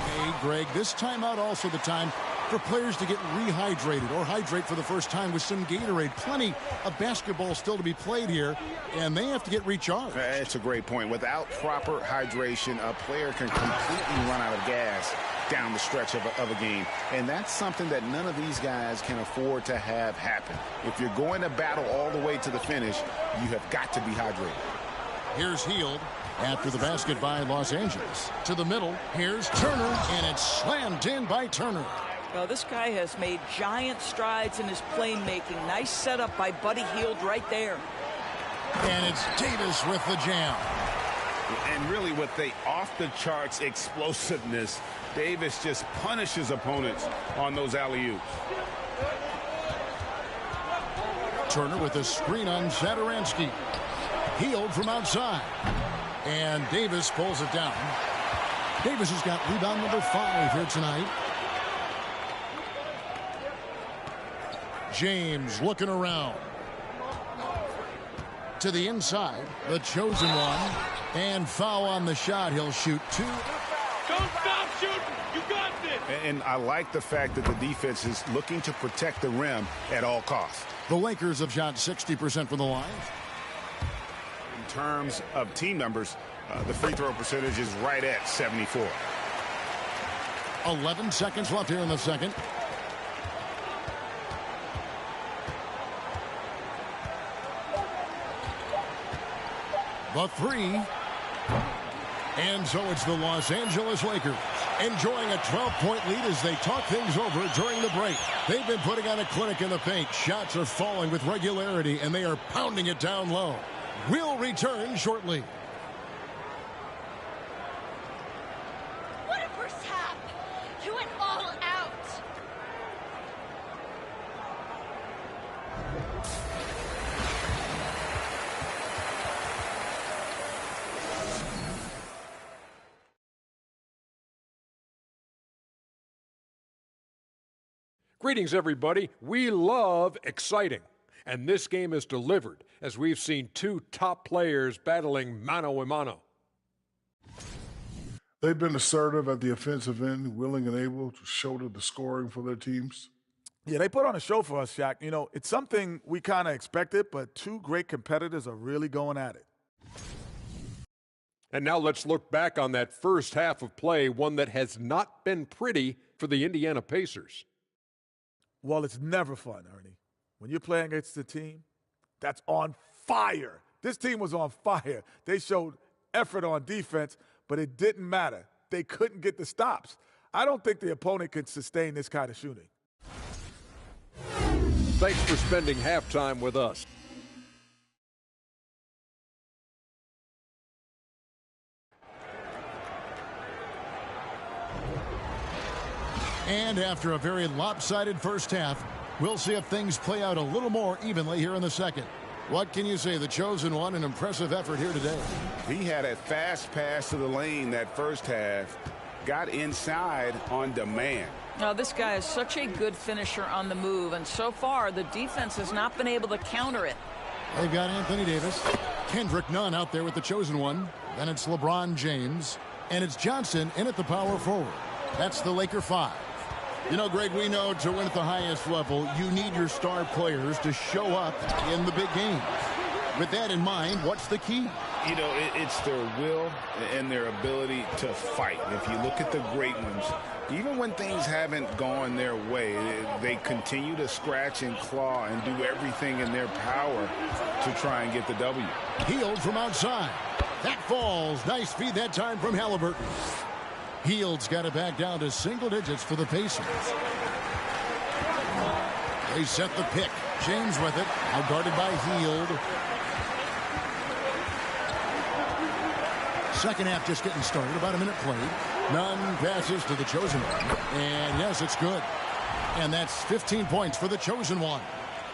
Hey, Greg, this timeout also the time for players to get rehydrated or hydrate for the first time with some Gatorade. Plenty of basketball still to be played here, and they have to get recharged. That's a great point. Without proper hydration, a player can completely run out of gas down the stretch of a game. And that's something that none of these guys can afford to have happen. If you're going to battle all the way to the finish, you have got to be hydrated. Here's Hield after the basket by Los Angeles. To the middle, here's Turner, and it's slammed in by Turner. Well, this guy has made giant strides in his playmaking. Nice setup by Buddy Hield right there. And it's Davis with the jam. And really with the off-the-charts explosiveness, Davis just punishes opponents on those alley-oops. Turner with a screen on Satoransky. Hield from outside. And Davis pulls it down. Davis has got rebound number 5 here tonight. James looking around. To the inside, the chosen one. And foul on the shot. He'll shoot 2. Don't stop shooting. You got this. And I like the fact that the defense is looking to protect the rim at all costs. The Lakers have shot 60% from the line. In terms of team numbers, the free throw percentage is right at 74. 11 seconds left here in the second. The 3. And so it's the Los Angeles Lakers enjoying a 12-point lead as they talk things over during the break. They've been putting on a clinic in the paint. Shots are falling with regularity, and they are pounding it down low. We'll return shortly. What a first half! You went all out! Greetings, everybody. We love exciting. And this game is delivered as we've seen 2 top players battling mano a mano. They've been assertive at the offensive end, willing and able to shoulder the scoring for their teams. Yeah, they put on a show for us, Shaq. You know, it's something we kind of expected, but 2 great competitors are really going at it. And now let's look back on that first half of play, one that has not been pretty for the Indiana Pacers. Well, it's never fun, Ernie. When you're playing against a team that's on fire This team was on fire. They showed effort on defense, but it didn't matter. They couldn't get the stops. I don't think the opponent can sustain this kind of shooting. Thanks for spending halftime with us. And after a very lopsided first half, we'll see if things play out a little more evenly here in the second. What can you say? The chosen one, an impressive effort here today. He had a fast pass to the lane that first half, got inside on demand. Now, this guy is such a good finisher on the move, and so far the defense has not been able to counter it. They've got Anthony Davis, Kendrick Nunn out there with the chosen one. Then it's LeBron James, and it's Johnson in at the power forward. That's the Laker 5. You know, Greg, we know to win at the highest level, you need your star players to show up in the big games. With that in mind, what's the key? You know, it's their will and their ability to fight. If you look at the great ones, even when things haven't gone their way, they continue to scratch and claw and do everything in their power to try and get the W. Hield from outside. That falls. Nice feed that time from Halliburton. Hield's got it back down to single digits for the Pacers. They set the pick. James with it. Now guarded by Hield. Second half just getting started. About a minute played. Nunn passes to the chosen one. And yes, it's good. And that's 15 points for the chosen one.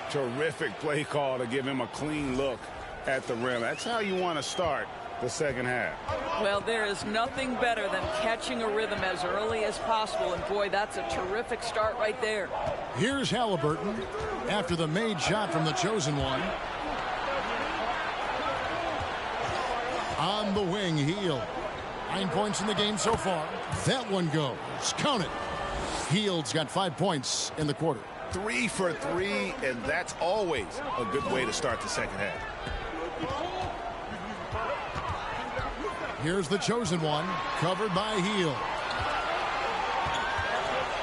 Terrific play call to give him a clean look at the rim. That's how you want to start the second half. Well, there is nothing better than catching a rhythm as early as possible, and boy, that's a terrific start right there. Here's Halliburton after the made shot from the chosen one. On the wing, Hield. 9 points in the game so far. That one goes. Count it. Hield's got 5 points in the quarter. 3 for 3, and that's always a good way to start the second half. Here's the chosen one, covered by Hield.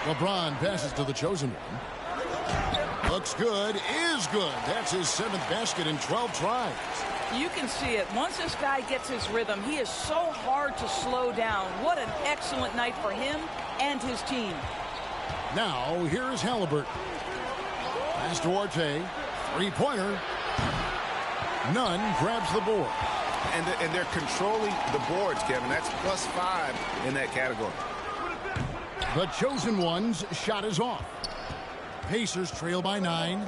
LeBron passes to the chosen one. Looks good, is good. That's his 7th basket in 12 tries. You can see it. Once this guy gets his rhythm, he is so hard to slow down. What an excellent night for him and his team. Now, here's Halliburton. Pass to Arte. Three-pointer. Nunn grabs the board. And they're controlling the boards, Kevin. That's +5 in that category. The chosen one's shot is off. Pacers trail by 9.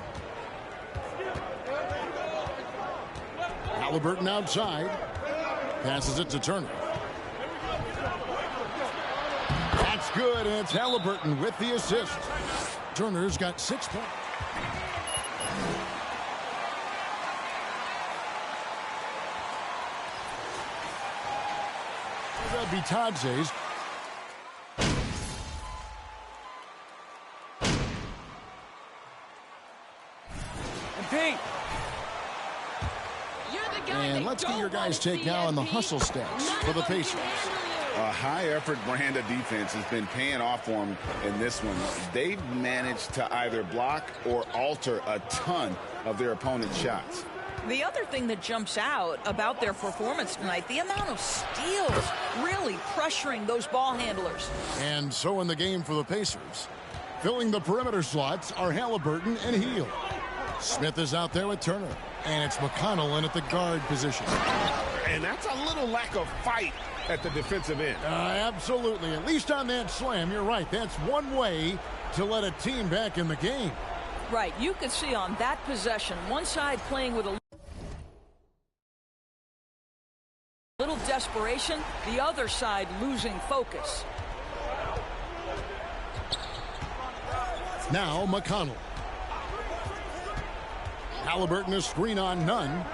Halliburton outside. Passes it to Turner. That's good, and it's Halliburton with the assist. Turner's got 6 points. Bitadze's. And let's get your guys' take now on the hustle stats for the Pacers. A high-effort brand of defense has been paying off for them in this one. They've managed to either block or alter a ton of their opponent's shots. The other thing that jumps out about their performance tonight, the amount of steals, really pressuring those ball handlers. And so in the game for the Pacers, filling the perimeter slots are Halliburton and Hield. Smith is out there with Turner, and it's McConnell in at the guard position. And that's a little lack of fight at the defensive end. Absolutely. At least on that slam, you're right. That's one way to let a team back in the game. Right. You can see on that possession, one side playing with a little desperation, the other side losing focus. Now McConnell. Halliburton a screen on Nunn.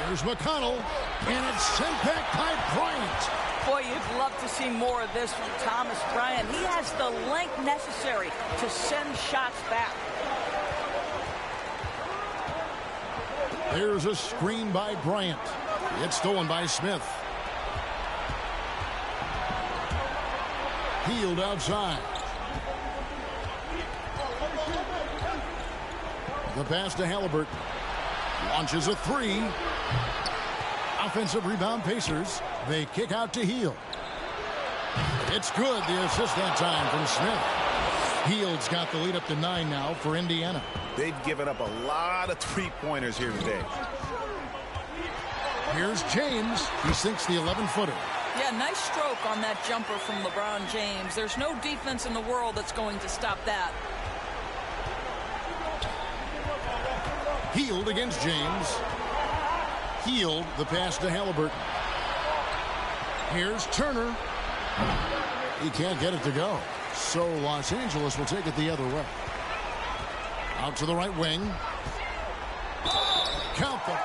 Here's McConnell, and it's sent back by Bryant. Boy, you'd love to see more of this from Thomas Bryant. He has the length necessary to send shots back. There's a screen by Bryant. It's stolen by Smith. Hield outside. The pass to Halliburton. Launches a three. Offensive rebound, Pacers. They kick out to Hield. It's good. The assist that time from Smith. Hield's got the lead up to 9 now for Indiana. They've given up a lot of three-pointers here today. Here's James. He sinks the 11-footer. Yeah, nice stroke on that jumper from LeBron James. There's no defense in the world that's going to stop that. Hield against James. Hield, the pass to Halliburton. Here's Turner. He can't get it to go. So Los Angeles will take it the other way. Out to the right wing. Count them.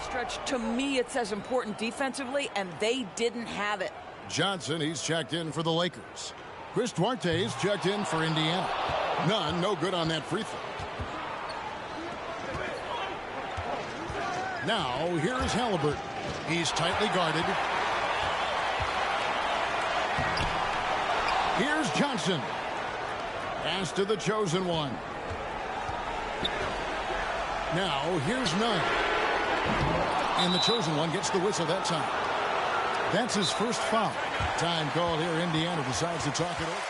Stretch, to me, it's as important defensively, and they didn't have it. Johnson, he's checked in for the Lakers. Chris Duarte's checked in for Indiana. None, no good on that free throw. Now, here's Halliburton. He's tightly guarded. Here's Johnson. Pass to the chosen one. Now, here's Nunn. And the chosen one gets the whistle that time. That's his first foul. Time called here. Indiana decides to talk it over.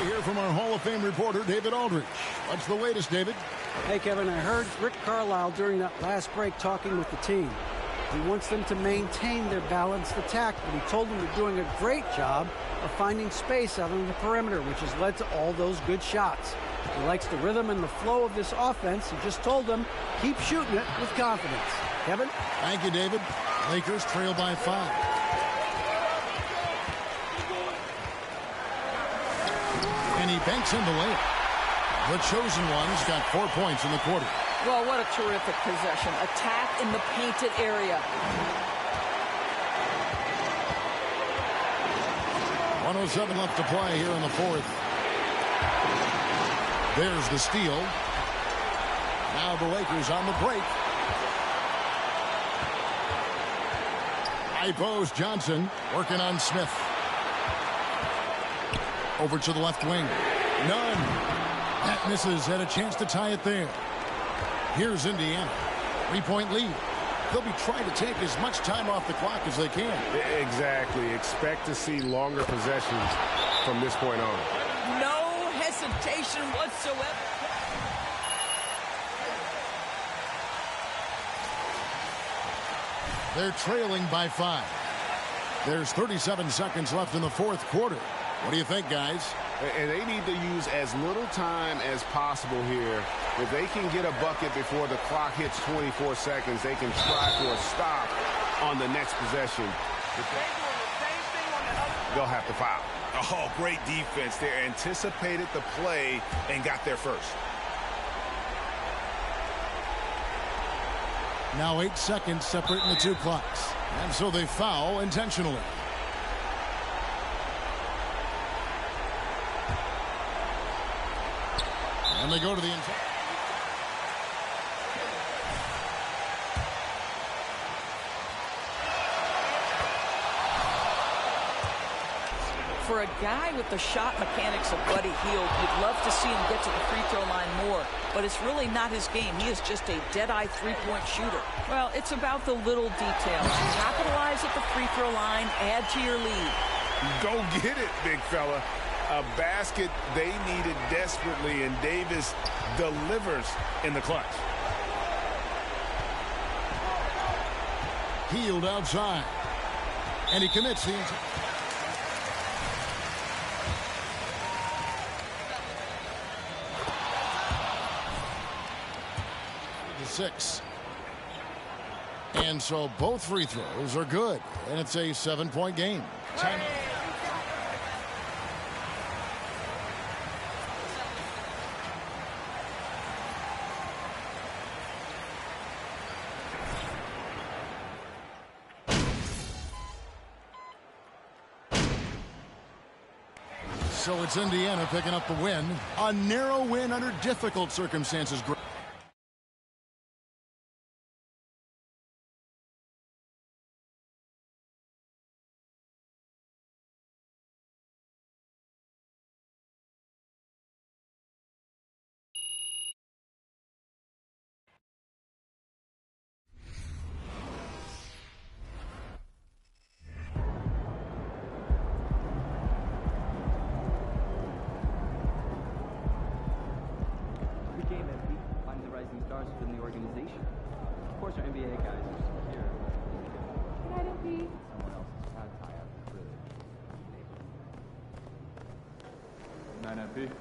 Hear from our Hall of Fame reporter, David Aldridge. What's the latest, David? Hey, Kevin, I heard Rick Carlisle during that last break talking with the team. He wants them to maintain their balanced attack, but he told them they're doing a great job of finding space out on the perimeter, which has led to all those good shots. He likes the rhythm and the flow of this offense. He just told them, keep shooting it with confidence. Kevin? Thank you, David. Lakers trail by 5. And he banks in the layup. The chosen one's got 4 points in the quarter. Well, what a terrific possession. Attack in the painted area. 1:07 left to play here in the fourth. There's the steal. Now the Lakers on the break. High post, Johnson working on Smith. Over to the left wing. None. That misses. Had a chance to tie it there. Here's Indiana. 3-point lead. They'll be trying to take as much time off the clock as they can. Exactly. Expect to see longer possessions from this point on. No hesitation whatsoever. They're trailing by 5. There's 37 seconds left in the fourth quarter. What do you think, guys? And they need to use as little time as possible here. If they can get a bucket before the clock hits 24 seconds, they can try for a stop on the next possession. They'll have to foul. Oh, great defense there. Anticipated the play and got there first. Now 8 seconds separating the two clocks. And so they foul intentionally. And they go to the inside. For a guy with the shot mechanics of Buddy Hield, you'd love to see him get to the free throw line more, but it's really not his game. He is just a dead-eye three-point shooter. Well, it's about the little details. Capitalize at the free throw line, add to your lead. Go get it, big fella. A basket they needed desperately, and Davis delivers in the clutch. Hield outside. And he commits the inside. The 6. And so both free throws are good. And it's a 7-point game. Time. So it's Indiana picking up the win. A narrow win under difficult circumstances. Within the organization. Of course, our NBA guys are still here. Good night, MP. Someone else is trying to tie up for the Good night, MP.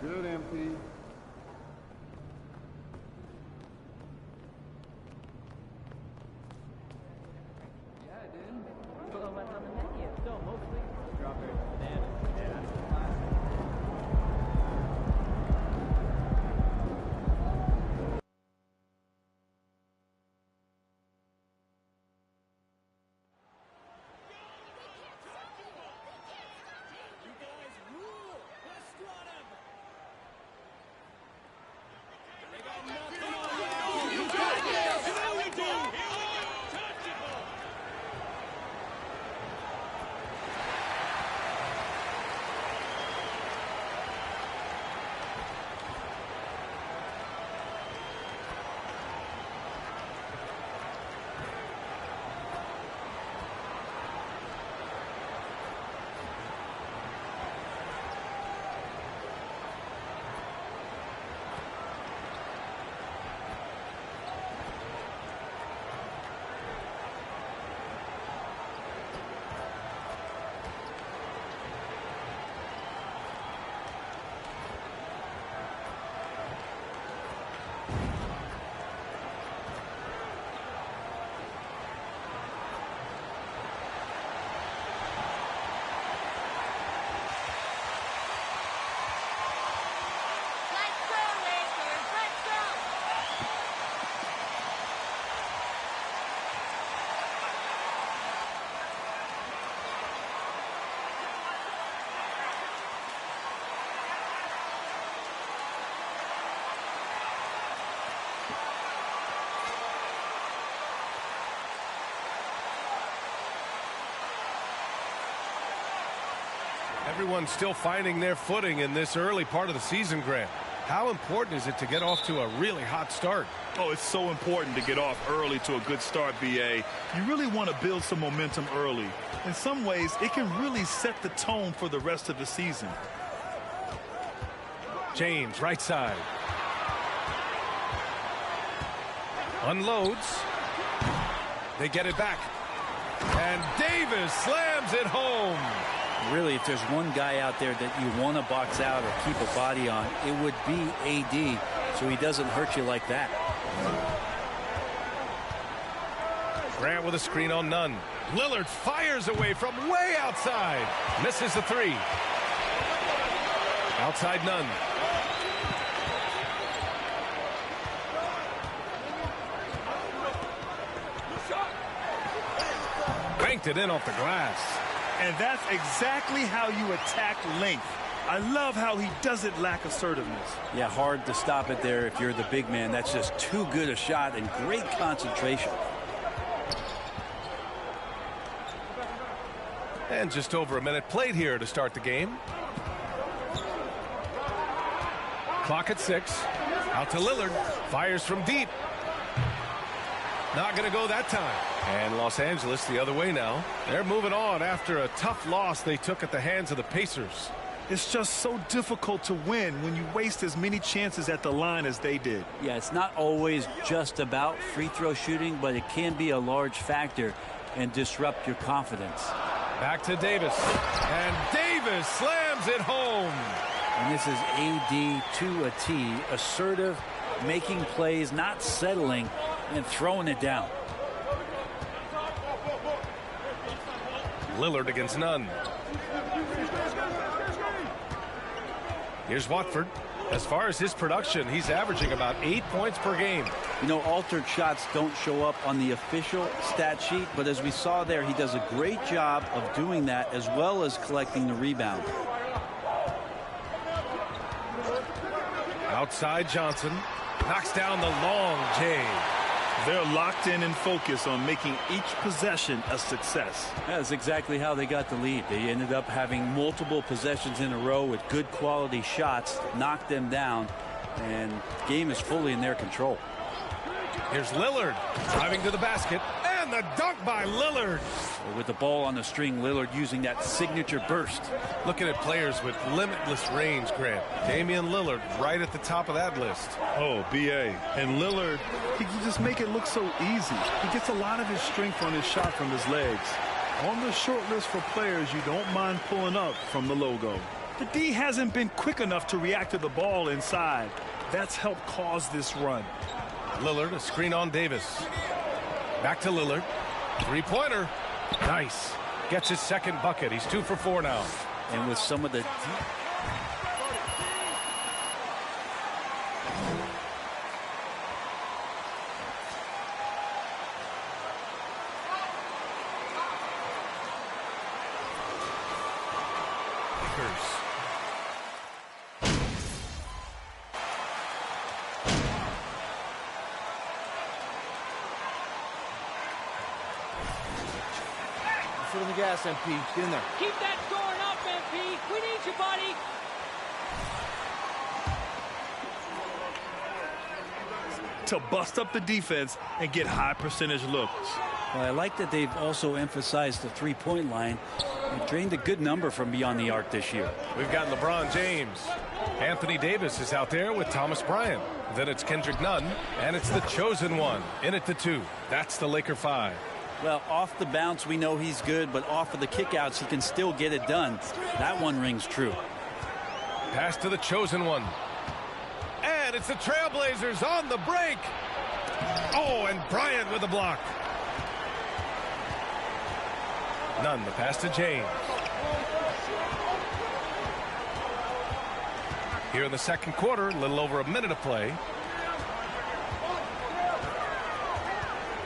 Good, MP. Yeah, I did. Well, what's on the menu? So, mostly strawberry banana. Yeah. Everyone's still finding their footing in this early part of the season, Grant. How important is it to get off to a really hot start? Oh, it's so important to get off early to a good start, B.A. You really want to build some momentum early. In some ways, it can really set the tone for the rest of the season. James, right side. Unloads. They get it back. And Davis slams it home. Really, if there's one guy out there that you want to box out or keep a body on, it would be AD, so he doesn't hurt you like that. Grant with a screen on Nunn. Lillard fires away from way outside. Misses the three. Outside Nunn. Banked it in off the glass. And that's exactly how you attack length. I love how he doesn't lack assertiveness. Yeah, hard to stop it there if you're the big man. That's just too good a shot and great concentration. And just over a minute played here to start the game. Clock at 6. Out to Lillard. Fires from deep. Not going to go that time. And Los Angeles the other way now. They're moving on after a tough loss they took at the hands of the Pacers. It's just so difficult to win when you waste as many chances at the line as they did. Yeah, it's not always just about free throw shooting, but it can be a large factor and disrupt your confidence. Back to Davis. And Davis slams it home. And this is AD to a T. Assertive, making plays, not settling, and throwing it down. Lillard against Nunn. Here's Watford. As far as his production, he's averaging about 8 points per game. You know, altered shots don't show up on the official stat sheet, but as we saw there, he does a great job of doing that as well as collecting the rebound. Outside Johnson. Knocks down the long J. They're locked in and focused on making each possession a success. That's exactly how they got the lead. They ended up having multiple possessions in a row with good quality shots, knocked them down, and the game is fully in their control. Here's Lillard driving to the basket, and the dunk by Lillard. With the ball on the string, Lillard using that signature burst. Looking at players with limitless range, Grant. Damian Lillard right at the top of that list. Oh, B.A. And Lillard, he can just make it look so easy. He gets a lot of his strength on his shot from his legs. On the short list for players you don't mind pulling up from the logo. The D hasn't been quick enough to react to the ball inside. That's helped cause this run. Lillard, a screen on Davis. Back to Lillard. Three-pointer. Nice. Gets his second bucket. He's 2 for 4 now. And with some of the Foot on the gas, MP. Get in there. Keep that scoring up, MP. We need you, buddy. To bust up the defense and get high percentage looks. Well, I like that they've also emphasized the three-point line. They've drained a good number from beyond the arc this year. We've got LeBron James. Anthony Davis is out there with Thomas Bryant. Then it's Kendrick Nunn, and it's the chosen one in at the 2. That's the Laker 5. Well, off the bounce, we know he's good, but off of the kickouts, he can still get it done. That one rings true. Pass to the chosen one. And it's the Trailblazers on the break. Oh, and Bryant with the block. Nunn, the pass to James. Here in the second quarter, a little over a minute of play.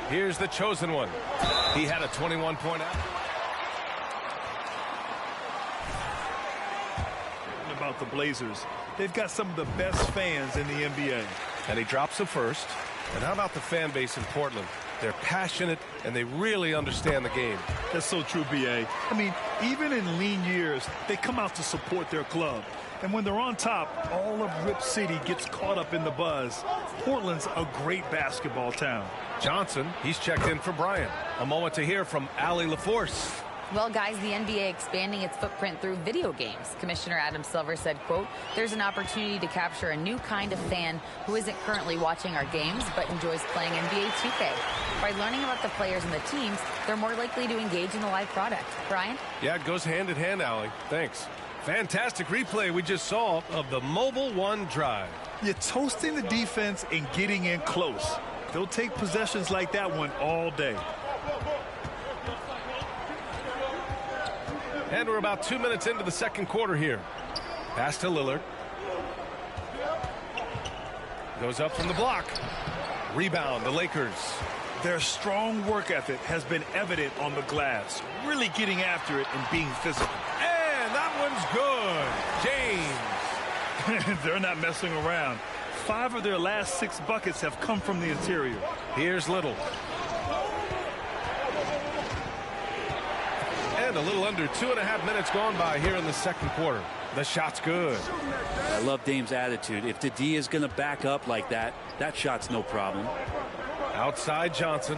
Here's the chosen one. He had a 21-point out. About the Blazers, they've got some of the best fans in the NBA. And he drops the first. And how about the fan base in Portland? They're passionate, and they really understand the game. That's so true, B.A. I mean, even in lean years, they come out to support their club. And when they're on top, all of Rip City gets caught up in the buzz. Portland's a great basketball town. Johnson, he's checked in for Bryant. A moment to hear from Allie LaForce. Well, guys, the NBA expanding its footprint through video games. Commissioner Adam Silver said, quote, there's an opportunity to capture a new kind of fan who isn't currently watching our games but enjoys playing NBA 2K. By learning about the players and the teams, they're more likely to engage in the live product. Brian? Yeah, it goes hand in hand, Allie. Thanks. Fantastic replay we just saw of the Mobile One drive. You're toasting the defense and getting in close. They'll take possessions like that one all day. And we're about 2 minutes into the second quarter here. Pass to Lillard. Goes up from the block. Rebound, the Lakers. Their strong work ethic has been evident on the glass. Really getting after it and being physical. And that one's good. James. They're not messing around. 5 of their last 6 buckets have come from the interior. Here's Little. And a little under 2.5 minutes gone by here in the second quarter. The shot's good. I love Dame's attitude. If the D is going to back up like that, that shot's no problem. Outside Johnson.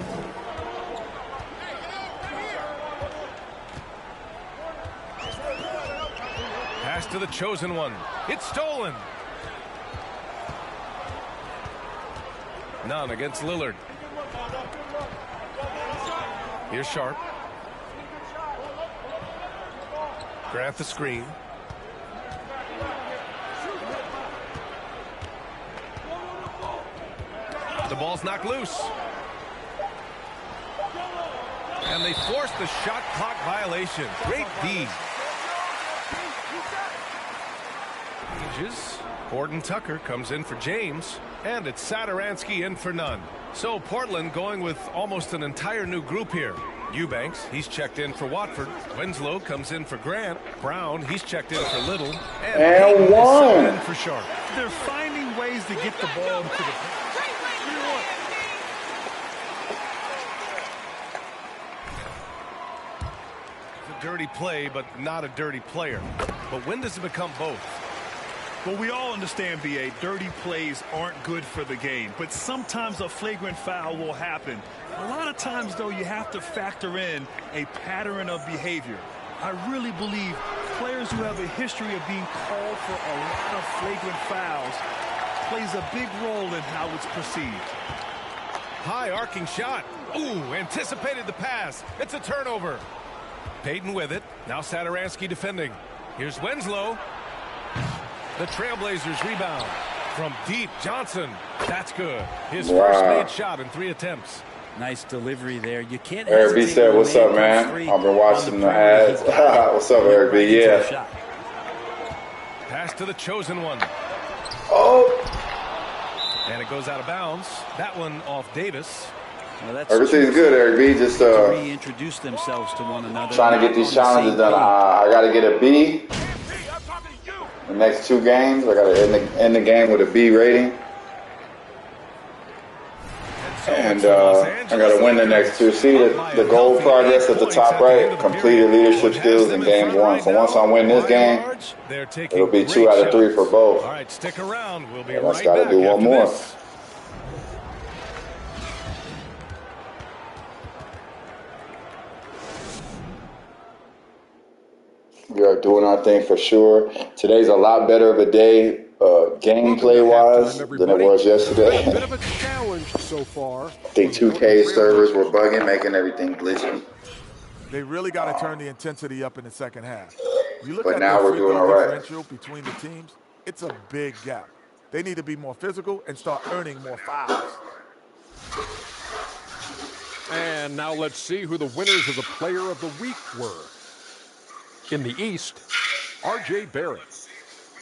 Pass to the chosen one. It's stolen. None against Lillard. Here's Sharp. Grant the screen. The ball's knocked loose. And they force the shot clock violation. Great D. Gordon Tucker comes in for James. And it's Satoransky in for none. So Portland going with almost an entire new group here. Eubanks, he's checked in for Watford. Winslow comes in for Grant. Brown, he's checked in for Little. And one. In for Sharp. They're finding ways to get the ball into the... It's a dirty play, but not a dirty player. But when does it become both? Well, we all understand, B.A., dirty plays aren't good for the game, but sometimes a flagrant foul will happen. A lot of times, though, you have to factor in a pattern of behavior. I really believe players who have a history of being called for a lot of flagrant fouls plays a big role in how it's perceived. High arcing shot. Ooh, anticipated the pass. It's a turnover. Payton with it. Now Satoransky defending. Here's Winslow. The Trailblazers rebound from deep. Johnson. That's good. His first made shot in 3 attempts. Nice delivery there. You can't. Eric B said, "What's up, man? I've been watching the ads." What's up, Eric B? Yeah. Pass to the chosen one. Oh. And it goes out of bounds. That one off Davis. Well, that's everything's good, Eric B. Just reintroduce themselves to one another. Trying to get these challenges done. I got to get a B. The next 2 games, I got to end the game with a B rating. And I got to win the next 2. See the goal progress at the top right? Completed leadership skills in games 1. So once I win this game, it'll be 2 out of 3 for both. All right, stick around. We'll be I just got to do one more. We are doing our thing for sure. Today's a lot better of a day, gameplay-wise, than it was yesterday. A bit of a challenge so far. I think 2K servers were bugging, making everything glitchy. They really got to turn the intensity up in the second half. You look But at now the we're doing all right. differential between the teams, it's a big gap. They need to be more physical and start earning more fouls. And now let's see who the winners of the Player of the Week were. In the East, R.J. Barrett.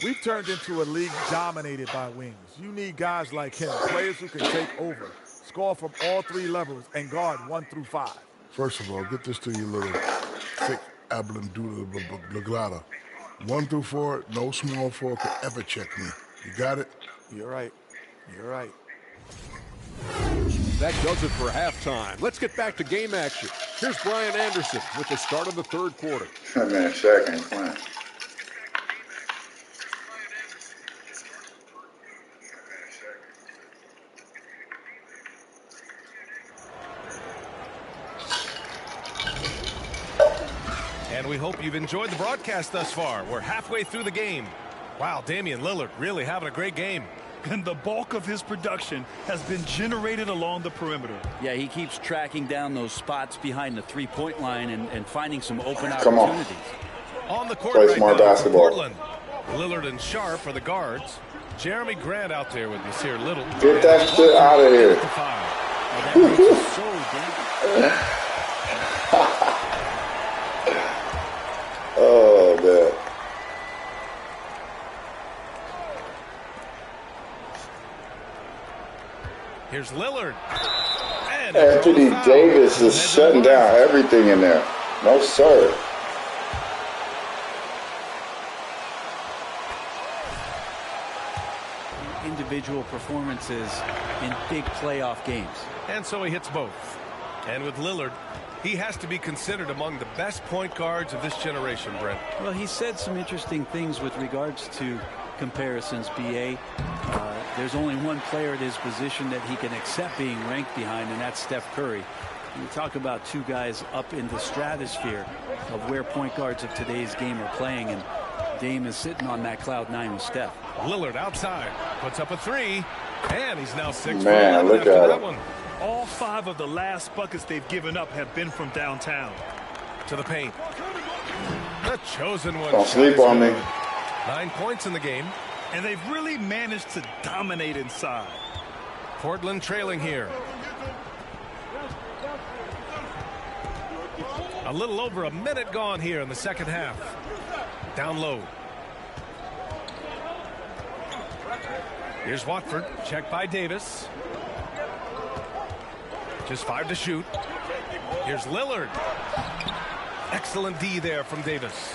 We've turned into a league dominated by wings. You need guys like him, players who can take over, score from all 3 levels, and guard 1 through 5. First of all, get this to you little thick Ablandula. 1 through 4, no small 4 could ever check me. You got it? You're right. You're right. That does it for halftime. Let's get back to game action. Here's Brian Anderson with the start of the third quarter. Man, Shaq ain't playing. And we hope you've enjoyed the broadcast thus far. We're halfway through the game. Wow, Damian Lillard really having a great game. And the bulk of his production has been generated along the perimeter. Yeah, he keeps tracking down those spots behind the three-point line and finding some open Come opportunities. On the court Play right smart now basketball. for Portland. Lillard and Sharp are the guards. Jeremy Grant out there with Nasir Little. Get that shit out of here. Oh, man. Here's Lillard. And Anthony Davis is shutting down everything in there. No, sir. Individual performances in big playoff games. And so he hits both. And with Lillard, he has to be considered among the best point guards of this generation, Brent. Well, he said some interesting things with regards to comparisons, B.A. There's only one player at his position that he can accept being ranked behind, and that's Steph Curry. You talk about two guys up in the stratosphere of where point guards of today's game are playing, and Dame is sitting on that cloud nine with Steph. Lillard outside, puts up a three, and he's now 6 Man, look after at that him. one. All 5 of the last buckets they've given up have been from downtown. To the paint. The chosen one. Don't sleep on me. 9 points in the game. And they've really managed to dominate inside. Portland trailing here. A little over a minute gone here in the second half. Down low. Here's Watford. Checked by Davis. Just 5 to shoot. Here's Lillard. Excellent D there from Davis.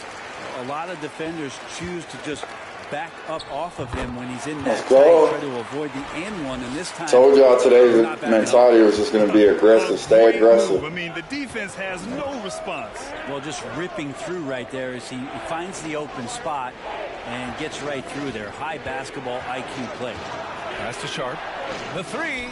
A lot of defenders choose to just back up off of him when he's in that Let's go. tight, try to avoid the and one, and this time Told y'all today's they're not backing mentality up. was just going to be aggressive. Stay aggressive. I mean, the defense has no response. Well, just ripping through right there as he finds the open spot and gets right through there. High basketball IQ play. Pass to Sharp. The three.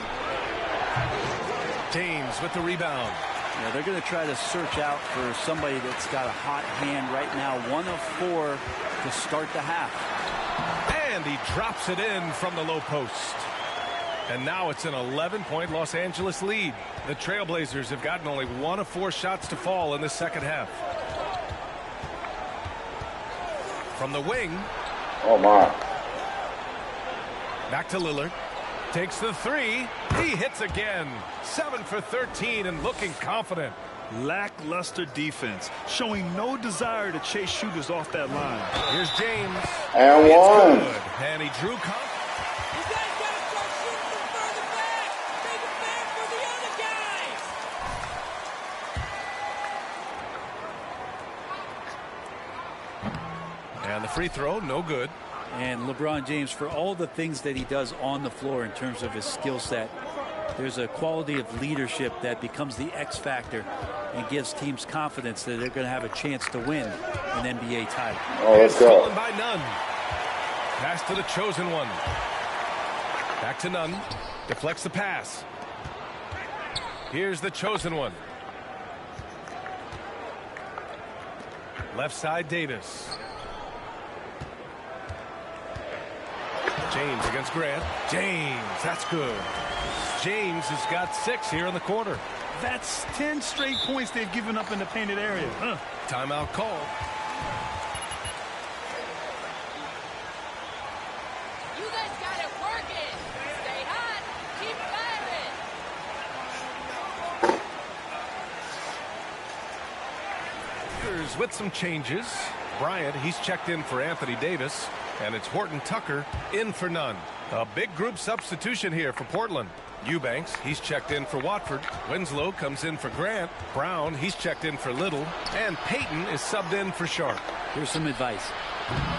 James with the rebound. Yeah, they're going to try to search out for somebody that's got a hot hand right now. 1 of 4 to start the half. And he drops it in from the low post. And now it's an 11-point Los Angeles lead. The Trailblazers have gotten only 1 of 4 shots to fall in the second half. From the wing. Oh, my. Back to Lillard. Takes the three. He hits again. 7 for 13 and looking confident. Lackluster defense, showing no desire to chase shooters off that line. Here's James. And It's one. good. And he drew confidence. And the free throw, no good. And LeBron James, for all the things that he does on the floor in terms of his skill set, there's a quality of leadership that becomes the X factor and gives teams confidence that they're going to have a chance to win an NBA title. Oh, let's go. Stolen by Nunn. Pass to the chosen one. Back to Nunn. Deflects the pass. Here's the chosen one. Left side Davis. James against Grant. James, that's good. James has got 6 here in the quarter. That's 10 straight points they've given up in the painted area. Timeout call. You guys got it working. Stay hot. Keep firing. Here's with some changes. Bryant, he's checked in for Anthony Davis. And it's Horton Tucker in for Nunn. A big group substitution here for Portland. Eubanks, he's checked in for Watford. Winslow comes in for Grant. Brown, he's checked in for Little. And Payton is subbed in for Sharp. Here's some advice.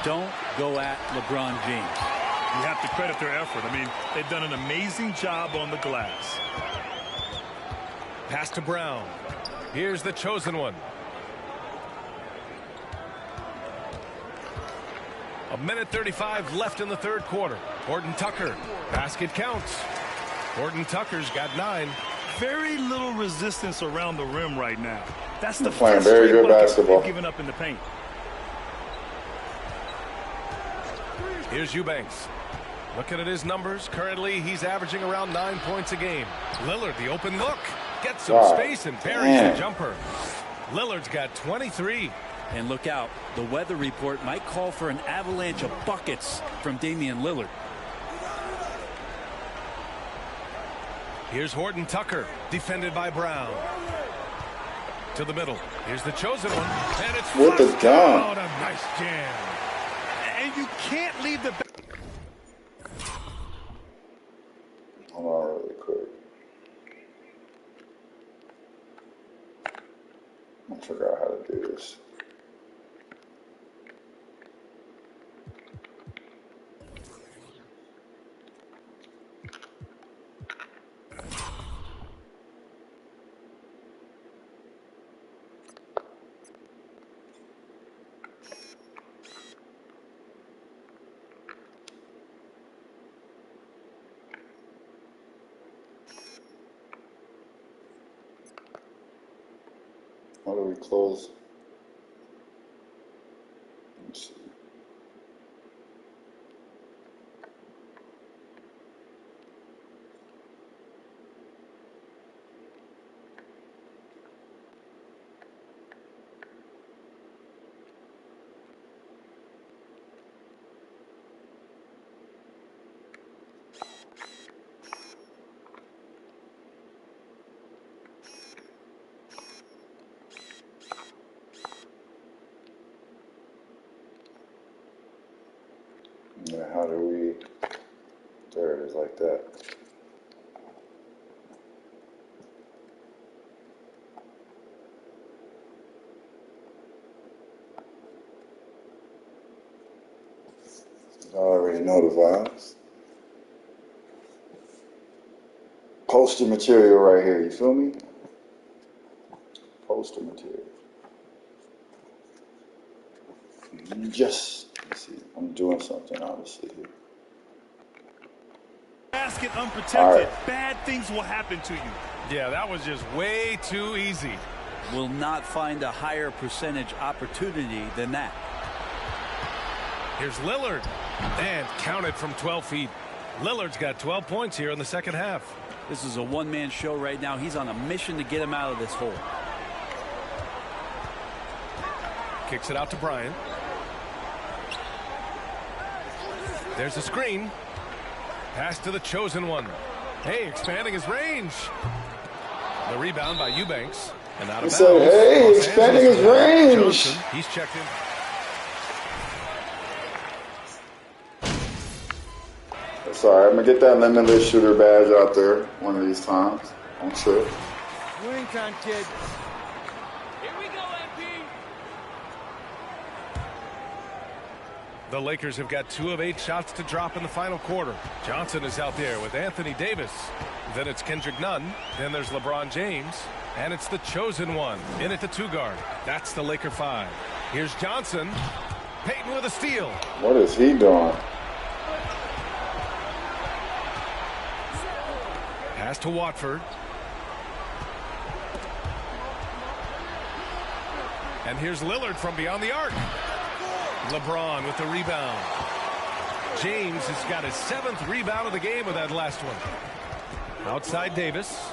Don't go at LeBron James. You have to credit their effort. I mean, they've done an amazing job on the glass. Pass to Brown. Here's the chosen one. A minute 35 left in the third quarter. Horton Tucker. Basket counts. Horton Tucker's got 9. Very little resistance around the rim right now. That's the playing first very good bucket basketball. they've given up in the paint. Here's Eubanks. Looking at his numbers, currently he's averaging around 9 points a game. Lillard, the open look. Gets some space and buries the jumper. Lillard's got 23. And look out, the weather report might call for an avalanche of buckets from Damian Lillard. Here's Horton Tucker, defended by Brown. To the middle. Here's the chosen one. And it's what the down. A nice jam. And you can't leave the... Hold on really quick. I forgot how to do this. How do we close? Let's see. Yeah, how do we, there it is, like that. I already know the vibes. Poster material right here, you feel me? Poster material. Just, let's see, I'm doing something obviously here. Basket unprotected. Bad things will happen to you. Yeah, that was just way too easy. Will not find a higher percentage opportunity than that. Here's Lillard. And counted from 12 feet. Lillard's got 12 points here in the second half. This is a one-man show right now. He's on a mission to get him out of this hole. Kicks it out to Bryant. There's a screen. Pass to the chosen one. Hey, expanding his range. The rebound by Eubanks. And out of bounds. Hey, expanding his range. Johnson, he's checked in. Sorry, I'm gonna get that limitless shooter badge out there one of these times. I'm sure. Winning time, kid. Here we go, MP. The Lakers have got 2 of 8 shots to drop in the final quarter. Johnson is out there with Anthony Davis. Then it's Kendrick Nunn. Then there's LeBron James. And it's the chosen one in at the 2 guard. That's the Laker 5. Here's Johnson. Payton with a steal. What is he doing? Pass to Watford. And here's Lillard from beyond the arc. LeBron with the rebound. James has got his 7th rebound of the game with that last one. Outside Davis.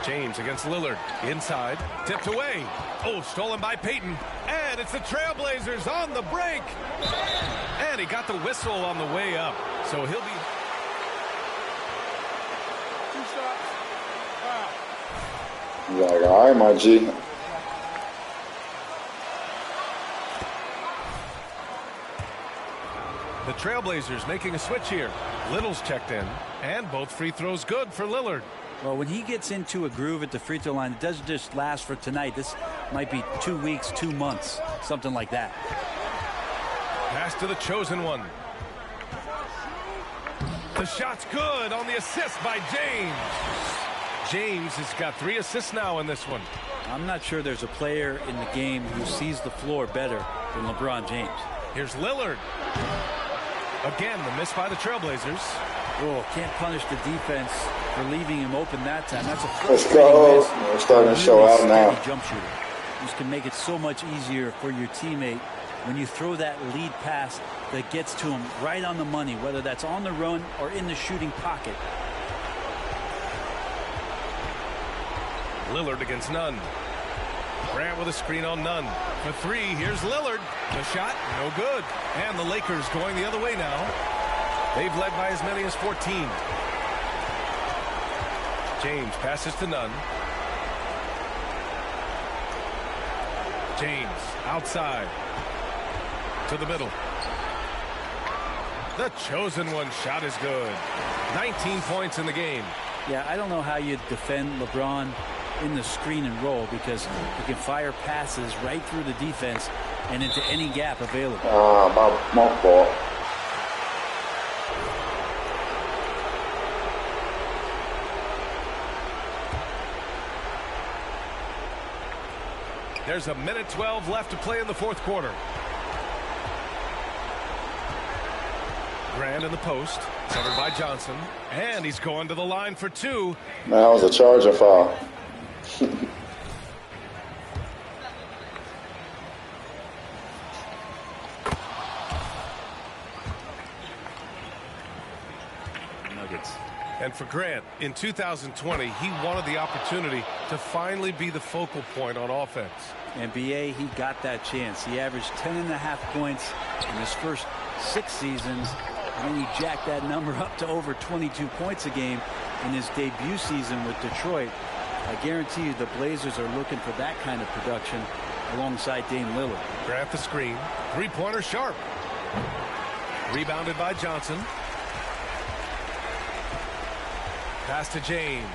James against Lillard. Inside. Tipped away. Oh, stolen by Payton. And it's the Trailblazers on the break. And he got the whistle on the way up. So he'll be... 2 shots. Wow. He's like, all right, my G. The Trailblazers making a switch here. Little's checked in. And both free throws good for Lillard. Well, when he gets into a groove at the free throw line, it doesn't just last for tonight. This might be 2 weeks, 2 months, something like that. Pass to the chosen one. The shot's good on the assist by James. James has got 3 assists now in this one. I'm not sure there's a player in the game who sees the floor better than LeBron James. Here's Lillard. Again, the miss by the Trailblazers. Oh, can't punish the defense for leaving him open that time. That's a Let's go. We're starting to show out now. Jump shooter. This can make it so much easier for your teammate when you throw that lead pass that gets to him right on the money, whether that's on the run or in the shooting pocket. Lillard against Nunn. Grant with a screen on Nunn. For 3, here's Lillard. The shot, no good. And the Lakers going the other way now. They've led by as many as 14. James passes to Nunn. James outside to the middle. The chosen one shot is good. 19 points in the game. Yeah, I don't know how you defend LeBron in the screen and roll, because he can fire passes right through the defense and into any gap available. My fault. There's 1:12 left to play in the 4th quarter. Grant in the post, covered by Johnson, and he's going to the line for 2. That was a charging foul. Nuggets. And for Grant, in 2020, he wanted the opportunity to finally be the focal point on offense. And BA, he got that chance. He averaged 10.5 points in his first 6 seasons, and then he jacked that number up to over 22 points a game in his debut season with Detroit. I guarantee you the Blazers are looking for that kind of production alongside Dame Lillard. Grant the screen. 3-pointer sharp. Rebounded by Johnson. Pass to James.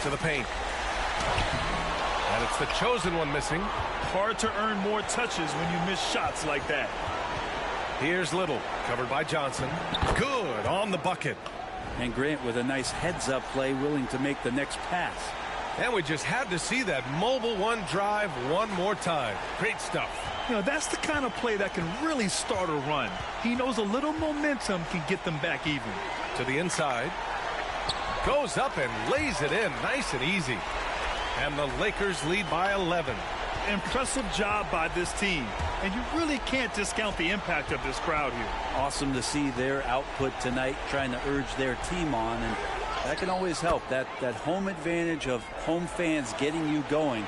To the paint. And it's the chosen one missing. Hard to earn more touches when you miss shots like that. Here's Little, covered by Johnson. Good on the bucket. And Grant with a nice heads-up play, willing to make the next pass. And we just had to see that mobile one drive one more time. Great stuff. You know, that's the kind of play that can really start a run. He knows a little momentum can get them back even. To the inside. Goes up and lays it in nice and easy. And the Lakers lead by 11. Impressive job by this team. And you really can't discount the impact of this crowd here. Awesome to see their output tonight, trying to urge their team on. And that can always help. That home advantage of home fans getting you going,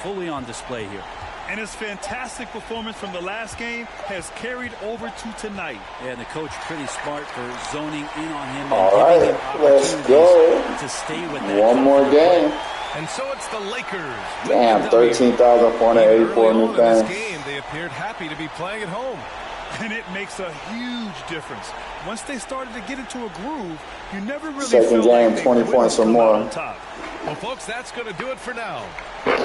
fully on display here. And his fantastic performance from the last game has carried over to tonight. Yeah, and the coach pretty smart for zoning in on him and All giving right, him let's go. to stay with that. One more game. And so it's the Lakers. Damn, 13,484 new fans. In this game, they appeared happy to be playing at home. And it makes a huge difference. Once they started to get into a groove, you never really Second feel game, like 20 points or more. Well, folks, that's going to do it for now.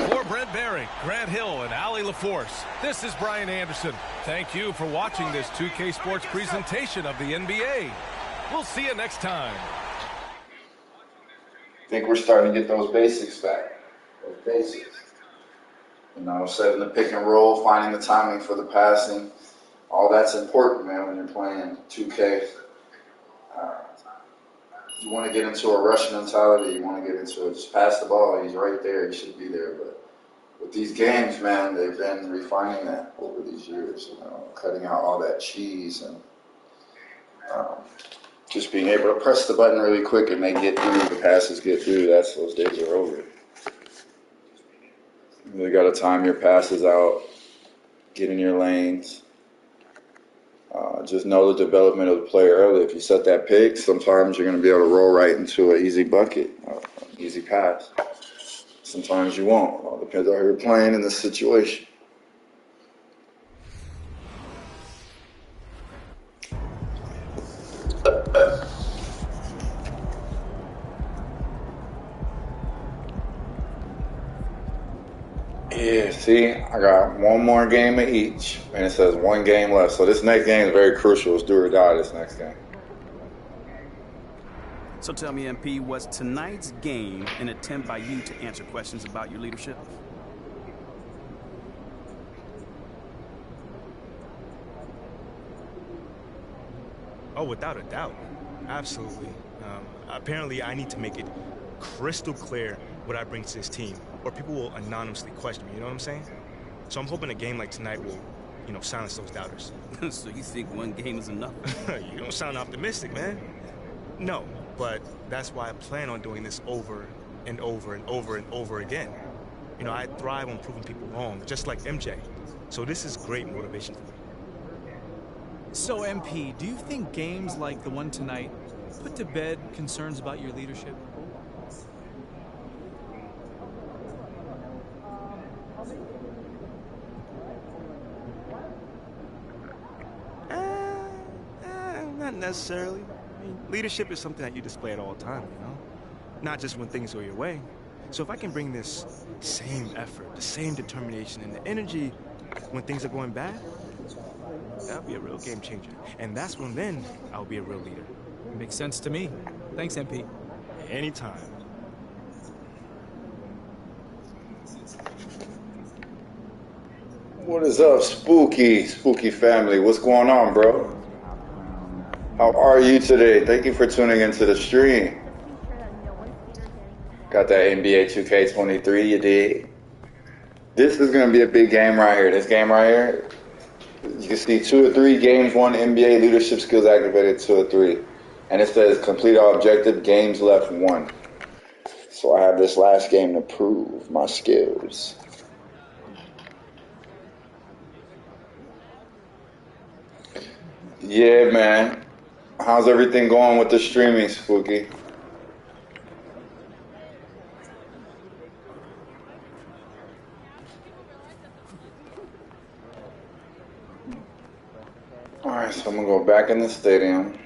For Brent Barry, Grant Hill, and Allie LaForce, this is Brian Anderson. Thank you for watching this 2K Sports presentation of the NBA. We'll see you next time. I think we're starting to get those basics back. Those basics. You know, setting the pick and roll, finding the timing for the passing. All that's important, man, when you're playing 2K. You want to get into a rush mentality. You want to get into it. Just pass the ball. He's right there. He should be there. But with these games, man, they've been refining that over these years. You know, cutting out all that cheese and just being able to press the button really quick and they get through. The passes get through. Those days are over. You really got to time your passes out. Get in your lanes. Just know the development of the player early. If you set that pick, sometimes you're going to be able to roll right into an easy bucket, an easy pass. Sometimes you won't. It all depends on how you're playing in the situation. Yeah, see, I got one more game of each, and it says one game left. So this next game is very crucial. It's do or die this next game. So tell me, MP, was tonight's game an attempt by you to answer questions about your leadership? Oh, without a doubt. Absolutely. Apparently, I need to make it crystal clear what I bring to this team, or people will anonymously question me, you know what I'm saying? So I'm hoping a game like tonight will, silence those doubters. So you think one game is enough? You don't sound optimistic, man. No, but that's why I plan on doing this over and over and over and over again. I thrive on proving people wrong, just like MJ. So this is great motivation for me. So, MP, do you think games like the one tonight put to bed concerns about your leadership? Not necessarily. I mean, leadership is something that you display at all times, Not just when things go your way. So if I can bring this same effort, the same determination, and the energy when things are going bad, that'll be a real game changer. And that's when then I'll be a real leader. Makes sense to me. Thanks, MP. Anytime. What is up, Spooky family? What's going on, bro? How are you today? Thank you for tuning into the stream. Got that NBA 2K23, you dig? This is going to be a big game right here. This game right here, you can see 2 or 3 games won, NBA leadership skills activated 2 or 3. And it says complete all objective, games left 1. So I have this last game to prove my skills. Yeah, man. How's everything going with the streaming, Spooky? Alright, so I'm going to go back in the stadium.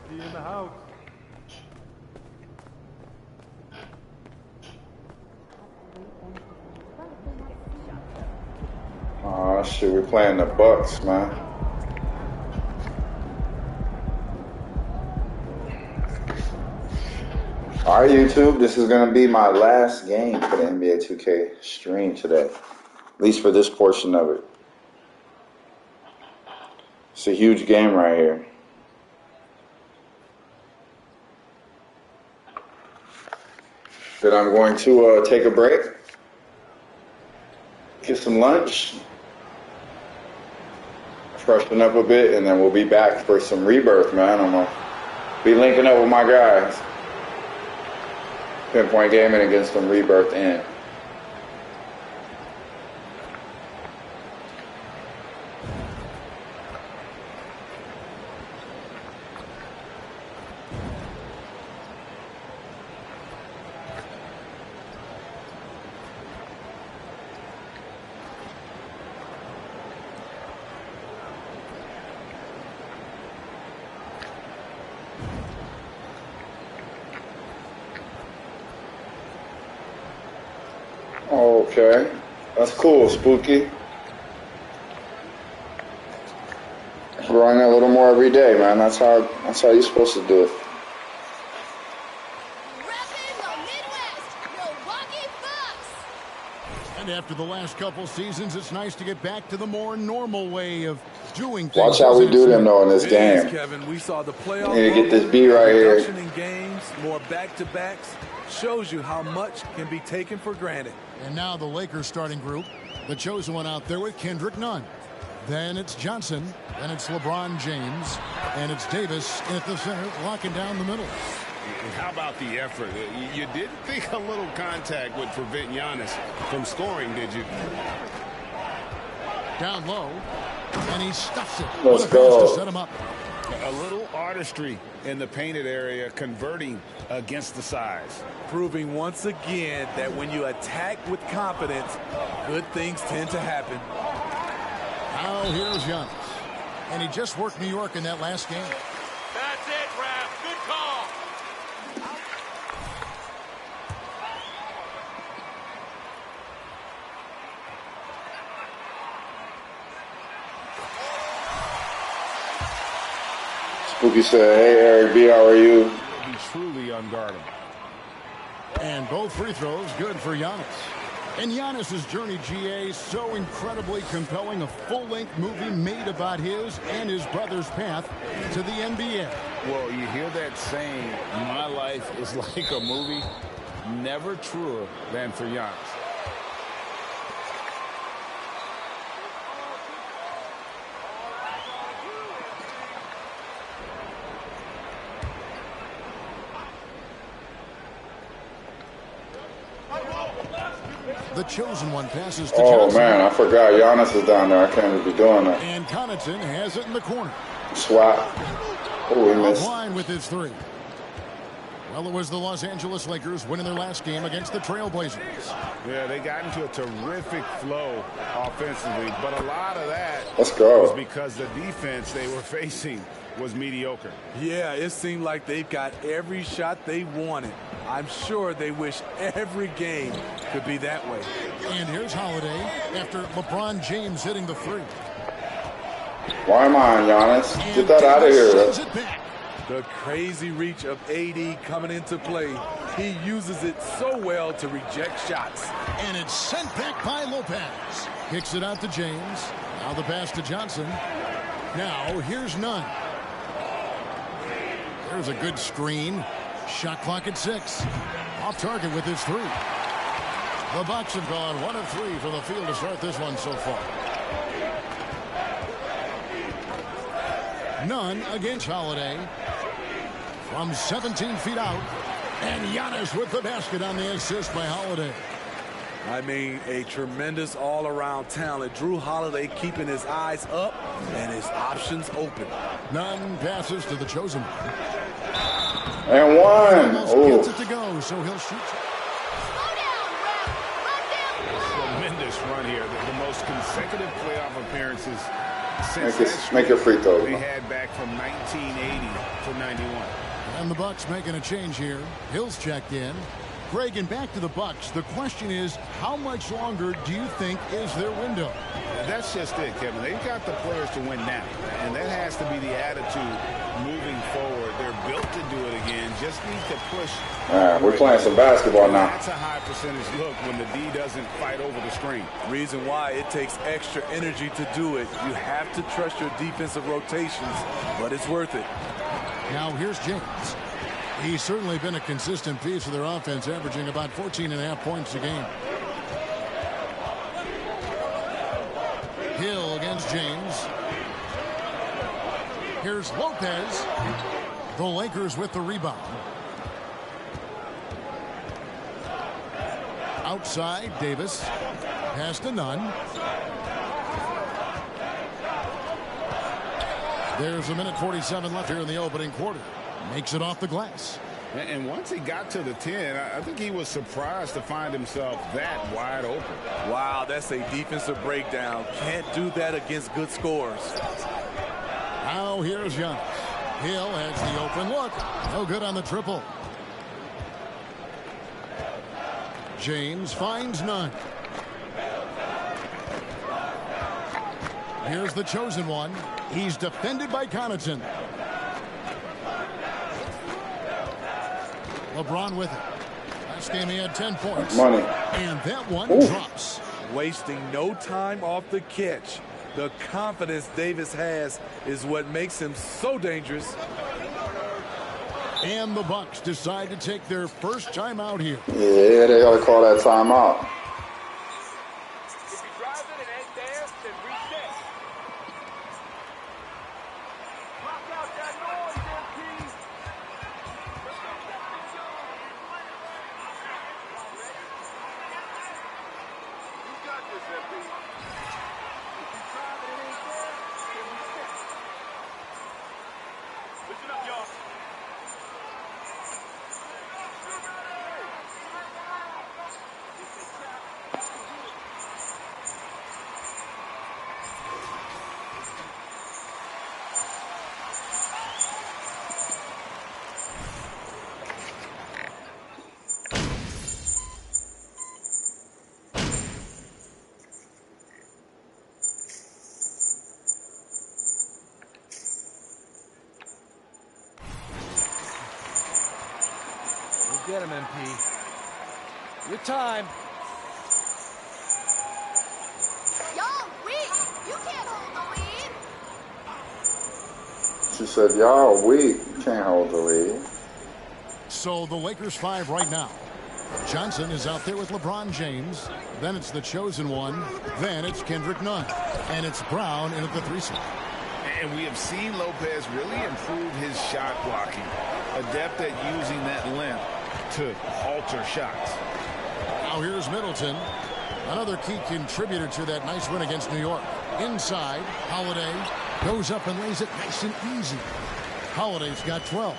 Be in the house. Oh, shit, we're playing the Bucks, man. Alright, YouTube, this is going to be my last game for the NBA 2K stream today. At least for this portion of it. It's a huge game right here. Then I'm going to take a break, get some lunch, freshen up a bit, and then we'll be back for some rebirth, man. I'm going to be linking up with my guys. Pinpoint gaming against some rebirth in. Okay, that's cool, Spooky. Growing a little more every day, man. That's how you're supposed to do it. And after the last couple seasons, it's nice to get back to the more normal way of doing things. Watch how we do them though in this game. Kevin, we saw the playoff. You need to get this B right here. In games, more back-to-backs shows you how much can be taken for granted. And now the Lakers starting group, the chosen one out there with Kendrick Nunn. Then it's Johnson, then it's LeBron James, and it's Davis in at the center, locking down the middle. How about the effort? You didn't think a little contact would prevent Giannis from scoring, did you? Down low, and he stuffs it. Let's What a go. pass to set him up. A little artistry in the painted area, converting against the size. Proving once again that when you attack with confidence, good things tend to happen. Now here's Giannis. And he just worked New York in that last game. That's it, Raph. Good call. Spooky said, hey, Eric B, how are you? Be truly unguardable. And both free throws good for Giannis. And Giannis' journey, GA, so incredibly compelling. A full-length movie made about his and his brother's path to the NBA. Well, you hear that saying, my life is like a movie. Never truer than for Giannis. The chosen one passes to Oh, Johnson. man, I forgot Giannis is down there. I can't even be doing that. And Connaughton has it in the corner. Swat. Oh, he missed. Offline with his three. Well, it was the Los Angeles Lakers winning their last game against the Trailblazers. Yeah, they got into a terrific flow offensively, but a lot of that Let's go. was because the defense they were facing was mediocre. Yeah, it seemed like they've got every shot they wanted. I'm sure they wish every game could be that way. And here's Holiday after LeBron James hitting the three. Why am I on Giannis? Get that out of here. Sends it back. The crazy reach of AD coming into play. He uses it so well to reject shots. And it's sent back by Lopez. Kicks it out to James. Now the pass to Johnson. Now here's Nunn. There's a good screen. Shot clock at 6. Off target with his three. The Bucks have gone 1 of 3 from the field to start this one so far. Nunn against Holiday. From 17 feet out. And Giannis with the basket on the assist by Holiday. I mean, a tremendous all-around talent. Drew Holiday keeping his eyes up and his options open. Nunn passes to the chosen one. And one. Gets it to go, so he'll shoot. Tremendous run here. The most consecutive playoff appearances since Make your free throw. they had back from 1980 to 91. And the Bucks making a change here. Hill's checked in. Greg, and back to the Bucks. The question is, how much longer do you think is their window? That's just it, Kevin. They've got the players to win now, and that has to be the attitude moving forward. They're built to do it again. Just need to push. All right, we're playing some basketball now. That's a high percentage look when the D doesn't fight over the screen. Reason why it takes extra energy to do it. You have to trust your defensive rotations, but it's worth it. Now here's James. He's certainly been a consistent piece of their offense, averaging about 14.5 points a game. Hill against James. Here's Lopez. The Lakers with the rebound. Outside, Davis. Pass to Nunn. There's 1:47 left here in the opening quarter. Makes it off the glass. And once he got to the 10, I think he was surprised to find himself that wide open. Wow, that's a defensive breakdown. Can't do that against good scores. Now here's Giannis. Hill has the open look. No good on the triple. James finds none. Here's the chosen one. He's defended by Connaughton. LeBron with it. Last game he had 10 points. Money. And that one drops. Wasting no time off the catch. The confidence Davis has is what makes him so dangerous. And the Bucks decide to take their first time out here. Yeah, they got to call that timeout. Get him, MP. Your time. Y'all weak. You can't hold the lead. She said, y'all weak. You can't hold the lead. So the Lakers 5 right now. Johnson is out there with LeBron James. Then it's the chosen one. Then it's Kendrick Nunn. And it's Brown in at the 3 slot. And we have seen Lopez really improve his shot blocking. Adept at using that length to alter shots. Now here's Middleton. Another key contributor to that nice win against New York. Inside, Holiday goes up and lays it nice and easy. Holiday's got 12.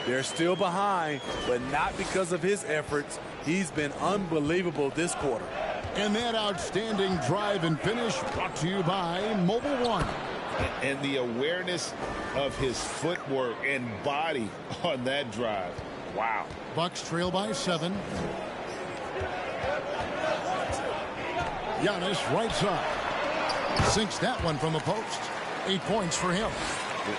They're still behind, but not because of his efforts. He's been unbelievable this quarter. And that outstanding drive and finish brought to you by Mobile One. And the awareness of his footwork and body on that drive. Wow. Bucks trail by 7. Giannis right side. Sinks that one from the post. 8 points for him.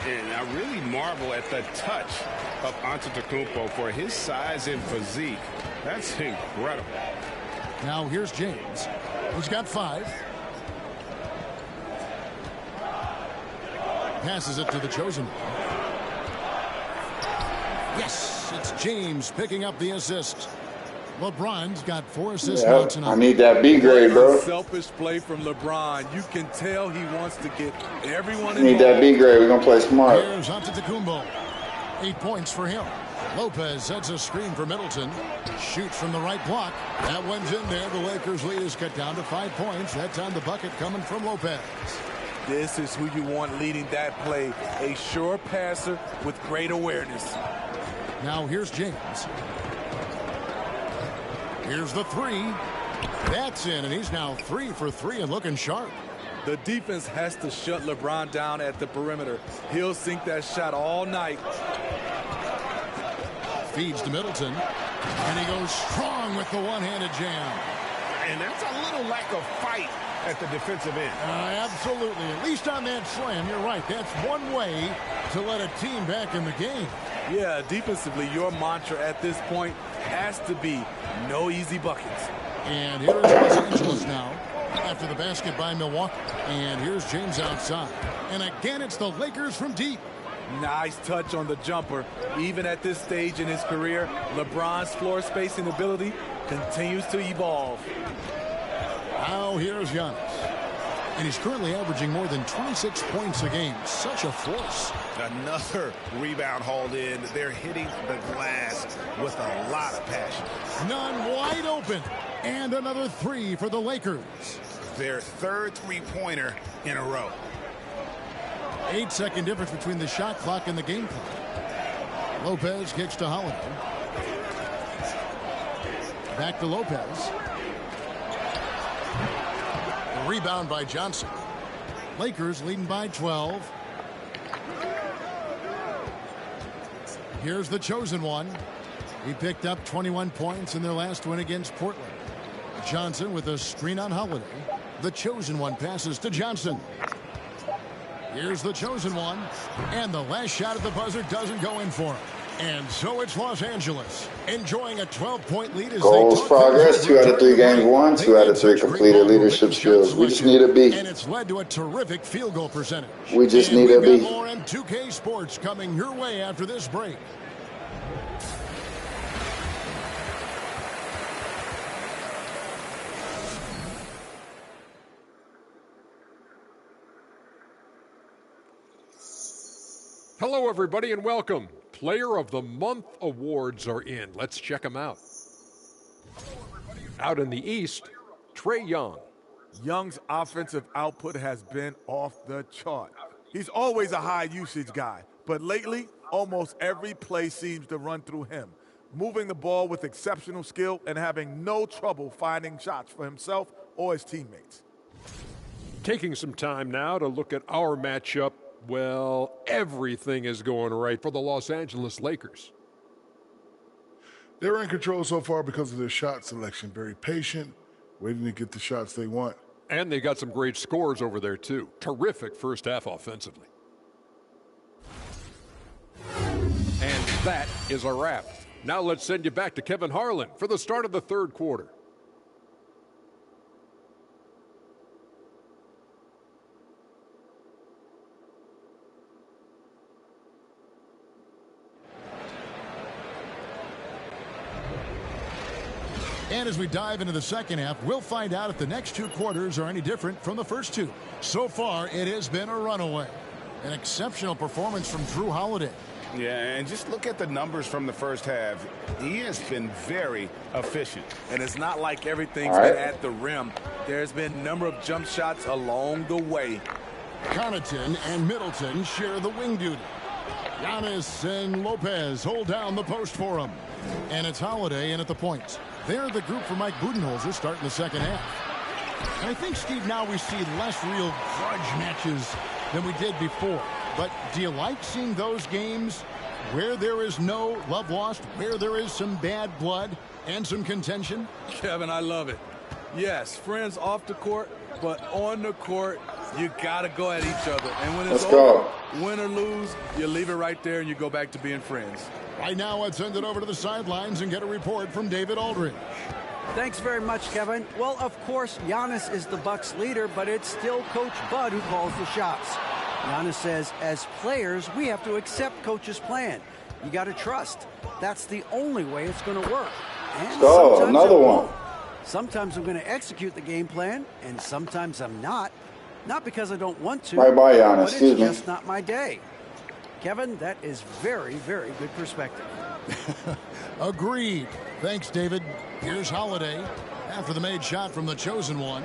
And I really marvel at the touch of Antetokounmpo for his size and physique. That's incredible. Now here's James. He's got 5. Passes it to the chosen one. Yes, it's James picking up the assist. LeBron's got 4 assists now tonight. I need that B grade, bro. Selfish play from LeBron. You can tell he wants to get everyone involved. Need that B grade. We're gonna play smart. Here's Antetokounmpo. 8 points for him. Lopez sets a screen for Middleton. Shoots from the right block. That one's in there. The Lakers' lead is cut down to 5 points. That time the bucket coming from Lopez. This is who you want leading that play. A sure passer with great awareness. Now here's James. Here's the 3. That's in, and he's now 3 for 3 and looking sharp. The defense has to shut LeBron down at the perimeter. He'll sink that shot all night. Feeds to Middleton, and he goes strong with the one-handed jam. And that's a little lack of fight at the defensive end. Absolutely. At least on that slam, you're right. That's one way to let a team back in the game. Yeah, defensively, your mantra at this point has to be no easy buckets. And here is Los Angeles now after the basket by Milwaukee. And here's James outside. And again, it's the Lakers from deep. Nice touch on the jumper. Even at this stage in his career, LeBron's floor spacing ability continues to evolve. Now here's Giannis. And he's currently averaging more than 26 points a game. Such a force. Another rebound hauled in. They're hitting the glass with a lot of passion. Nunn wide open. And another 3 for the Lakers. Their third three-pointer in a row. 8-second difference between the shot clock and the game clock. Lopez kicks to Holiday. Back to Lopez. A rebound by Johnson. Lakers leading by 12. Here's the chosen one. He picked up 21 points in their last win against Portland. Johnson with a screen on Holiday. The chosen one passes to Johnson. Here's the chosen one. And the last shot at the buzzer doesn't go in for him. And so it's Los Angeles enjoying a 12-point lead. Goals progress. 2 out of 3 games won. 2 out of 3 completed leadership skills. We just need a B. And it's led to a terrific field goal percentage. We just need a B. More M2K Sports coming your way after this break. Hello, everybody, and welcome. Player of the Month awards are in. Let's check them out. Out in the East, Trae Young. Young's offensive output has been off the chart. He's always a high-usage guy, but lately, almost every play seems to run through him, moving the ball with exceptional skill and having no trouble finding shots for himself or his teammates. Taking some time now to look at our matchup. Well, everything is going right for the Los Angeles Lakers. They're in control so far because of their shot selection. Very patient, waiting to get the shots they want. And they got some great scores over there, too. Terrific first half offensively. And that is a wrap. Now let's send you back to Kevin Harlan for the start of the third quarter. And as we dive into the second half, we'll find out if the next two quarters are any different from the first two. So far, it has been a runaway. An exceptional performance from Drew Holiday. Yeah, and just look at the numbers from the first half. He has been very efficient. And it's not like everything's been at the rim. There's been a number of jump shots along the way. Connaughton and Middleton share the wing duty. Giannis and Lopez hold down the post for him. And it's Holiday in at the point. They're the group for Mike Budenholzer starting the second half. And I think, Steve, now we see less real grudge matches than we did before. But do you like seeing those games where there is no love lost, where there is some bad blood and some contention? Kevin, I love it. Yes, friends off the court, but on the court, you got to go at each other. And when it's over, win or lose, you leave it right there and you go back to being friends. Right now, let's send it over to the sidelines and get a report from David Aldridge. Thanks very much, Kevin. Well, of course, Giannis is the Bucks leader, but it's still Coach Bud who calls the shots. Giannis says, as players, we have to accept Coach's plan. You got to trust. That's the only way it's going to work. And another one. Sometimes I'm going to execute the game plan, and sometimes I'm not. Not because I don't want to, Bye, Giannis. but it's just not my day. Kevin, that is very, very good perspective. Agreed. Thanks, David. Here's Holiday after the made shot from the chosen one.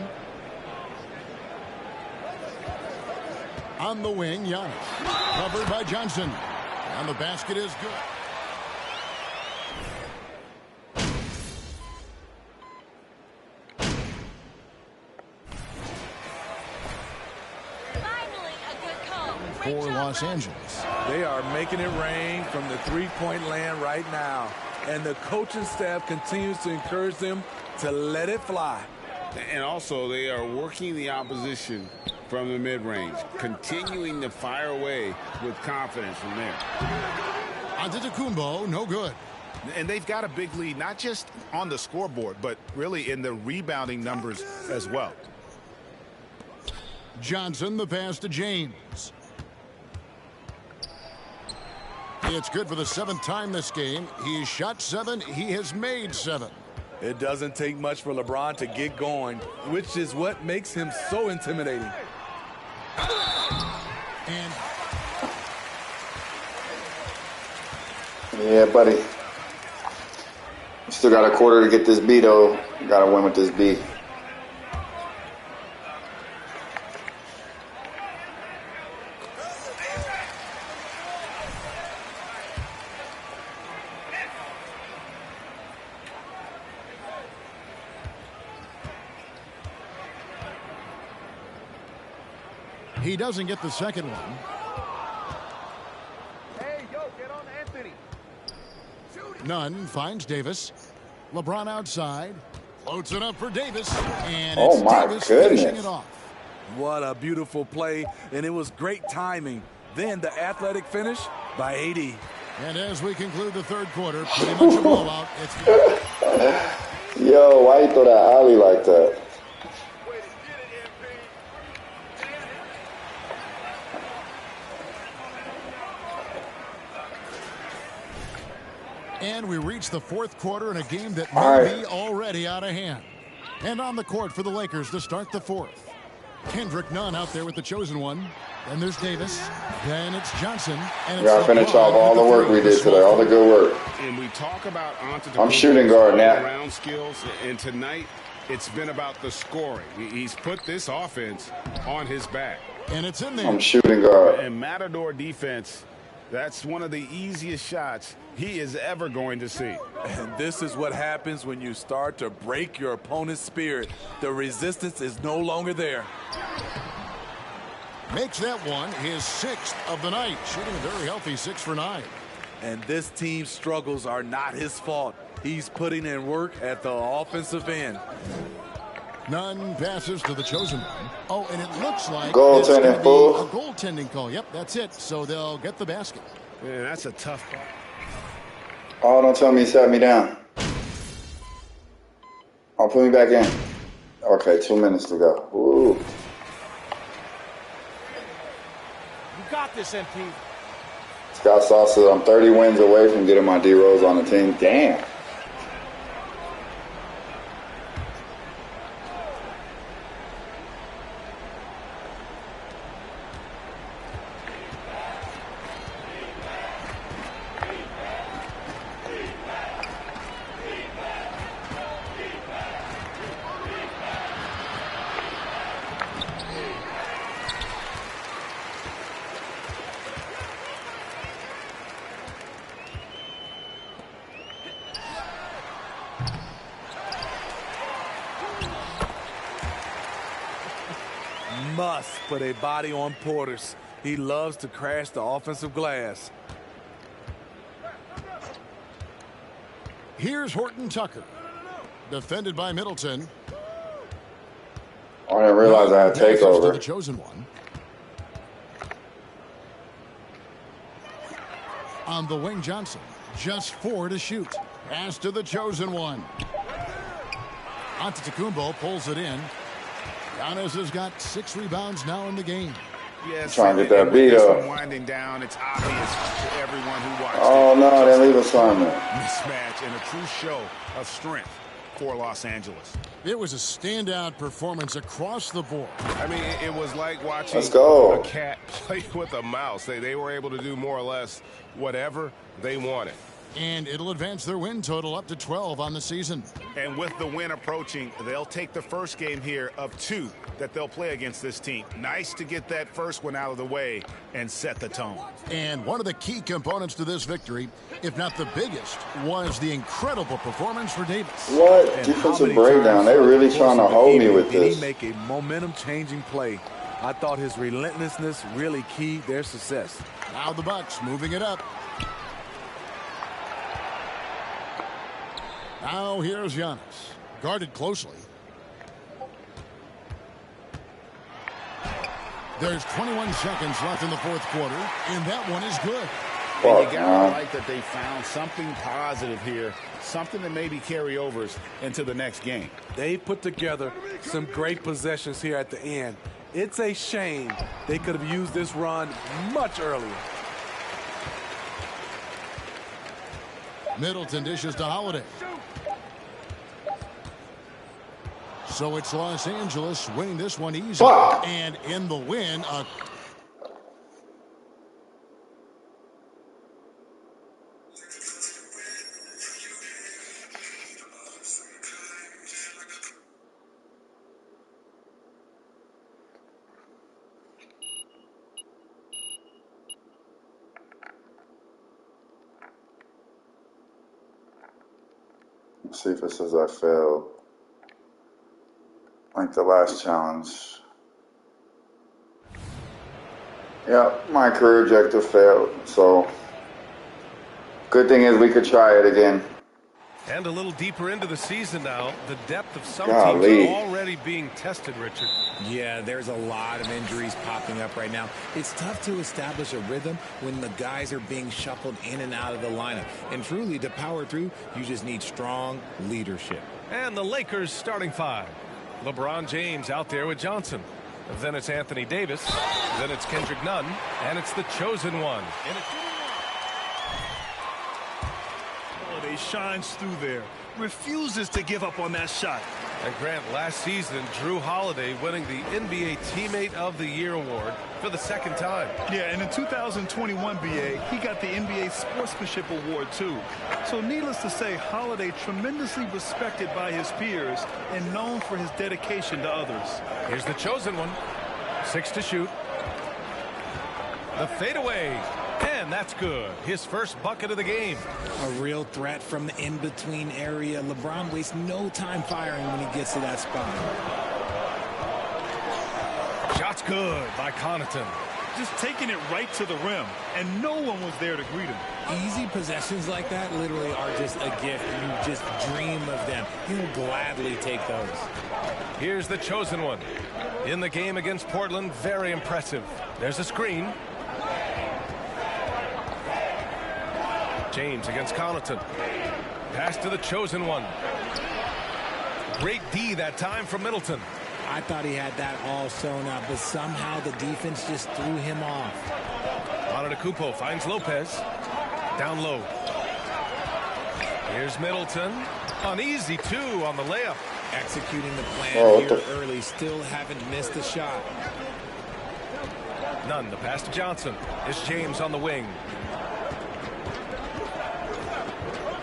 On the wing, Giannis. Covered by Johnson. And the basket is good. For Los Angeles. They are making it rain from the three-point land right now. And the coaching staff continues to encourage them to let it fly. And also, they are working the opposition from the mid-range, continuing to fire away with confidence from there. Antetokounmpo, no good. And they've got a big lead, not just on the scoreboard, but really in the rebounding numbers as well. Johnson, the pass to James. It's good for the seventh time this game. He's shot 7. He has made 7. It doesn't take much for LeBron to get going, which is what makes him so intimidating. And yeah, buddy. You still got a quarter to get this B, though. You got to win with this B. he doesn't get the second one. Hey, yo, get on Anthony. Nunn finds Davis. LeBron outside. Floats it up for Davis. And oh it's my Davis goodness. finishing it off. What a beautiful play, and it was great timing. Then the athletic finish by AD. And as we conclude the third quarter, pretty much a blowout. Yo, why you throw that alley like that? And we reach the fourth quarter in a game that may be already out of hand. And on the court for the Lakers to start the fourth. Kendrick Nunn out there with the chosen one. Then there's Davis. Then it's Johnson. And We got to finish off all the work we did today, all the good work. And we talk about I'm shooting guard now. Round skills, and tonight it's been about the scoring. He's put this offense on his back. And it's in there. I'm shooting guard. And Matador defense, that's one of the easiest shots he is ever going to see. And this is what happens when you start to break your opponent's spirit. The resistance is no longer there. Makes that one his sixth of the night. Shooting a very healthy 6 for 9. And this team's struggles are not his fault. He's putting in work at the offensive end. Nunn passes to the chosen one. Oh, and it looks like goaltending, it's going to be a goaltending call. Yep, that's it. So they'll get the basket. Man, that's a tough call. Oh, don't tell me you sat me down. Oh, put me back in. Okay, 2 minutes to go. Ooh. You got this, MP. Scott Sauce says I'm 30 wins away from getting my D-Rose on the team. Damn. Must put a body on Portis. He loves to crash the offensive glass. Here's Horton Tucker. Defended by Middleton. I didn't realize I had takeover. The chosen one. On the wing, Johnson. Just 4 to shoot. Pass to the chosen one. Antetokounmpo pulls it in. Giannis has got 6 rebounds now in the game. Yes, trying to get that beat up. Winding down, it's obvious to everyone who watched. Oh no, they leave assignment. Mismatch and a true show of strength for Los Angeles. It was a standout performance across the board. I mean, it was like watching a cat play with a mouse. They were able to do more or less whatever they wanted. And it'll advance their win total up to 12 on the season. And with the win approaching, they'll take the first game here of 2 that they'll play against this team. Nice to get that first one out of the way and set the tone. And one of the key components to this victory, if not the biggest, was the incredible performance for Davis. What? Defensive breakdown. They're really trying to hold me with this. Did he make a momentum-changing play? I thought his relentlessness really keyed their success. Now the Bucks moving it up. Now here's Giannis, guarded closely. There's 21 seconds left in the 4th quarter, and that one is good. And you gotta like that they found something positive here, something that maybe carry overs into the next game. They put together some great possessions here at the end. It's a shame they could have used this run much earlier. Middleton dishes to Holiday. So it's Los Angeles winning this one easy. And in the win, Let's see if it says I failed. Like the last challenge. Yeah, my career objective failed. So, good thing is we could try it again. And a little deeper into the season now, the depth of some Golly. teams are already being tested, Richard. Yeah, there's a lot of injuries popping up right now. It's tough to establish a rhythm when the guys are being shuffled in and out of the lineup. And truly, to power through, you just need strong leadership. And the Lakers starting 5. LeBron James out there with Johnson. Then it's Anthony Davis. Then it's Kendrick Nunn. And it's the chosen one. Holiday shines through there. Refuses to give up on that shot. And Grant, last season, Drew Holiday winning the NBA Teammate of the Year award for the 2nd time. Yeah, and in 2021, BA, he got the NBA Sportsmanship Award, too. So needless to say, Holiday tremendously respected by his peers and known for his dedication to others. Here's the chosen one. 6 to shoot. The fadeaway. And that's good. His first bucket of the game. A real threat from the in-between area. LeBron wastes no time firing when he gets to that spot. Shot's good by Connaughton. Just taking it right to the rim, and no one was there to greet him. Easy possessions like that literally are just a gift. You just dream of them. He'll gladly take those. Here's the chosen one. In the game against Portland, very impressive. There's a screen. James against Connaughton. Pass to the chosen one. Great D that time from Middleton. I thought he had that all sewn up, but somehow the defense just threw him off. Antetokounmpo finds Lopez. Down low. Here's Middleton. Uneasy, too, on the layup. Executing the plan here early. Still haven't missed a shot. Nunn, the pass to Johnson. It's James on the wing.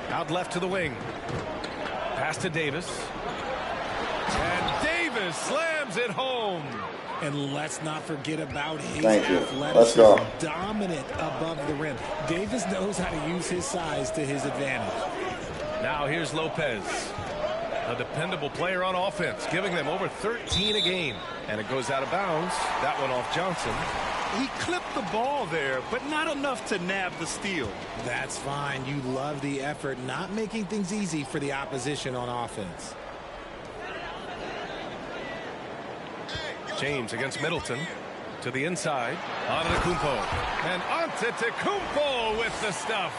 Out left to the wing. Pass to Davis. And Davis slams it home. And let's not forget about his athleticism. Dominant above the rim. Davis knows how to use his size to his advantage. Now here's Lopez. A dependable player on offense, giving them over 13 a game. And it goes out of bounds. That one off Johnson. He clipped the ball there, but not enough to nab the steal. That's fine. You love the effort, not making things easy for the opposition on offense. James against Middleton. To the inside. Antetokounmpo. And Antetokounmpo with the stuff.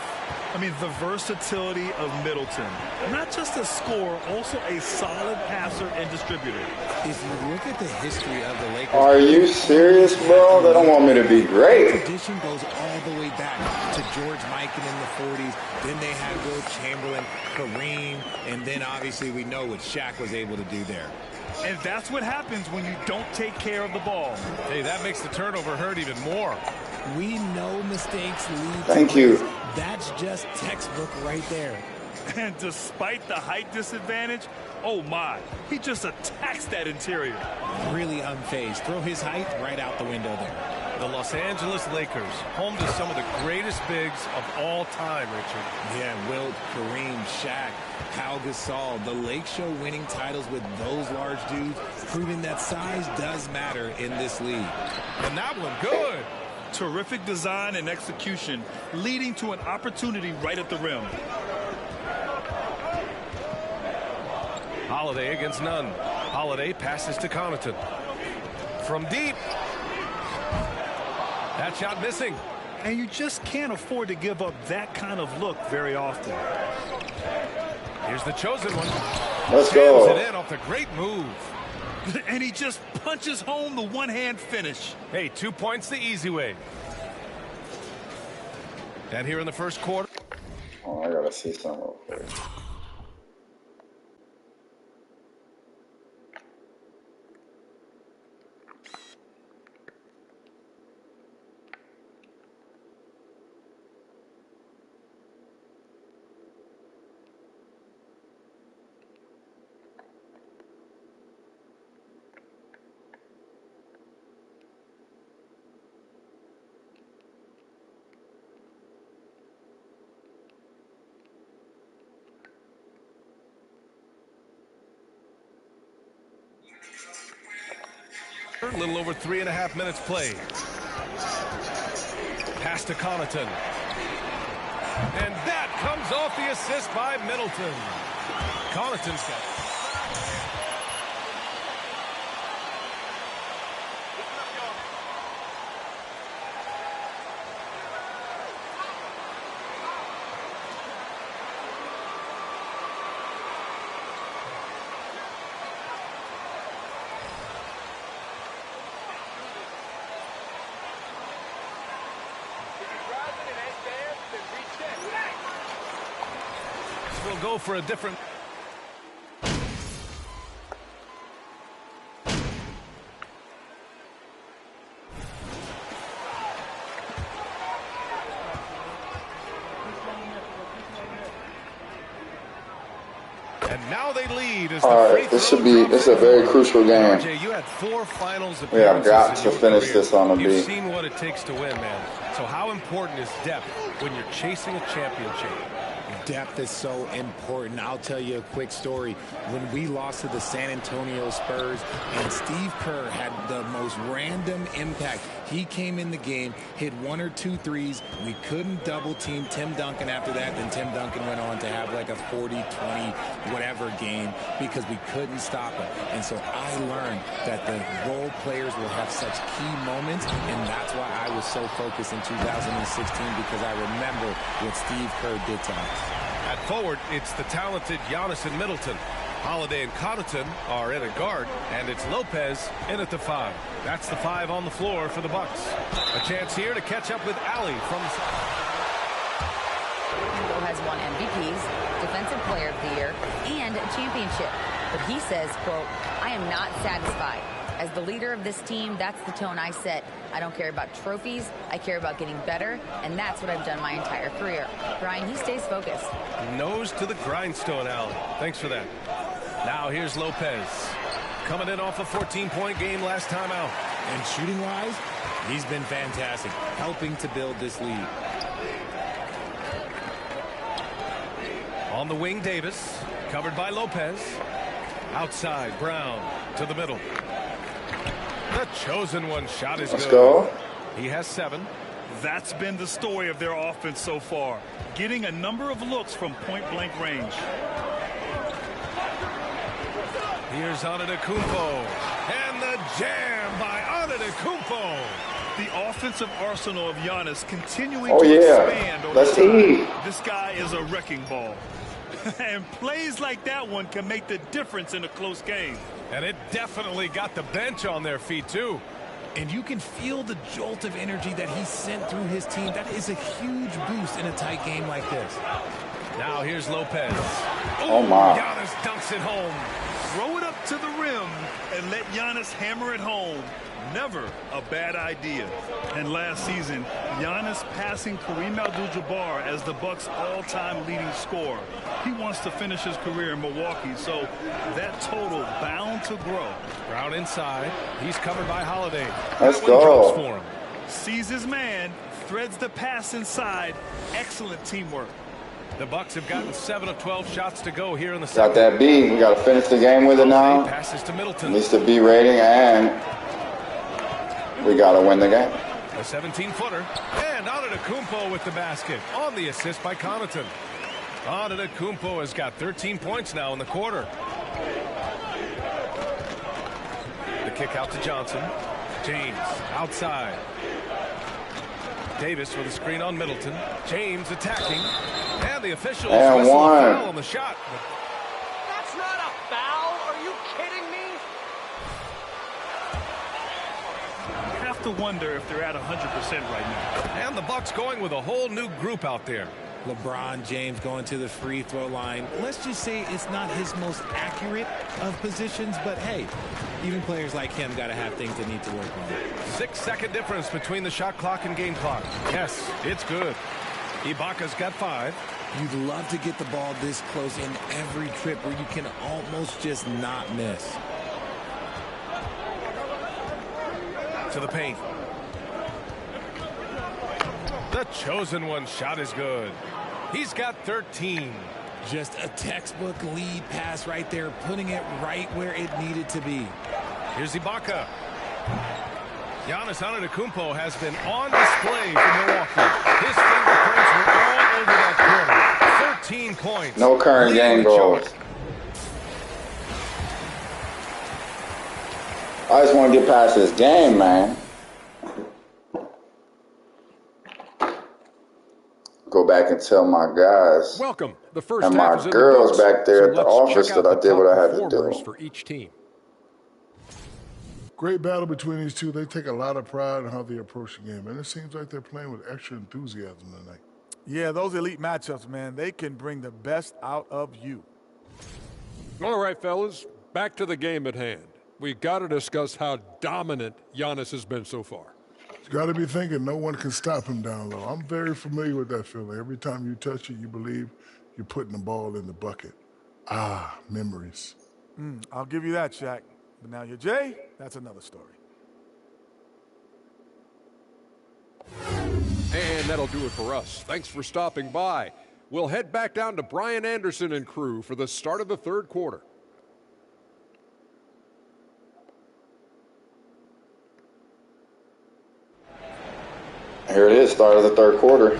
I mean, the versatility of Middleton. Not just a scorer, also a solid passer and distributor. If you look at the history of the Lakers... Are you serious, bro? They don't want me to be great. The tradition goes all the way back to George Mikan in the 40s. Then they had Will Chamberlain, Kareem, and then obviously we know what Shaq was able to do there. And that's what happens when you don't take care of the ball. Hey, that makes the turnover hurt even more. We know mistakes lead Thank to you. That's just textbook right there. And despite the height disadvantage, oh my, he just attacks that interior. Really unfazed. Throw his height right out the window there. The Los Angeles Lakers, home to some of the greatest bigs of all time, Richard. Yeah, Wilt, Kareem, Shaq, Pau Gasol, the Lake Show winning titles with those large dudes, proving that size does matter in this league. And that one good. Terrific design and execution, leading to an opportunity right at the rim. Holiday against Nunn. Holiday passes to Connaughton. From deep. That shot missing. And you just can't afford to give up that kind of look very often. Here's the chosen one. Let's go. Jams it in off the great move. And he just punches home the one-hand finish. Hey, 2 points the easy way. And here in the first quarter. Oh, I gotta see some real quick. A little over 3.5 minutes played. Pass to Connaughton. And that comes off the assist by Middleton. Connaughton's got it. We'll go for a different. And now they lead as all right, this is a very crucial game. RJ, you had 4 finals We have got to finish this on the beat. You've seen what it takes to win, man. So how important is depth when you're chasing a championship? Depth is so important. I'll tell you a quick story. When we lost to the San Antonio Spurs and Steve Kerr had the most random impact, he came in the game, hit 1 or 2 threes. We couldn't double team Tim Duncan after that. Then Tim Duncan went on to have like a 40, 20, whatever game because we couldn't stop him. And so I learned that the role players will have such key moments, and that's why I was so focused in 2016 because I remember what Steve Kerr did to us. At forward, it's the talented Giannis and Middleton. Holiday and Connaughton are in at guard, and it's Lopez in at the 5. That's the 5 on the floor for the Bucks. A chance here to catch up with Allie from... Hugo has won MVPs, Defensive Player of the Year, and a championship. But he says, quote, I am not satisfied. As the leader of this team, that's the tone I set. I don't care about trophies. I care about getting better, and that's what I've done my entire career. Brian, he stays focused. Nose to the grindstone, Allen. Thanks for that. Now here's Lopez. Coming in off a 14-point game last time out. And shooting-wise, he's been fantastic, helping to build this lead. On the wing, Davis. Covered by Lopez. Outside, Brown to the middle. The chosen one shot is good. Let's go. He has 7. That's been the story of their offense so far, getting a number of looks from point-blank range. Here's Antetokounmpo, and the jam by Antetokounmpo. The offensive arsenal of Giannis continuing to expand over Let's time. eat. This guy is a wrecking ball. And plays like that one can make the difference in a close game. And it definitely got the bench on their feet, too. And you can feel the jolt of energy that he sent through his team. That is a huge boost in a tight game like this. Now here's Lopez. Oh, my. Giannis dunks it home. Throw it up to the rim and let Giannis hammer it home. Never a bad idea. And last season, Giannis passing Kareem Abdul-Jabbar as the Bucks' all-time leading scorer. He wants to finish his career in Milwaukee, so that total bound to grow. Brown inside. He's covered by Holiday. Let's go. For him. Sees his man, threads the pass inside. Excellent teamwork. The Bucks have gotten 7 of 12 shots to go here in the second. Got that B. We got to finish the game with it now. Passes to Middleton. At least a B rating, and we got to win the game. A 17-footer. And Antetokounmpo with the basket on the assist by Connaughton. Antetokounmpo has got 13 points now in the quarter. The kick out to Johnson. James outside. Davis with a screen on Middleton. James attacking. And the officials and whistle one. a foul on the shot. That's not a foul. Are you kidding me? You have to wonder if they're at 100% right now. And the Bucks going with a whole new group out there. LeBron James going to the free throw line. Let's just say it's not his most accurate of positions, but hey, even players like him got to have things they need to work on. 6-second difference between the shot clock and game clock. Yes, it's good. Ibaka's got 5. You'd love to get the ball this close in every trip where you can almost just not miss. To the paint. The chosen one shot is good. He's got 13. Just a textbook lead pass right there, putting it right where it needed to be. Here's Ibaka. Giannis Antetokounmpo has been on display for Milwaukee. His fingerprints were all over that quarter. 13 points. No current game goals. I just want to get past this game, man. Go back and tell my guys Welcome. The first and half my is in girls the books. back there at the So let's office check out that I the did top what I had to performers do. for each team. Great battle between these two. They take a lot of pride in how they approach the game, and it seems like they're playing with extra enthusiasm tonight. Yeah, those elite matchups, man, they can bring the best out of you. All right, fellas, back to the game at hand. We've got to discuss how dominant Giannis has been so far. You got to be thinking no one can stop him down low. I'm very familiar with that feeling. Every time you touch it, you believe you're putting the ball in the bucket. Ah, memories. I'll give you that, Shaq. But now you're Jay, that's another story. And that'll do it for us. Thanks for stopping by. We'll head back down to Brian Anderson and crew for the start of the third quarter. Here it is, start of the third quarter.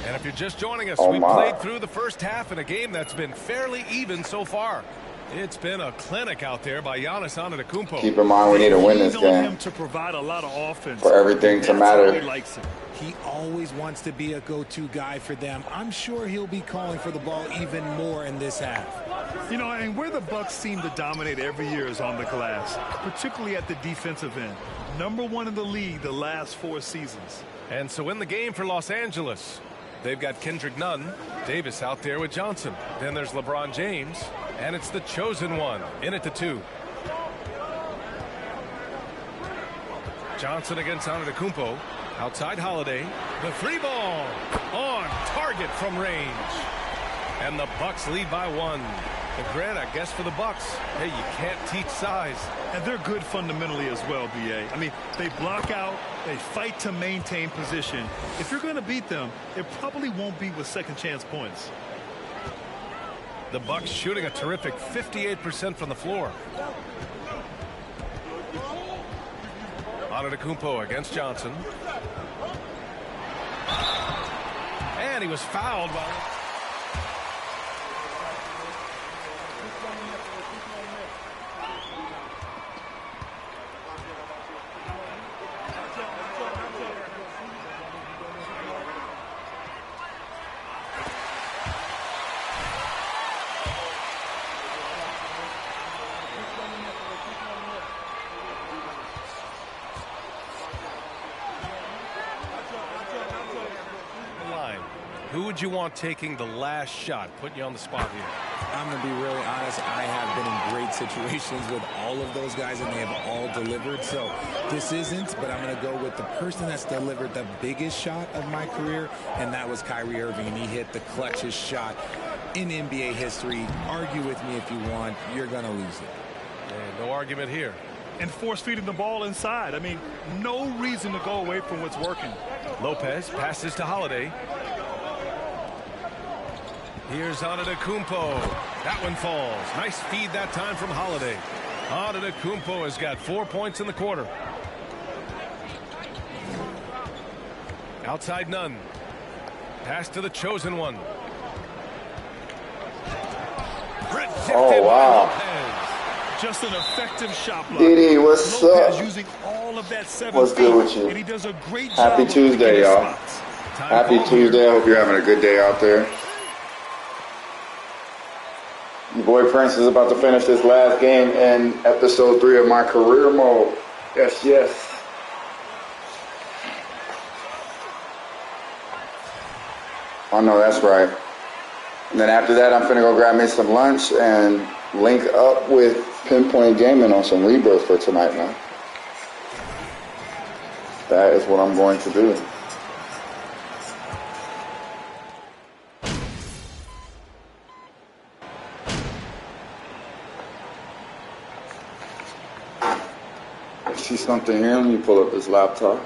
And if you're just joining us, we played through the first half in a game that's been fairly even so far. It's been a clinic out there by Giannis Antetokounmpo. Keep in mind we need to win this game him to provide a lot of offense for everything to matter. He likes him. He always wants to be a go-to guy for them. I'm sure he'll be calling for the ball even more in this half. You know, and where the Bucks seem to dominate every year is on the glass, particularly at the defensive end. #1 in the league the last 4 seasons. And so in the game for Los Angeles, they've got Kendrick Nunn, Davis out there with Johnson. Then there's LeBron James, and it's the chosen one in at the 2. Johnson against Antetokounmpo. Outside Holiday. The 3 ball on target from range. And the Bucks lead by 1. And Grant, I guess for the Bucks, hey, you can't teach size. And they're good fundamentally as well, B.A. I mean, they block out, they fight to maintain position. If you're going to beat them, it probably won't be with second chance points. The Bucks shooting a terrific 58% from the floor. Antetokounmpo against Johnson. And he was fouled by... Who would you want taking the last shot? Putting you on the spot here. I'm going to be really honest. I have been in great situations with all of those guys, and they have all delivered. So this isn't, but I'm going to go with the person that's delivered the biggest shot of my career, and that was Kyrie Irving. And he hit the clutchest shot in NBA history. Argue with me if you want. You're going to lose it. And no argument here. And force feeding the ball inside. I mean, no reason to go away from what's working. Lopez passes to Holiday. Here's Antetokounmpo. That one falls. Nice feed that time from Holiday. Antetokounmpo has got 4 points in the quarter. Outside Nunn. Pass to the chosen one. Oh, wow. Just an effective shot block. Didi, what's up? Using all of that 7 what's good with you? And he does a great Happy job Tuesday, y'all. Happy Tuesday. I hope you're having a good day out there. Your boy Prince is about to finish this last game in episode 3 of my career mode. Yes, yes. I know that's right. And then after that, I'm finna go grab me some lunch and link up with Pinpoint Gaming on some Rebirth for tonight, man. That is what I'm going to do. See something here? Let me pull up this laptop.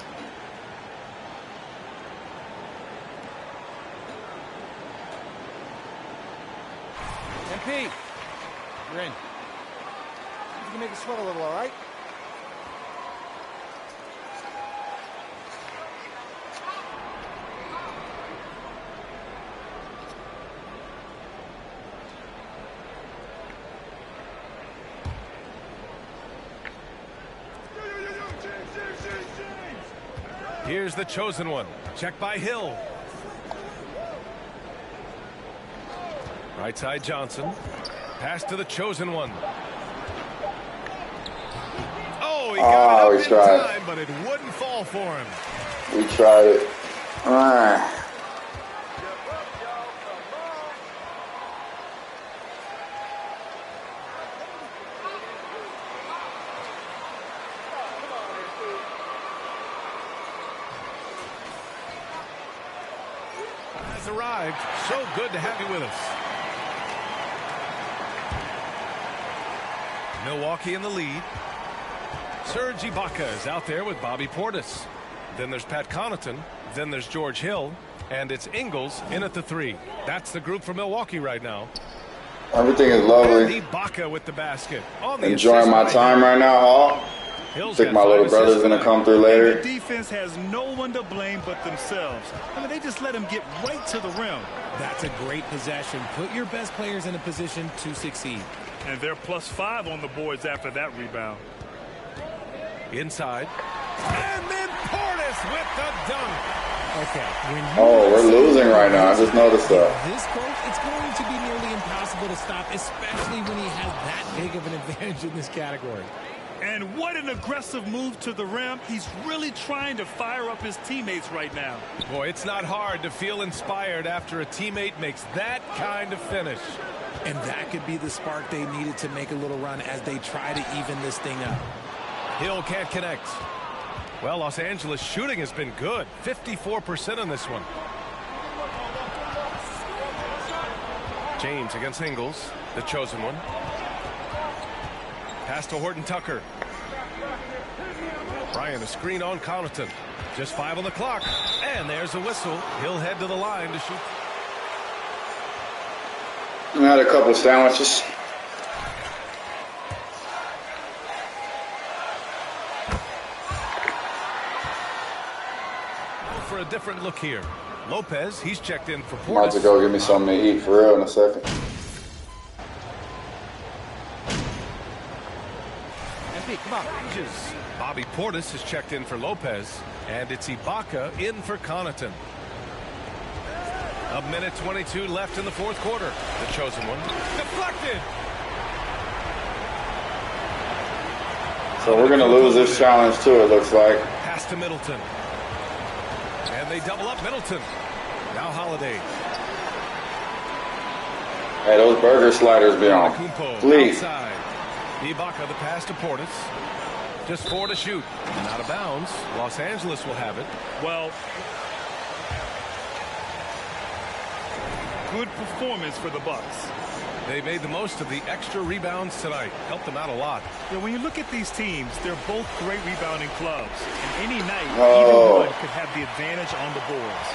MP, you're in. You can make it sweat a little, all right? Here's the chosen one. Check by Hill. Right side Johnson. Pass to the chosen one. Oh, he got it up in time, but it wouldn't fall for him. We tried it. All right. Arrived. So good to have you with us. Milwaukee in the lead. Serge Ibaka is out there with Bobby Portis. Then there's Pat Connaughton. Then there's George Hill. And it's Ingles in at the 3. That's the group for Milwaukee right now. Everything is lovely. Ibaka with the basket. On the Enjoying my time right now, Hall. I think my little brother's going to come through later. The defense has no one to blame but themselves. I mean, they just let him get right to the rim. That's a great possession. Put your best players in a position to succeed. And they're +5 on the boards after that rebound. Inside. And then Portis with the dunk. Okay. Oh, we're losing right now. I just noticed that. This close, it's going to be nearly impossible to stop, especially when he has that big of an advantage in this category. And what an aggressive move to the rim. He's really trying to fire up his teammates right now. Boy, it's not hard to feel inspired after a teammate makes that kind of finish. And that could be the spark they needed to make a little run as they try to even this thing up. Hill can't connect. Well, Los Angeles shooting has been good. 54% on this one. James against Ingles, the chosen one. Pass to Horton Tucker. Bryant, a screen on Connaughton. Just 5 on the clock. And there's a whistle. He'll head to the line to shoot. I had a couple sandwiches. For a different look here. Lopez, he's checked in for Portis. I'm about to go get me something to eat for real in a second. Come on. Bobby Portis has checked in for Lopez, and it's Ibaka in for Connaughton. 1:22 left in the fourth quarter. The chosen one. Deflected. So we're going to lose this challenge too, it looks like. Pass to Middleton. And they double up Middleton. Now Holiday. Hey, those burger sliders be on. Please. Outside. Ibaka, the pass to Portis. Just 4 to shoot. And out of bounds. Los Angeles will have it. Well, good performance for the Bucks. They made the most of the extra rebounds tonight. Helped them out a lot. Yeah, when you look at these teams, they're both great rebounding clubs. And any night, either one could have the advantage on the boards.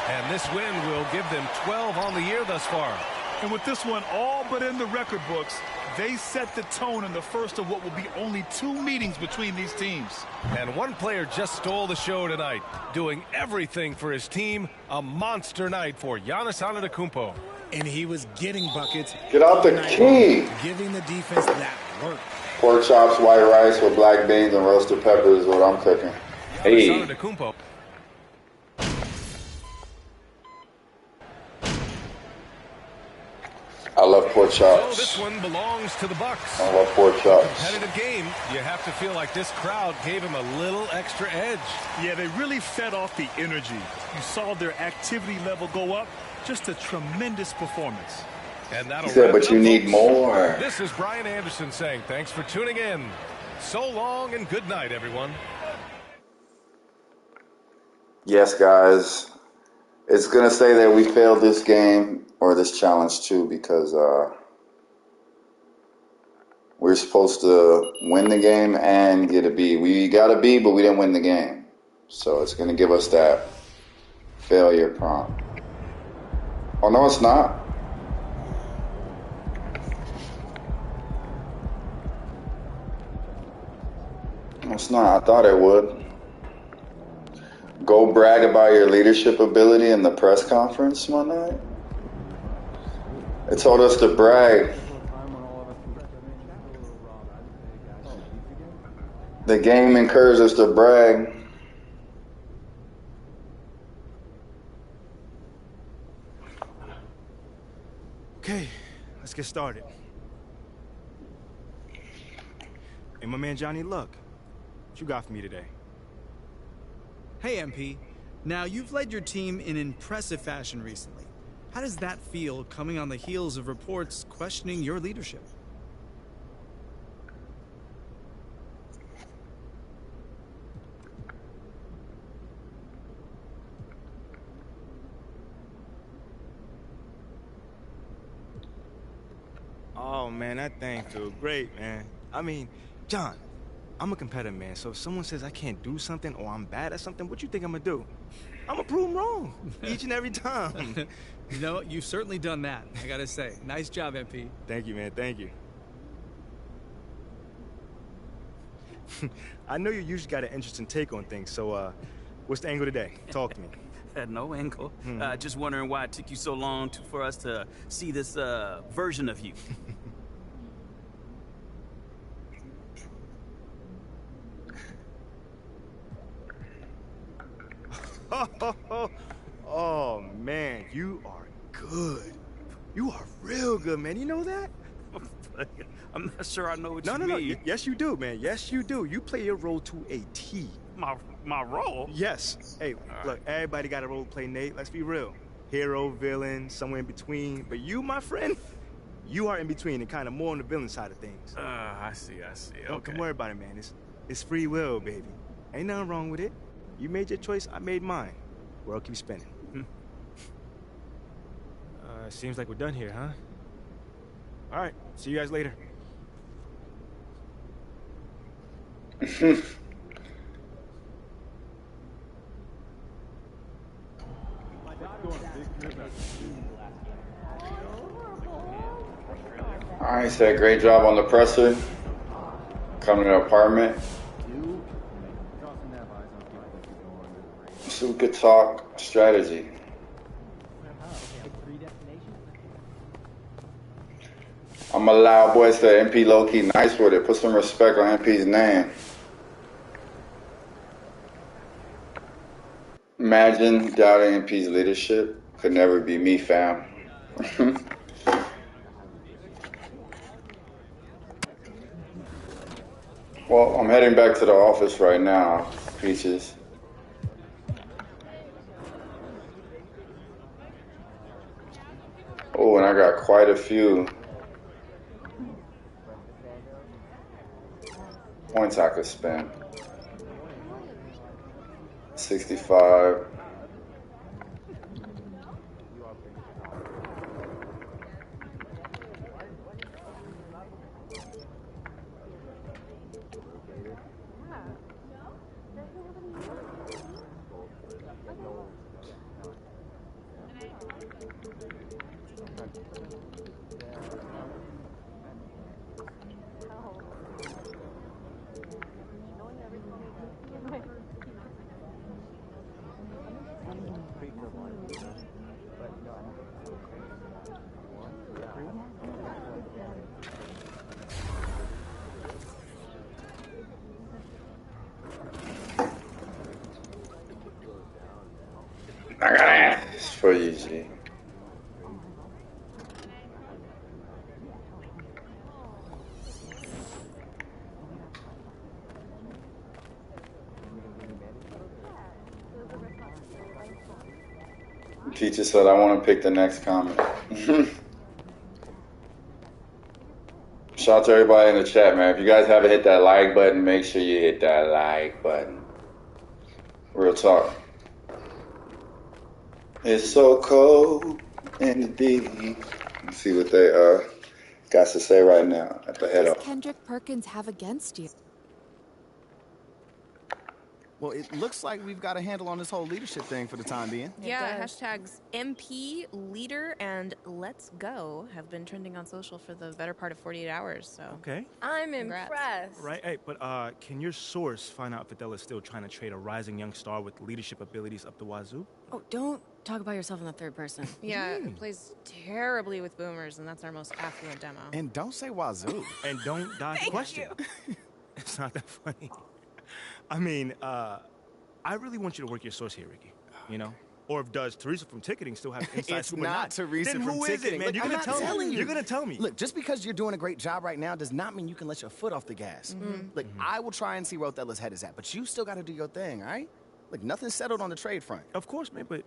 And this win will give them 12 on the year thus far. And with this one all but in the record books, they set the tone in the first of what will be only 2 meetings between these teams. And one player just stole the show tonight, doing everything for his team. A monster night for Giannis Antetokounmpo. And he was getting buckets. Get out the key. Giving the defense that work. Pork chops, white rice with black beans and roasted peppers is what I'm cooking. Hey. Antetokounmpo. I love pork chops. So this one belongs to the Bucks. I love pork chops. Competitive game. You have to feel like this crowd gave him a little extra edge. Yeah, they really fed off the energy. You saw their activity level go up. Just a tremendous performance. And that'll he said, but you need more. This is Brian Anderson saying thanks for tuning in. So long and good night, everyone. Yes, guys. It's going to say that we failed this game or this challenge too because we're supposed to win the game and get a B. We got a B, but we didn't win the game. So it's going to give us that failure prompt. Oh, no, it's not. No, it's not. I thought it would. Go brag about your leadership ability in the press conference one night. It told us to brag. The game encourages us to brag. Okay, let's get started. Hey, my man Johnny Luck, what you got for me today? Hey, MP. Now, you've led your team in impressive fashion recently. How does that feel coming on the heels of reports questioning your leadership? Oh, man, that thing feels great, man. I mean, John, I'm a competitor, man. So if someone says I can't do something or I'm bad at something, what you think I'm gonna do? I'm gonna prove them wrong each and every time. You know, you've certainly done that, I gotta say. Nice job, MP. Thank you, man. Thank you. I know you usually got an interesting take on things, so what's the angle today? Talk to me. No angle. Just wondering why it took you so long for us to see this version of you. Oh, man, you are good. You are real good, man. You know that? I'm not sure I know what you No. mean. Yes, you do, man. Yes, you do. You play your role to a T. My role? Yes. Hey, look, everybody got a role to play, Nate. Let's be real. Hero, villain, somewhere in between. But you, my friend, you are in between and kind of more on the villain side of things. I see. Don't worry about it, man. It's free will, baby. Ain't nothing wrong with it. You made your choice, I made mine. World keeps spinning. Seems like we're done here, huh? All right, see you guys later. All right, said great job on the presser. Coming to the apartment. So we could talk strategy. I'm a loud boy, said MP low-key nice with it. Put some respect on MP's name. Imagine doubting MP's leadership. Could never be me, fam. Well, I'm heading back to the office right now, Peaches. Oh, and I got quite a few points I could spend. 65. I got ass for you, G. Teacher said I want to pick the next comment. Shout out to everybody in the chat, man. If you guys haven't hit that like button, make sure you hit that like button. Real talk. It's so cold in the D. Let's see what they got to say right now at the head What of. does Kendrick Perkins have against you? Well, it looks like we've got a handle on this whole leadership thing for the time being. Yeah, hashtags MP, leader, and let's go have been trending on social for the better part of 48 hours, so. Okay. I'm impressed. Right, hey, but can your source find out if Adele is still trying to trade a rising young star with leadership abilities up the wazoo? Oh, don't talk about yourself in the third person. Yeah, it plays terribly with boomers, and that's our most affluent demo. And don't say wazoo. And don't dodge the question. It's not that funny. I mean, I really want you to work your source here, Ricky. You know? Or if does Teresa from ticketing still have inside It's scoop or not Teresa then from who ticketing. is it, man? Look, You're I'm gonna not tell telling me. you. You're gonna tell me. Look, just because you're doing a great job right now does not mean you can let your foot off the gas. Look, I will try and see where Othello's head is at, but you still got to do your thing, all right? Look, nothing's settled on the trade front. Of course, man, but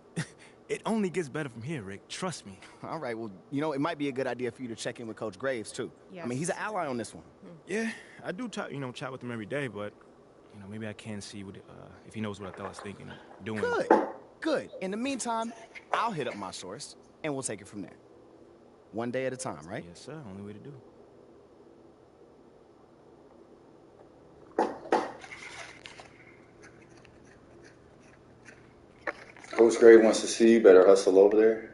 it only gets better from here, Rick. Trust me. All right, well, you know, it might be a good idea for you to check in with Coach Graves, too. I mean, he's an ally on this one. Yeah, I do, chat with him every day, but, maybe I can see what, if he knows what Othello's thinking of doing. Good. In the meantime, I'll hit up my source, and we'll take it from there. One day at a time, right? Yes, sir. Only way to do it. Coach Gray wants to see you. Better hustle over there.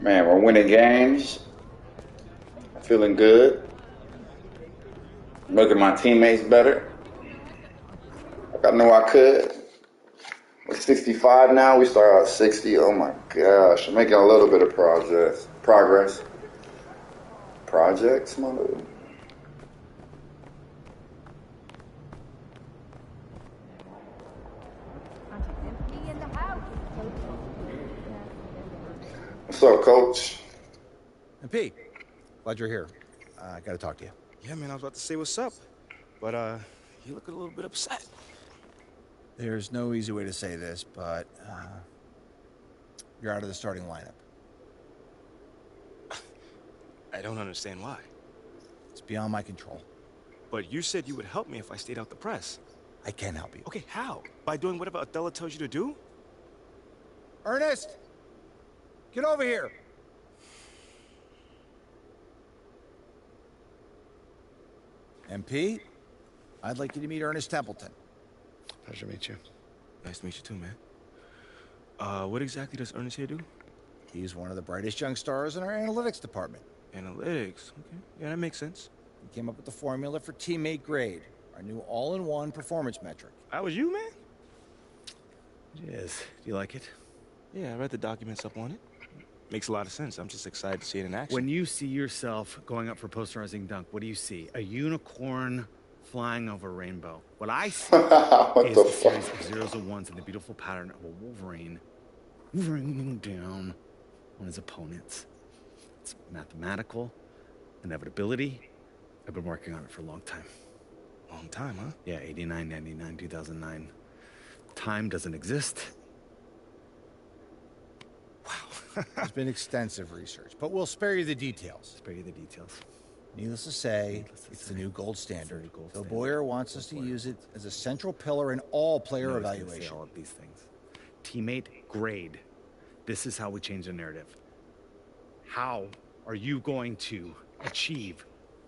Man, we're winning games. Feeling good. Making my teammates better. Like I knew I could. We're 65 now. We start out 60. Oh my gosh. I'm making a little bit of progress. Projects, mother. What's up, Coach? MP, glad you're here. I gotta talk to you. Yeah, man, I was about to say what's up. But, you look a little bit upset. There's no easy way to say this, but you're out of the starting lineup. I don't understand why. It's beyond my control. But you said you would help me if I stayed out the press. I can help you. Okay, how? By doing whatever Othello tells you to do? Ernest! Get over here! MP, I'd like you to meet Ernest Templeton. Pleasure to meet you. Nice to meet you too, man. What exactly does Ernest here do? He's one of the brightest young stars in our analytics department. Analytics, okay. Yeah, that makes sense. He came up with the formula for teammate grade, our new all-in-one performance metric. That was you, man? Yes. Do you like it? Yeah, I read the documents up on it. Makes a lot of sense. I'm just excited to see it in action. When you see yourself going up for posterizing dunk, what do you see? A unicorn flying over a rainbow. What I see is a series of zeros and ones in the beautiful pattern of a Wolverine raining down on his opponents. It's mathematical, inevitability. I've been working on it for a long time. Long time, huh? Yeah, 89, 99, 2009. Time doesn't exist. There's been extensive research, but we'll spare you the details. Spare you the details. Needless to say, it's the new gold standard. Phil Boyer wants us to use it as a central pillar in all player evaluation. All of these things. Teammate grade. This is how we change the narrative. How are you going to achieve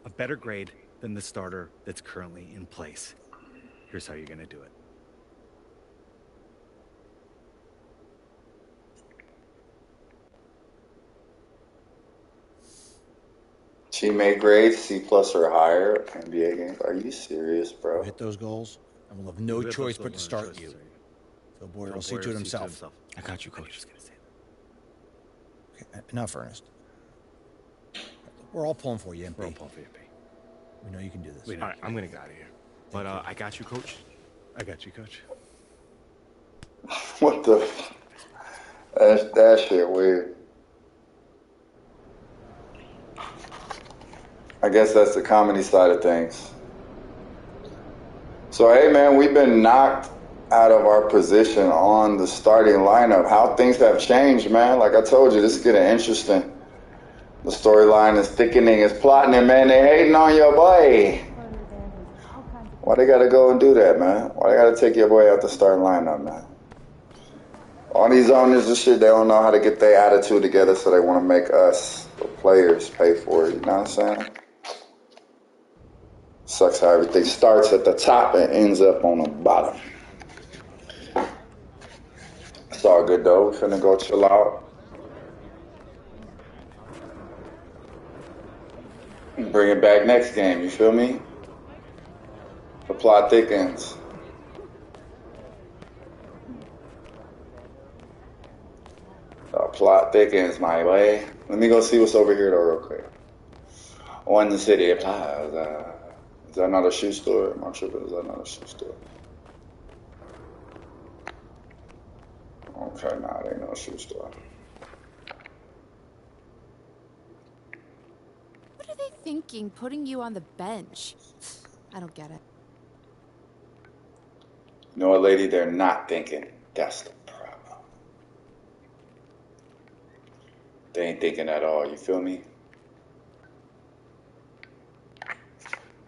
a better grade than the starter that's currently in place? Here's how you're going to do it. Teammate grade, C+ or higher, NBA games. Are you serious, bro? Hit those goals, and we'll have no choice but to start you. Phil Boyer will see to it himself. I got you, Coach. Okay, enough, Ernest. We're all pulling for you, MP. We're all pulling for you, MP. We know you can do this. All right, I'm going to get out of here. But I got you, Coach. I got you, Coach. What the? That shit weird. I guess that's the comedy side of things. So, hey, man, we've been knocked out of our position on the starting lineup. How things have changed, man. Like I told you, this is getting interesting. The storyline is thickening, it's plotting, and, man, they hating on your boy. Why they got to go and do that, man? Why they got to take your boy out the starting lineup, man? All these owners and shit, they don't know how to get their attitude together, so they want to make us, the players, pay for it. You know what I'm saying? Sucks how everything starts at the top and ends up on the bottom. It's all good, though. We're finna go chill out. Bring it back next game, you feel me? The plot thickens. The plot thickens, my way. Let me go see what's over here, though, real quick. On the City Plaza. Is that not a shoe store? Am I tripping? Is that not a shoe store? Okay, nah, it ain't no shoe store. What are they thinking, putting you on the bench? I don't get it. You know what, lady? They're not thinking. That's the problem. They ain't thinking at all. You feel me?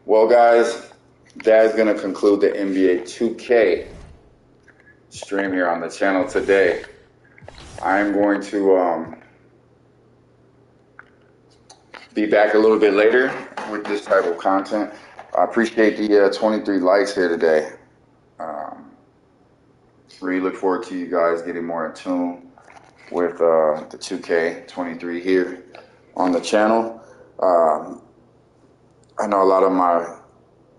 Well, guys, that is going to conclude the NBA 2K stream here on the channel today. I am going to be back a little bit later with this type of content. I appreciate the 23 likes here today. Really look forward to you guys getting more in tune with the 2K23 here on the channel. I know a lot of my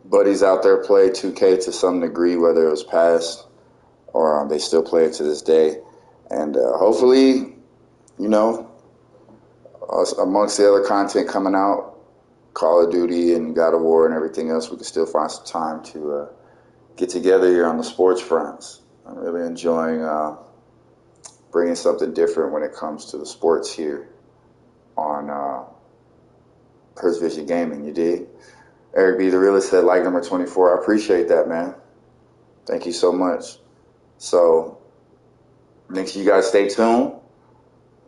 buddies out there play 2K to some degree, whether it was past or they still play it to this day. And hopefully, you know, amongst the other content coming out, Call of Duty and God of War and everything else, we can still find some time to get together here on the sports fronts. I'm really enjoying bringing something different when it comes to the sports here on Prince Vision Gaming, you dig? Eric B. the Realist said, like number 24. I appreciate that, man. Thank you so much. So make sure you guys stay tuned.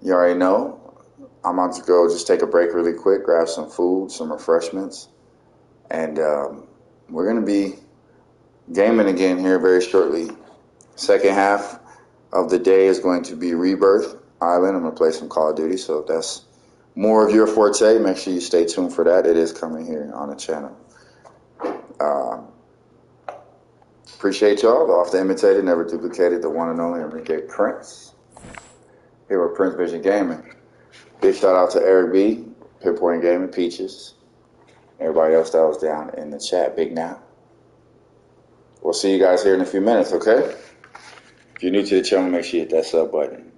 You already know. I'm about to go just take a break really quick, grab some food, some refreshments. And we're going to be gaming again here very shortly. Second half of the day is going to be Rebirth Island. I'm going to play some Call of Duty. So if that's more of your forte, make sure you stay tuned for that. It is coming here on the channel. Appreciate y'all. The oft imitated, never duplicated, the one and only Enrique Prince. Here with Prince Vision Gaming. Big shout out to Eric B, Pinpoint Gaming, Peaches. Everybody else that was down in the chat, big now. We'll see you guys here in a few minutes, okay? If you're new to the channel, make sure you hit that sub button.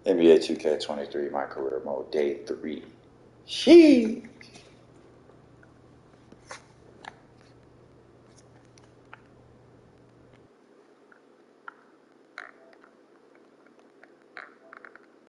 NBA 2K23, my career mode, day 3. Shee!